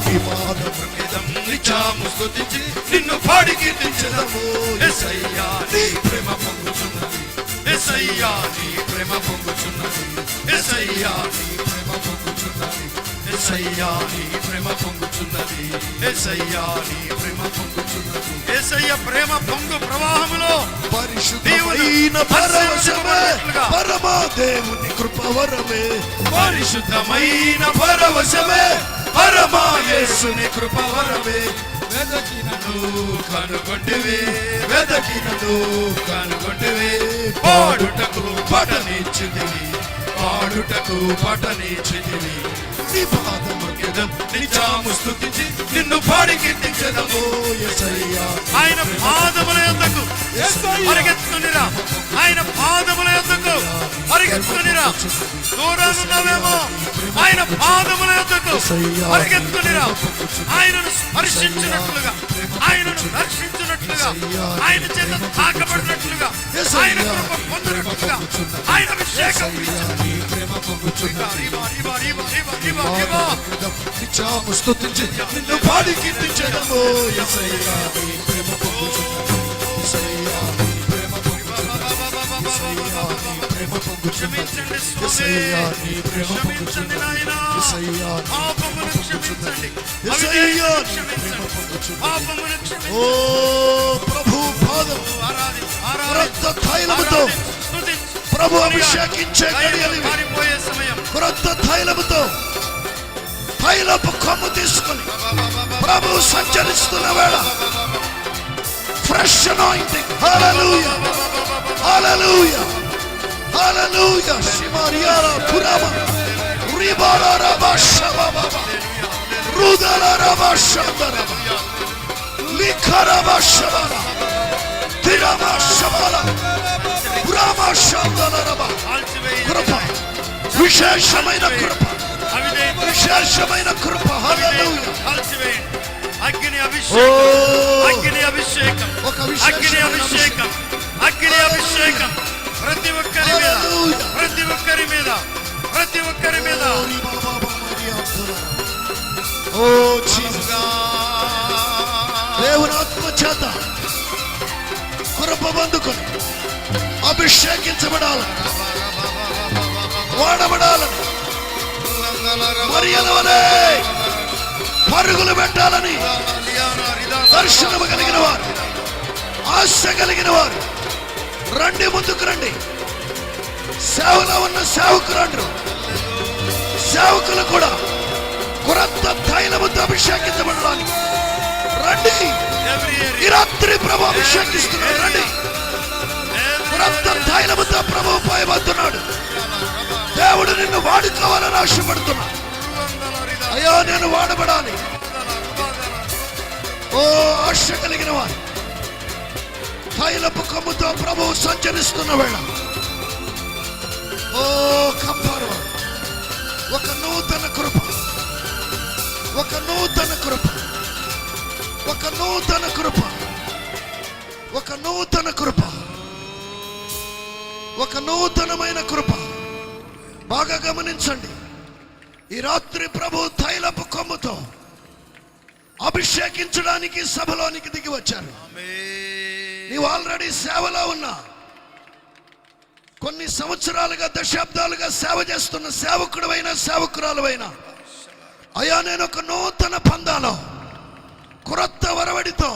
నీ పాదం రొక్కేదం, నిత్యము స్తుతించి నిన్ను పాడి కీర్తించెదము. యేసయ్యా నీ ప్రేమ పొంగుచున్నది, యేసయ్యా నీ ప్రేమ పొంగుచున్నది, యేసయ్యా నీ ప్రేమ పొంగుచున్నది, యేసయ్యా నీ ప్రేమ పొంగుచున్నది, యేసయ్యా నీ ప్రేమ పొంగుచున్నది. యేసయ్య ప్రేమ పొంగు ప్రవాహములో పరిశుద్ధమైన పరవశమే, పరమా దేవుని కృపవరమే. పరిశుద్ధమైన పరవశమే, పరమా యేసుని కృపవరమే. వెదకినను కనుగొంటివి, వెదకినను కనుగొంటివి. పాడుటకు పటనిచ్చితివి, పాడుటకు పటనిచ్చితివి. నీ పాదముకెదం నిత్యము స్తుతించి నిన్ను పాడి కీర్తించెదము యేసయ్యా. ఆయన పాదముల యొద్దకు పరిగెత్తుకొనిరా, ఆయన పాదముల యొద్దకు పరిగెత్తుకొనిరా. దూరమున్నవేమో ఆయన పాదముల యొద్దకు పరిగెత్తుకొనిరా. ఆయనను స్పర్శించినట్లుగా, ఆయనను దర్శించినట్లుగా, ఆయన చేత తాకబడినట్లుగా, ఆయన కృప పొందినట్లుగా, ఆయన అభిషేకం నిత్యము స్తుతించి నిన్ను పాడి కీర్తించెదము యేసయ్యా. నీ ప్రేమ పొంగుచున్నది యేసయ్యా, నీ ప్రేమ పొంగుచున్నది యేసయ్యా, నీ ప్రేమ పొంగుచున్నది యేసయ్యా, నీ ప్రేమ పొంగుచున్నది యేసయ్యా, పాపమును క్షమించండి, యేసయ్యా, నీ ప్రేమ పాపమును పొంగుచున్నది. ఓ ప్రభు పాదం క్రొత్త తైలముతో ప్రభు అభిషేకించే గడియలు, మారిపోయే సమయం. క్రొత్త తైలముతో తైలపు కొమ్ము తీసుకొని ప్రభు సంచరిస్తున్న వేళ ఫ్రెష్ అనాయింటింగ్. హల్లెలూయా, హల్లెలూయా, హల్లెలూయా. శిమారియారా పురామా రిబారా రబా షబాబా రుదలా రబా షందరా లిఖరబా షబారా తిరమా షబాలా పురామా షందరా రబా. కృప, విశేషమైన కృప, విశేషమైన కృప. హల్లెలూయా. అగ్ని అభిషేకం, అగ్ని అభిషేకం, అగ్ని అభిషేకం, అగ్ని అభిషేకం ప్రతి ఒక్కరి మీద, ప్రతి ఒక్కరి మీద, ప్రతి ఒక్కరి మీద. ఓ జీసస్, దేవుని ఆత్మ చేత కృప పొందుకొని అభిషేకించబడాలి, వాడబడాలని, మరియల వలె పరుగులు పెట్టాలని దర్శనము కలిగిన వారు, ఆశ కలిగిన వారు రండి, ముందుకు రండి. సేవలో ఉన్న సేవకులు, సేవకులు కూడా కొరత తైలముతో అభిషేకించబడడానికి రండి. ఈ రాత్రి ప్రభు అభిషేకిస్తున్నాడు. రండి, కొరత తైలముతో ప్రభు పైబడుతున్నాడు. దేవుడు నిన్ను వాడుకోవాలని ఆశపడుతున్నాడు. అయ్యో, నేను వాడబడాలి. ఓ ఆశ కలిగిన వారు తైలపు కొమ్ముతో ప్రభువు సంచరిస్తున్న వేళ, ఓ కంపారు, ఒక నూతన కృప, ఒక నూతన కృప, ఒక నూతన కృప, ఒక నూతన కృప, ఒక నూతనమైన కృప. బాగా గమనించండి. ఈ రాత్రి ప్రభు తైలపు కొమ్ముతో అభిషేకించడానికి సభలోనికి దిగి వచ్చారు. నీవు ఆల్రెడీ సేవలో ఉన్నా, కొన్ని సంవత్సరాలుగా, దశాబ్దాలుగా సేవ చేస్తున్న సేవకుడువైనా సేవకురాలువైనా, అయ్యా నేను ఒక నూతన పందాలో, క్రొత్త వరవడితో,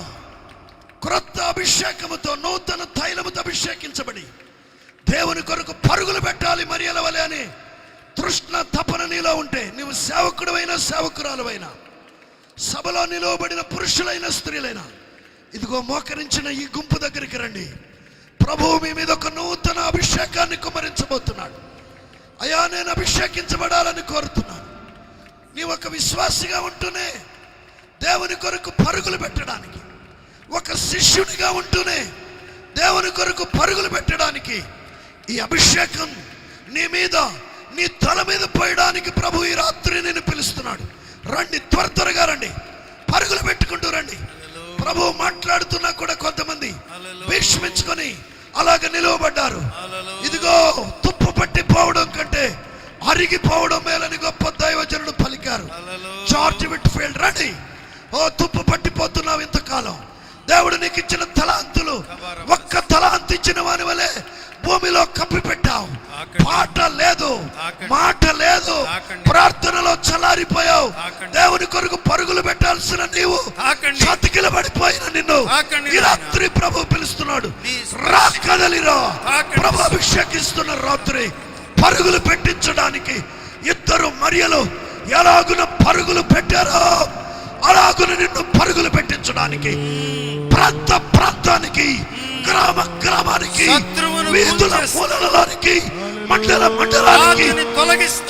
క్రొత్త అభిషేకముతో, నూతన తైలముతో అభిషేకించబడి దేవుని కొరకు పరుగులు పెట్టాలి మరియల వలె అని తృష్ణ తపన నీలో ఉంటే, నీవు సేవకుడువైనా సేవకురాలువైనా, సభలో నిలవబడిన పురుషులైన స్త్రీలైనా, ఇదిగో మోకరించిన ఈ గుంపు దగ్గరికి రండి. ప్రభువు మీ మీద ఒక నూతన అభిషేకాన్ని కుమ్మరించబోతున్నాడు. అయ్యా నేను అభిషేకించబడాలని కోరుతున్నాను. నీవు ఒక విశ్వాసిగా ఉంటూనే దేవుని కొరకు పరుగులు పెట్టడానికి, ఒక శిష్యుడిగా ఉంటూనే దేవుని కొరకు పరుగులు పెట్టడానికి ఈ అభిషేకం నీ మీద, నీ తల మీద పోయడానికి ప్రభు ఈ రాత్రి నేను పిలుస్తున్నాడు. రండి, త్వరగా రండి, పరుగులు పెట్టుకుంటూ రండి. ప్రభు మాట్లాడుతున్నా కూడా కొంతమంది భీష్మించుకొని అలాగ నిలువబడ్డారు. ఇదిగో తుప్పు పట్టిపోవడం కంటే అరిగిపోవడం మేలని గొప్ప దైవజనుడు పలికారు. George Whitefield. రండి. ఓ తుప్పు పట్టిపోతున్నావు ఇంతకాలం. దేవుడు నీకు ఇచ్చిన తలాంతులు ఒక్క తలాంతు ఇచ్చిన వాని వలె భూమిలో కప్పి పెట్టావు. పాట లేదు, మాట లేదు, ప్రార్థనలో చల్లారిపోయావు. దేవుని కొరకు పరుగులు పెట్టాల్సిన నీవు చతికిల పడిపోయిన నిన్ను ఈ రాత్రి ప్రభు పిలుస్తున్నాడు. రా, కదలిరా. ప్రభు అభిషేకిస్తున్న రాత్రి పరుగులు పెట్టించడానికి ఇద్దరు మరియలు ఎలాగున పరుగులు పెట్టారో అలాగున నిన్ను పరుగులు పెట్టించడానికి, ప్రాంత ప్రాంతానికి, గ్రామ గ్రామానికి, వీధుల మూలలలోనికి, మండల మండలానికి,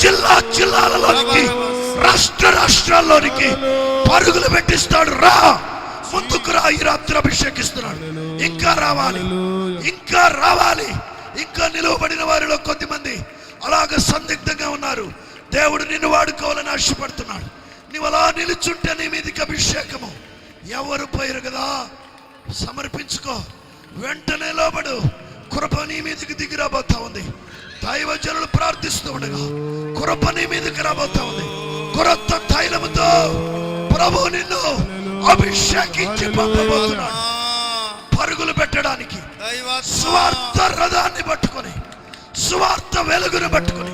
జిల్లా జిల్లాలలోనికి, రాష్ట్ర రాష్ట్రాల్లోనికి పరుగులు పెట్టిస్తాడు. రా, ముందుకు రా. ఈ రాత్రి అభిషేకిస్తున్నాడు. ఇంకా రావాలి, ఇంకా రావాలి. ఇంకా నిలువబడిన వారిలో కొద్దిమంది అలాగ సందిగ్ధంగా ఉన్నారు. దేవుడు నిన్ను వాడుకోవాలని ఆశపడుతున్నాడు. నీవు అలా నిలుచుంటే నీ మీదకి అభిషేకము. ఎవరు పోయారు కదా, సమర్పించుకో, వెంటనే లోబడు. కృప నీ మీదకి దిగి రాబోతా ఉంది. దైవజనులు ప్రార్థిస్తూ ఉండగా కృప నీ మీదకి రాబోతా ఉంది. కొరత తైలముతో ప్రభు నిన్ను అభిషేకించి పంపబోతున్నాడు. పరుగులు పెట్టడానికి, స్వార్థ రథాన్ని పట్టుకొని, స్వార్థ వెలుగును పట్టుకొని,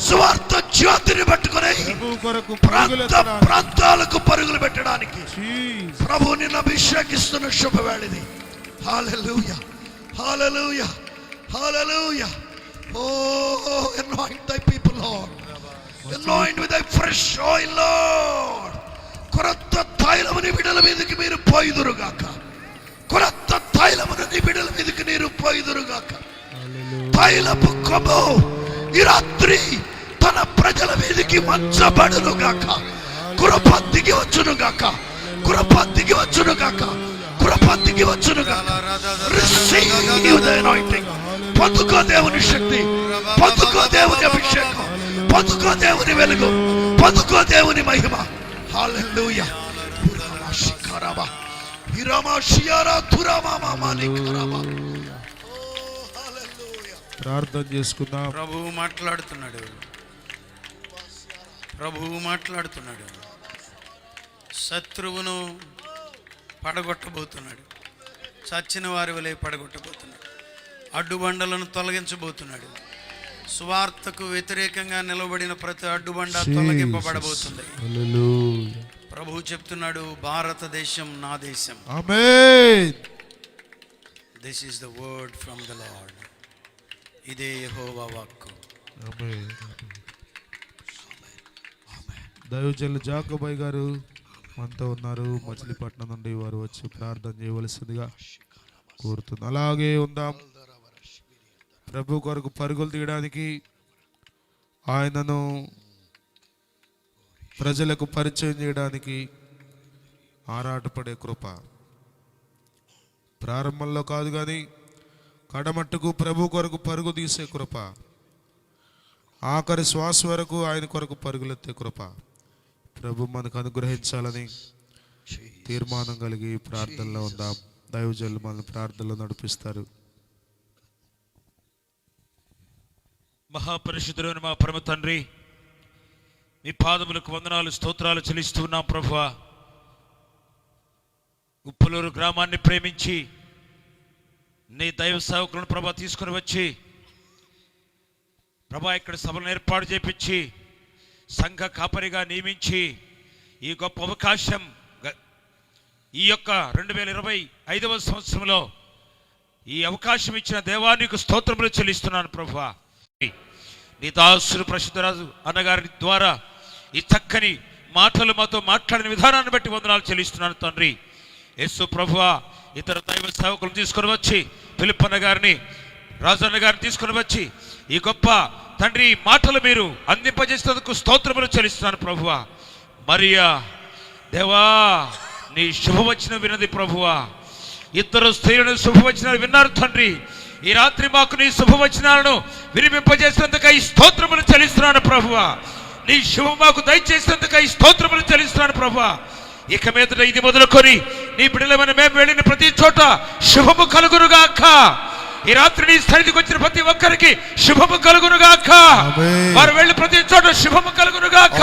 స్వార్థ జ్యోతిని పట్టుకొని ప్రాంత ప్రాంతాలకు పరుగులు పెట్టడానికి ప్రభు నిన్ను అభిషేకిస్తున్న శుభవేళది. హల్లెలూయా, హల్లెలూయా, హల్లెలూయా. Oh, anoint thy people, Lord. Anoint with thy fresh oil, Lord. కొరత తైలముని బిడ్డల మీదకి మీరు పోయిదురుగాక. కొరత తైలమును నీ బిడ్డల మీదకి నీరు పోయిదురుగాక. తైలపు కొమ్ము ఈ రాత్రి తన ప్రజల మీదకి మంచబడునుగాక. కృప దిగి వచ్చునుగాక. కృప దిగి వచ్చునుగాక. కృప దిగి వచ్చునుగాక. Receive the anointing. పొందుకో దేవుని శక్తి, పొందుకో దేవుని అభిషేకం, పొందుకో దేవుని వెలుగు, పొందుకో దేవుని మహిమ. హల్లెలూయా. పురామాషికరబా హిరమాషియారా తురామామానికరబా. ప్రార్థన చేసుకుందాం. ప్రభువు మాట్లాడుతున్నాడు. ప్రభువు మాట్లాడుతున్నాడు. శత్రువును పడగొట్టబోతున్నాడు. చచ్చిన వారి వలె పడగొట్టబోతున్నాడు. అడ్డుబండలను తొలగించబోతున్నాడు. సువార్తకు వ్యతిరేకంగా నిలబడిన ప్రతి అడ్డుబండ తొలగింపబడబోతుంది. ప్రభువు చెప్తున్నాడు, భారతదేశం నా దేశం. Amen. This is the word from the lord. ఇదే యెహోవా వాక్కు. ఆమేన్. దైవజనులు జాకబాయ్ గారు మనతో ఉన్నారు. మచిలీపట్నం నుండి వారు వచ్చి ప్రార్థన చేయవలసిందిగా కోరుతుంది. అలాగే ఉందాం. ప్రభు కొరకు పరుగులు తీయడానికి, ఆయనను ప్రజలకు పరిచయం చేయడానికి ఆరాటపడే కృప ప్రారంభంలో కాదు కానీ కడమట్టుకు ప్రభు కొరకు పరుగు తీసే కృప, ఆఖరి శ్వాస వరకు ఆయన కొరకు పరుగులెత్తే కృప ప్రభు మనకు అనుగ్రహించాలని తీర్మానం కలిగి ప్రార్థనలో ఉందాం. దైవజనులు మనల్ని ప్రార్థనలో నడిపిస్తారు. మహాపరిశుద్ధుడైన మా పరమ తండ్రి, మీ పాదములకు వందనాలు, స్తోత్రాలు చెల్లిస్తున్నాం. ప్రభువా, ఉప్పులూరు గ్రామాన్ని ప్రేమించి నీ దైవ సేవకులను ప్రభా తీసుకుని వచ్చి ప్రభా ఇక్కడ సభలను ఏర్పాటు చేపించి సంఘ కాపరిగా నియమించి ఈ గొప్ప అవకాశం, ఈ యొక్క 2025వ సంవత్సరంలో ఈ అవకాశం ఇచ్చిన దేవానికి స్తోత్రములు చెల్లిస్తున్నాను. ప్రభువా, నీ దాసుడు పరిశుద్ధరాజు అన్నగారి ద్వారా ఈ చక్కని మాటలు మాతో మాట్లాడిన విధానాన్ని బట్టి వందనాలు చెల్లిస్తున్నాను తండ్రి. యేసు ప్రభువా, ఇతర దైవ సేవకులను తీసుకొని వచ్చి ఫిలిప్పన్న గారిని, రాజన్న గారిని తీసుకొని వచ్చి ఈ గొప్ప తండ్రి మాటలు మీరు అందింపజేసినందుకు స్తోత్రములు చెల్లిస్తున్నాను. ప్రభువా, మరియా దేవా, నీ శుభవచనం విన్నది. ప్రభువా, ఇద్దరు స్త్రీలను శుభవచనాలు విన్నారు తండ్రి. ఈ రాత్రి మాకు నీ శుభవచనాలను వినిపింపజేసినందుకై స్తోత్రములు చెల్లిస్తున్నాను. ప్రభువా, నీ శుభం మాకు దయచేసినందుకై స్తోత్రములు చెల్లిస్తున్నాను. ప్రభువా, ఇక మీదట ఇది మొదలుకొని నీ బిడ్డలమైన మేము వెళ్ళిన ప్రతి చోట శుభము కలుగునుగాక. ఈ రాత్రి నీ సన్నిధికి వచ్చిన ప్రతి ఒక్కరికి శుభము కలుగునుగాక. వారు వెళ్ళి ప్రతి చోట శుభము కలుగునుగాక,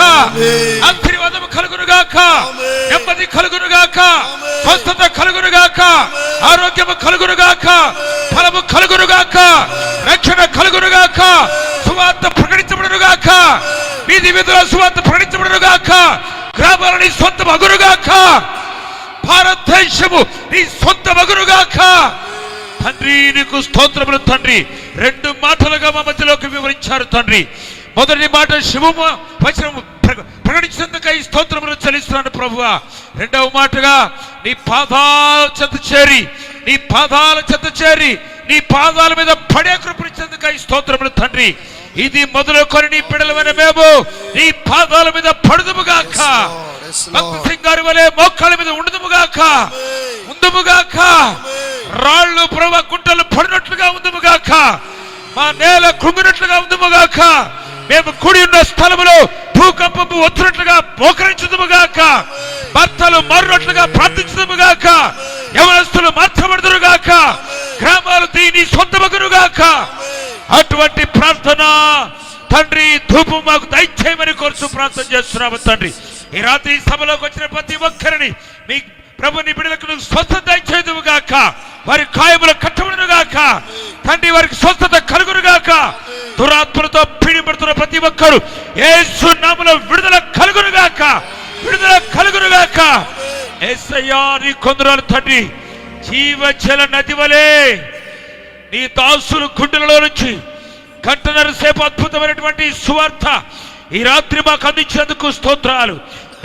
ఆశీర్వాదము కలుగునుగాక, నెమ్మది కలుగునుగాక, స్వస్థత కలుగునుగాక, ఆరోగ్యము కలుగునుగాక, ఫలము కలుగునుగాక, రక్షణ కలుగునుగాక, సువార్త ప్రకటించబడునుగాక, వీధి వీధుల సువార్త ప్రకటించబడునుగాక, గ్రామాల నీ సొంత మగునుగాక, భారతదేశము నీ సొంత మగునుగాక. తండ్రి, నీకు స్తోత్రములు తండ్రి. 2 మాటలుగా మా మధ్యలోకి వివరించారు తండ్రి. మొదటి మాట శుభము వచనము ప్రకటించినందుకై స్తోత్రములు చెల్లిస్తున్నాను ప్రభువా. రెండవ మాటగా నీ పాదాల చెంత చేరి నీ పాదాల మీద పడే కృపనిచ్చేందుకై స్తోత్రములు తండ్రి. ఇది మొదలుకొని నీ బిడ్డలమైన మేము నీ పాదాల మీద పడుదుముగాక. భక్త సింగారి వలె మోకాళ్ళ మీద ఉండుదుముగాక. రాళ్ళు ప్రభు గుంటలు పడినట్లుగా ఉందుముగాక. మా నేల కృంగినట్లుగా ఉందుముగాక. మేము కూడి ఉన్న స్థలములో భూకంపము వచ్చినట్లుగా మోకరించుదుముగాక. భర్తలు మారినట్లుగా ప్రార్థించుదుముగాక. యవనస్తులు మార్చబడుదురుగాక. గ్రామాలు దీని సొంతమగునుగాక. అటువంటి ప్రార్థన తండ్రి ధూపం మాకు దయచేయమని కోరుచు ప్రార్థన చేస్తున్నాము తండ్రి. ఈ రాత్రి సభలోకి వచ్చిన ప్రతి ఒక్కరిని మీ ప్రభు నీ బిడ్డలకు స్వస్థత దయచేయుదువుగాక. వారి కాయములు కట్టబడునుగాక తండ్రి. వారికి స్వస్థత కలుగునుగాక. దురాత్మలతో పీడిపడుతున్న ప్రతి ఒక్కరు యేసు నామములో విడుదల కలుగునుగాక. యేసయ్యా నీ కొందరాలు తండ్రి. జీవజల నది వలె నీ దాసులు గుండెలలో నుంచి గంటన్నర సేపు అద్భుతమైనటువంటి సువార్త ఈ రాత్రి మాకు అందించేందుకు స్తోత్రాలు.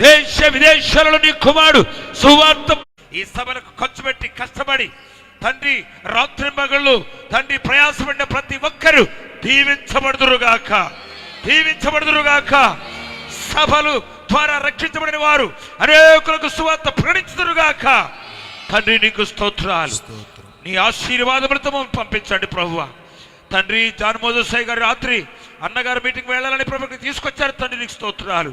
దేశ విదేశాలలో నీ కుమారుడు సువార్త ఈ సభలకు ఖర్చు పెట్టి కష్టపడి తండ్రి రాత్రి మగళ్ళు తండ్రి ప్రయాసపడిన ప్రతి ఒక్కరు దీవించబడుదురుగాక. సభలు ద్వారా రక్షించబడిన వారు అనేకులకు సువార్త ప్రకటించుదురుగాక. తండ్రి నీకు స్తోత్రాలు. నీ ఆశీర్వాదములతో పంపించండి ప్రభువా. తండ్రి జాన్ మోజసాయి గారు రాత్రి అన్నగారు మీటింగ్ వెళ్ళాలని ప్రభుకి తీసుకొచ్చారు తండ్రి. నీకు స్తోత్రాలు.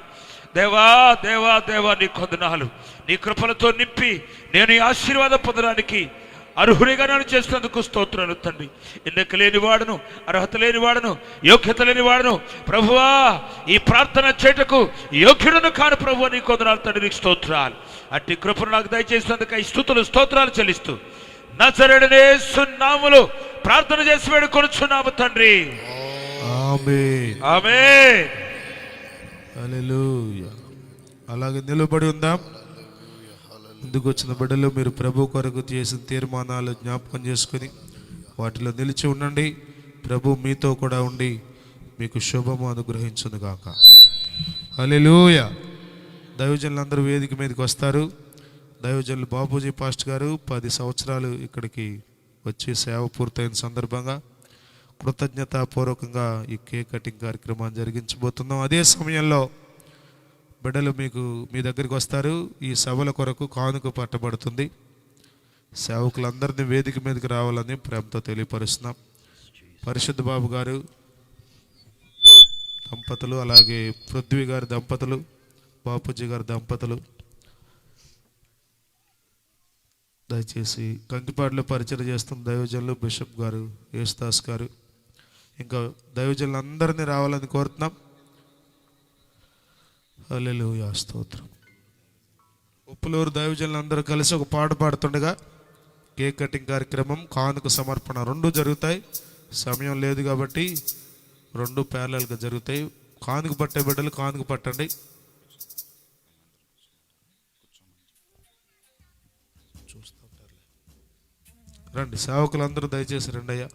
దేవా దేవా దేవా నీ కొందనాలు. నీ కృపలతో నింపి నేను ఈ ఆశీర్వాదం పొందడానికి అర్హుడిగా నన్ను చేసినందుకు స్తోత్రాలు తండ్రి. ఎన్నిక లేనివాడును, అర్హత లేనివాడును, యోగ్యత లేనివాడును ప్రభువా ఈ ప్రార్థన చేటకు యోగ్యుడును కాను ప్రభువా. నీ కొందనాలు తండ్రి. నీకు స్తోత్రాలు. అట్టి కృపను నాకు దయచేసినందుకు ఈ స్తోత్రాలు చెల్లిస్తూ నజరేయుడైన యేసు నామములో ప్రార్థన చేసి వేడుకొనుచున్నాము తండ్రి. ఆమేన్. హల్లెలూయా. అలాగే నిలబడి ఉందాం. ముందుకు వచ్చిన బిడ్డలు మీరు ప్రభు కొరకు చేసిన తీర్మానాలు జ్ఞాపకం చేసుకుని వాటిలో నిలిచి ఉండండి. ప్రభు మీతో కూడా ఉండి మీకు శుభము అనుగ్రహించును గాక. హల్లెలూయా. దైవజనులందరూ వేదిక మీదకి వస్తారు. దైవజనులు బాబూజీ పాస్ట్ గారు 10 సంవత్సరాలు ఇక్కడికి వచ్చి సేవ పూర్తయిన సందర్భంగా కృతజ్ఞతాపూర్వకంగా ఈ కేక్ కటింగ్ కార్యక్రమాన్ని జరిగించబోతున్నాం. అదే సమయంలో బిడ్డలు మీ దగ్గరికి వస్తారు. ఈ సభల కొరకు కానుక పట్టబడుతుంది. సేవకులందరినీ వేదిక మీదకి రావాలని ప్రేమతో తెలియపరుస్తున్నాం. పరిశుద్ధ బాబు గారు దంపతులు, అలాగే పృథ్వీ గారి దంపతులు, బాపూజీ గారి దంపతులు దయచేసి కంకిపాడులో పరిచయం చేస్తున్న దైవజనులు బిషప్ గారు, యేసుదాస్ గారు, ఇంకా దైవజనులు అందరినీ రావాలని కోరుతున్నాం. హల్లెలూయా. స్తోత్రం. ఉప్పులూరు దైవజనులు అందరూ కలిసి ఒక పాట పాడుతుండగా కేక్ కటింగ్ కార్యక్రమం, కానుక సమర్పణ 2 జరుగుతాయి. సమయం లేదు కాబట్టి 2 ప్యారలల్గా జరుగుతాయి. కానుక పట్టే బిడ్డలు కానుక పట్టండి. రండి సేవకులందరూ దయచేసి రండి అయ్యా.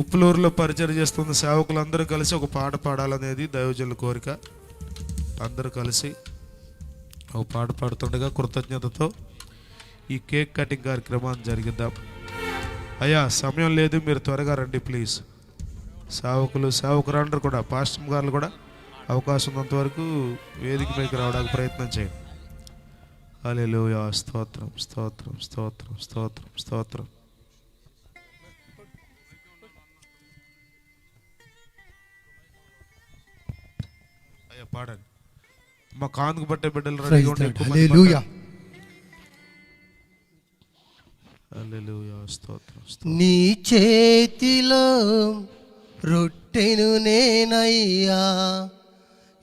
ఉప్పులూరులో పరిచయం చేస్తున్న సేవకులందరూ కలిసి ఒక పాట పాడాలనేది దైవజనుల కోరిక. అందరూ కలిసి ఒక పాట పాడుతుండగా కృతజ్ఞతతో ఈ కేక్ కటింగ్ కార్యక్రమాన్ని జరిగిద్దాం. అయ్యా సమయం లేదు, మీరు త్వరగా రండి ప్లీజ్. సేవకులందరూ కూడా, పాస్టర్ గారు కూడా అవకాశం ఉన్నంత వరకు వేదిక పైకి రావడానికి ప్రయత్నం చేయండి. హల్లెలూయా. స్తోత్రం స్తోత్రం స్తోత్రం స్తోత్రం స్తోత్రం. అయ్యా పాడండి. మా కానుక పట్టే బిడ్డలు రెడీగా ఉండండి. హల్లెలూయా. హల్లెలూయా. స్తోత్రం. నీ చేతిలో రొట్టెను నేనయ్యా,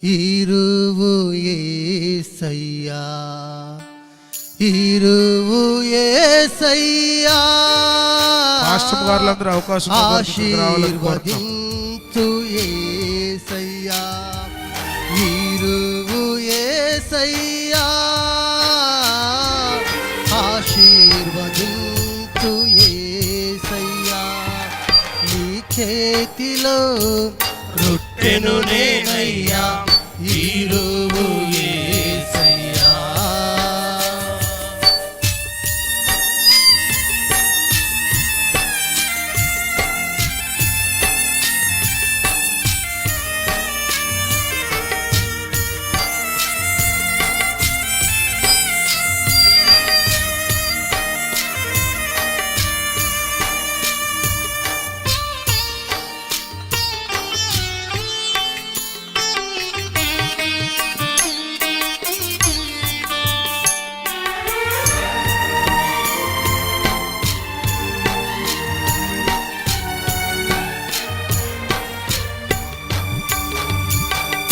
ఇరువు యేసయ్యా, ఇరువు యేసయ్యా, పాస్టర్ గారులందరూ అవకాశం ఆశీర్వదించు యేసయ్యా, ఇరువు యేసయ్యా, ఆశీర్వదించు యేసయ్యా. నీ చేతిలో రొట్టెను నేనయ్యా, ఈరువు యేసయ్యా.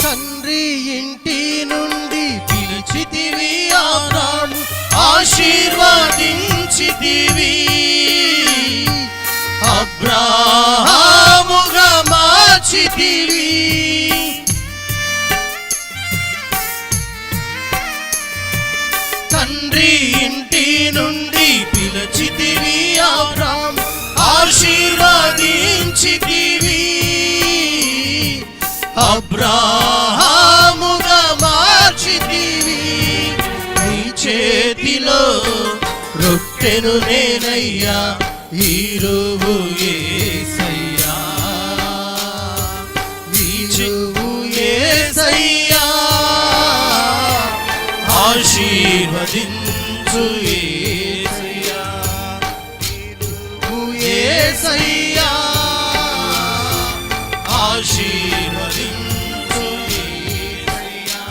తండ్రి ఇంటి నుండి పిలిచితివి అబ్రాము, ఆశీర్వదించితివి. అబ్రాహాముగా మార్చితివి. తండ్రి ఇంటి నుండి పిలిచితివి అబ్రాము, ఆశీర్వదించితివి. అబ్రాహాముగా మార్చితివి. నీ చేతిలో రొట్టెను నేనయ్యా, ఈరువు యేసయ్యా. ఈరువు యేసయ్యా, ఆశీర్వదించు యేసయ్యా. ఈరువు యేసయ్యా, ఆశీర్వదించు యేసయ్యా.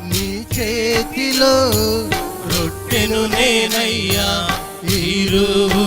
నీ చేతిలో రొట్టెను నేనయ్యా, ఈరువు